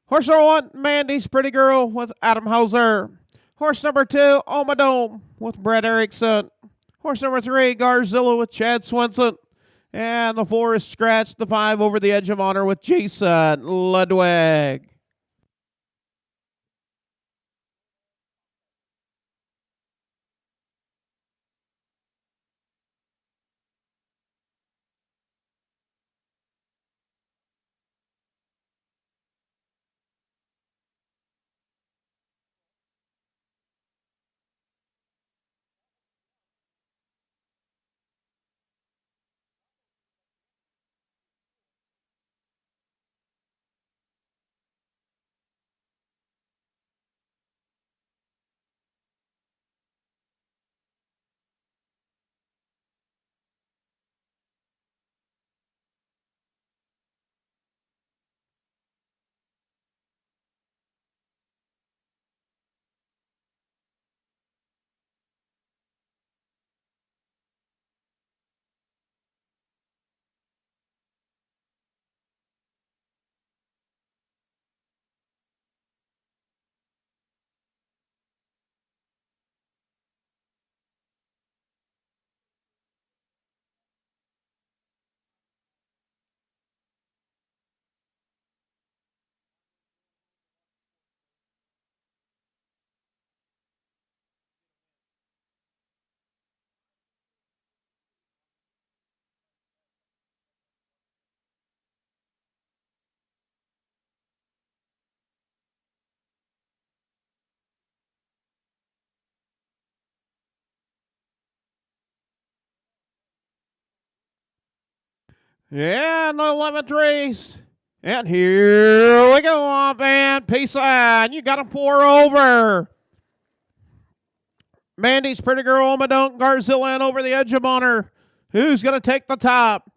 Horse number 1, Mandy's Pretty Girl with Adam Hauser. Horse number 2, Omadome with Brett Erickson. Horse number 3, Garzilla with Chad Swenson. And the 4 is Scratch. The 5 Over the Edge of Honor with Jason Ludwig. Yeah, the 11th race. And here we go off and peace on. You got a 4 over. Mandy's Pretty Girl, Omadone, Garzilla, and Over the Edge of Honor. Who's going to take the top?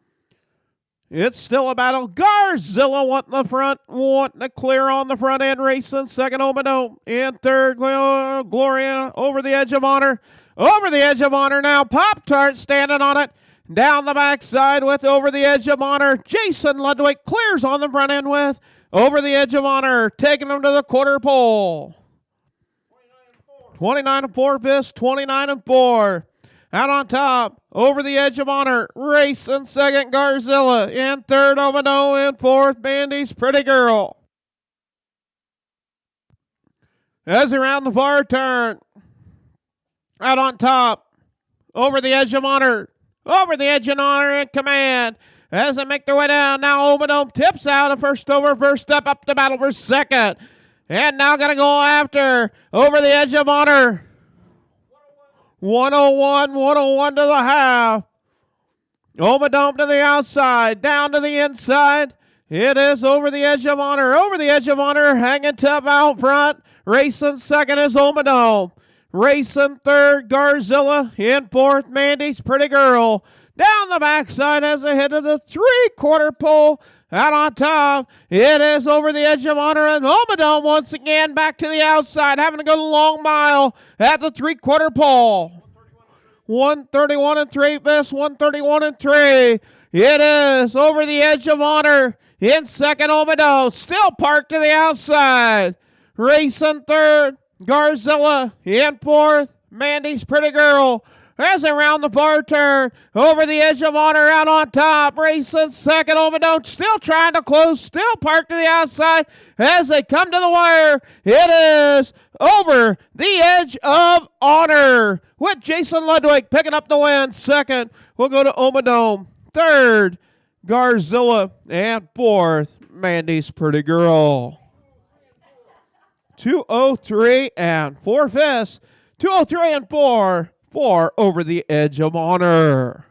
It's still a battle. Garzilla wanting the front, wanting to clear on the front end, racing. Second, Omadome. In third, Gloria, Over the Edge of Honor. Over the Edge of Honor now. Pop-Tart standing on it. Down the backside with Over the Edge of Honor. Jason Ludwig clears on the front end with Over the Edge of Honor. Taking him to the quarter pole. 29 and 4, Fist. 29 and 4. Out on top, Over the Edge of Honor. Racing second, Garzilla. In third, Omadome. In fourth, Mandy's Pretty Girl. As around the far turn. Out on top, Over the Edge of Honor. Over the Edge of Honor in command. As they make their way down, now Omadome tips out a first over, first up to battle for second. And now going to go after Over the Edge of Honor. 101 to the half. Omadome to the outside, down to the inside. It is Over the Edge of Honor. Over the Edge of Honor hanging tough out front. Racing second is Omadome. Racing third, Garzilla. In fourth, Mandy's Pretty Girl. Down the backside as they head to the three-quarter pole. Out on top, it is Over the Edge of Honor, and Omadome once again back to the outside, having to go the long mile at the three-quarter pole. 131 and 3, Fist. 131 and 3. It is Over the Edge of Honor. In second, Omadome. Still parked to the outside. Racing third, Garzilla. In fourth, Mandy's Pretty Girl. As they round the far turn, Over the Edge of Honor out on top. Racing second, Omadome still trying to close, still parked to the outside. As they come to the wire, it is Over the Edge of Honor with Jason Ludwig picking up the win. Second, we'll go to Omadome. Third, Garzilla. And fourth, Mandy's Pretty Girl. 203 and 4 Fists. 203 and 4 for Over the Edge of Honor.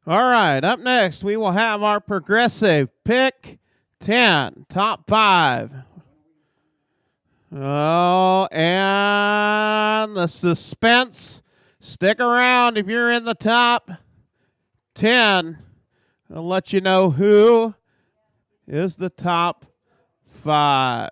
All right, up next, we will have our progressive pick 10, top 5. Oh, and the suspense. Stick around if you're in the top 10. I'll let you know who is the top 5.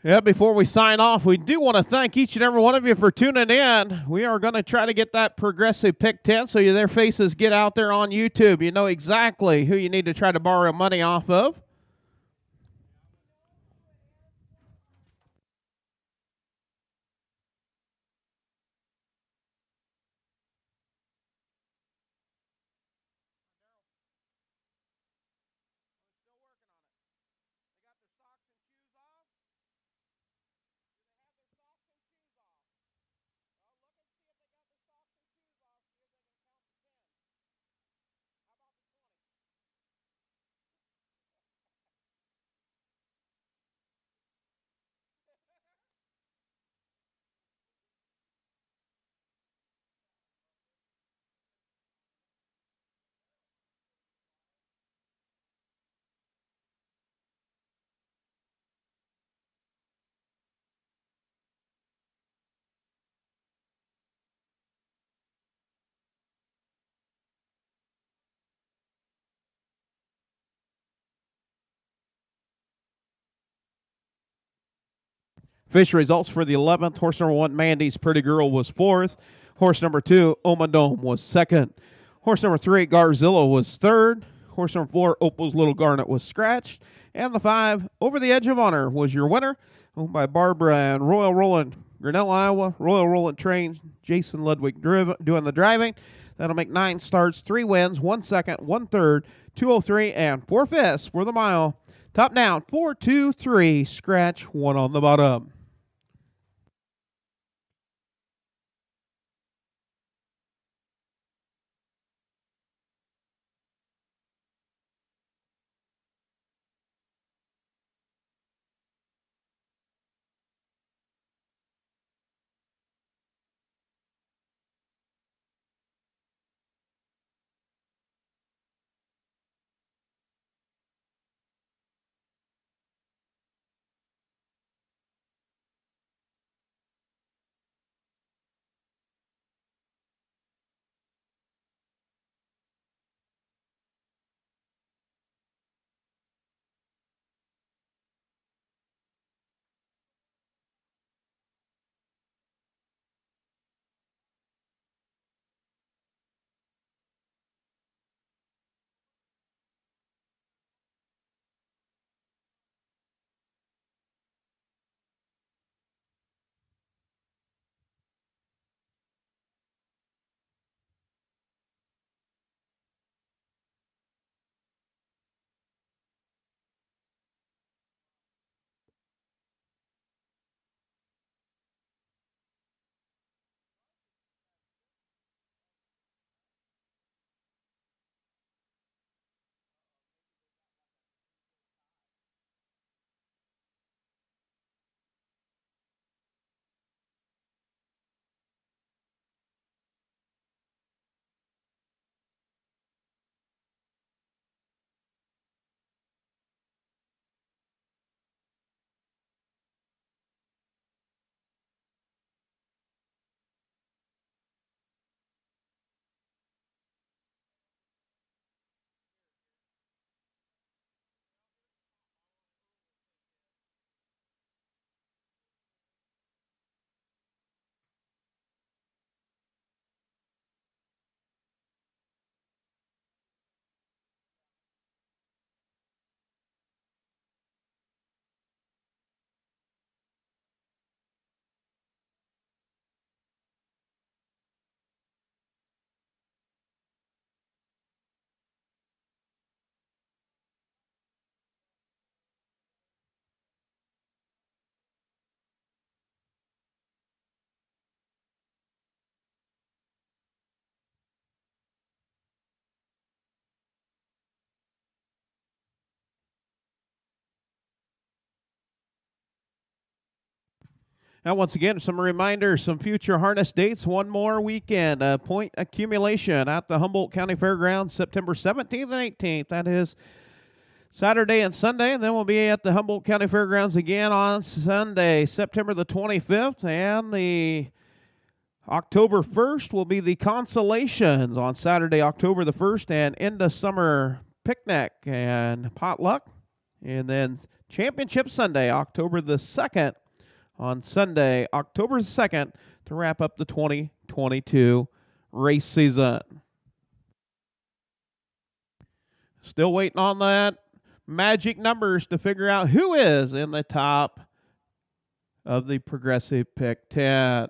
Yeah, before we sign off, we do want to thank each and every one of you for tuning in. We are going to try to get that progressive pick 10 so their faces get out there on YouTube. You know exactly who you need to try to borrow money off of. Official results for the 11th. Horse number 1, Mandy's Pretty Girl, was 4th. Horse number 2, Omadome, was 2nd. Horse number 3, Garzilla, was 3rd. Horse number 4, Opal's Little Garnet, was scratched. And the 5, Over the Edge of Honor, was your winner, owned by Barbara and Royal Roland, Grinnell, Iowa. Royal Roland trains, Jason Ludwig doing the driving. That'll make 9 starts, 3 wins, 1 second, 1 third, 203, and 4 fifths for the mile. Top down, 4, 2, 3, scratch 1 on the bottom. Now, once again, some reminders, some future harness dates. One more weekend, point accumulation at the Humboldt County Fairgrounds, September 17th and 18th. That is Saturday and Sunday, and then we'll be at the Humboldt County Fairgrounds again on Sunday, September the 25th, and the October 1st will be the Consolations on Saturday, October the 1st, and end of summer picnic and potluck. And then Championship Sunday, October the 2nd, on Sunday, October 2nd, to wrap up the 2022 race season. Still waiting on that magic numbers to figure out who is in the top of the Progressive Pick 10.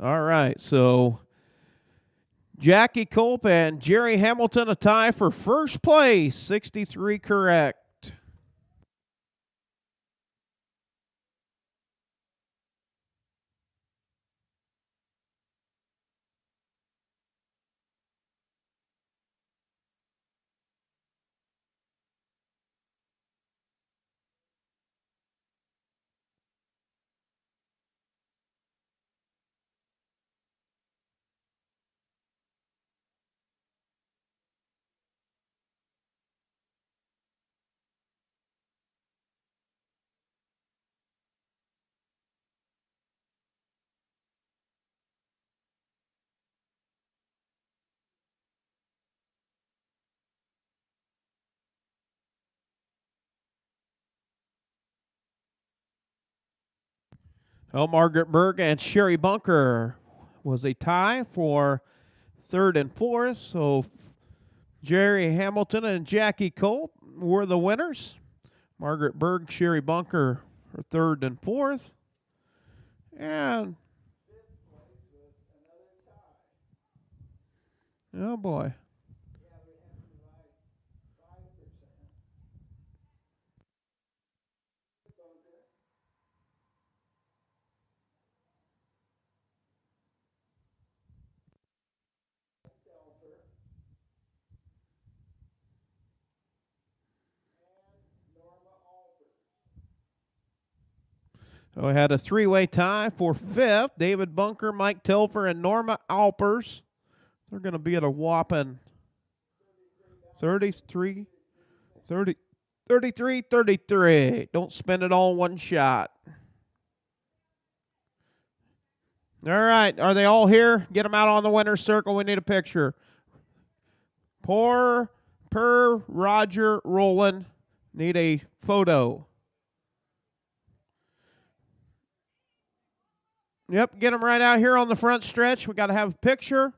All right, so Jackie Culp and Jerry Hamilton a tie for first place, 63 correct. Well, Margaret Berg and Sherry Bunker was a tie for third and fourth. So Jerry Hamilton and Jackie Culp were the winners. Margaret Berg, Sherry Bunker for third and fourth. And oh boy. So we had a three-way tie for fifth. David Bunker, Mike Telfer, and Norma Alpers. They're going to be at a whopping 33, 30, 33, 33. Don't spend it all in one shot. All right. Are they all here? Get them out on the winner's circle. We need a picture. Per Roger Rowland. Need a photo. Yep, get them right out here on the front stretch. We got to have a picture.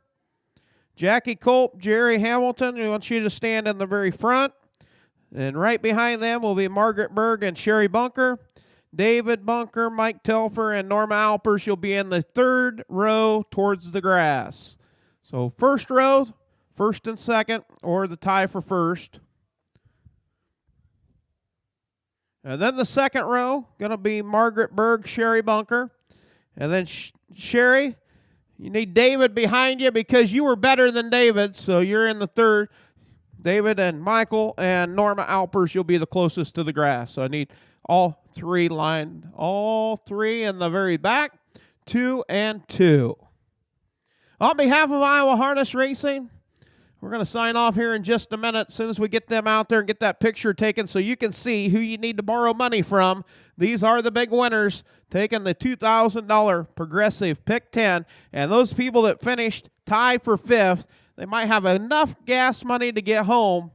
Jackie Culp, Jerry Hamilton. We want you to stand in the very front. And right behind them will be Margaret Berg and Sherry Bunker. David Bunker, Mike Telfer, and Norma Alpers. You'll be in the third row towards the grass. So first row, first and second, or the tie for first. And then the second row, going to be Margaret Berg, Sherry Bunker. And then Sherry, you need David behind you because you were better than David, so you're in the third. David and Michael and Norma Alpers, you'll be the closest to the grass. So I need all three lined, all three in the very back, 2 and 2. On behalf of Iowa Harness Racing, we're going to sign off here in just a minute as soon as we get them out there and get that picture taken so you can see who you need to borrow money from. These are the big winners taking the $2,000 Progressive Pick 10. And those people that finished tied for fifth, they might have enough gas money to get home.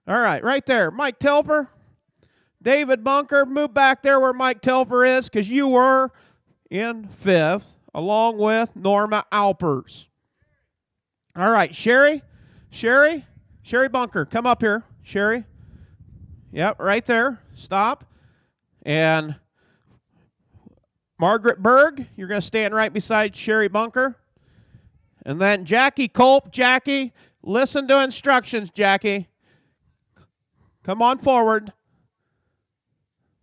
All right, right there. Mike Telfer, David Bunker, move back there where Mike Telfer is because you were in fifth along with Norma Alpers. All right, Sherry Bunker, come up here, Sherry. Yep, right there. Stop. And Margaret Berg, you're going to stand right beside Sherry Bunker. And then Jackie Culp. Jackie, listen to instructions, Jackie. Come on forward.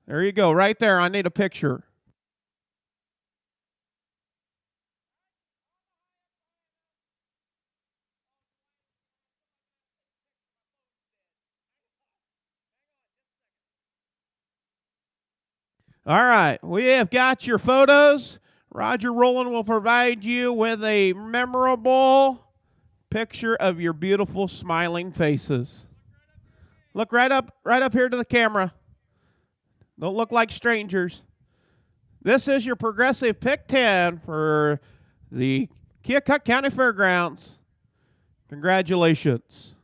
There you go, right there. I need a picture. All right, we have got your photos. Roger Rowland will provide you with a memorable picture of your beautiful smiling faces. Look right up here to the camera. Don't look like strangers. This is your Progressive Pick 10 for the Keokuk County Fairgrounds. Congratulations.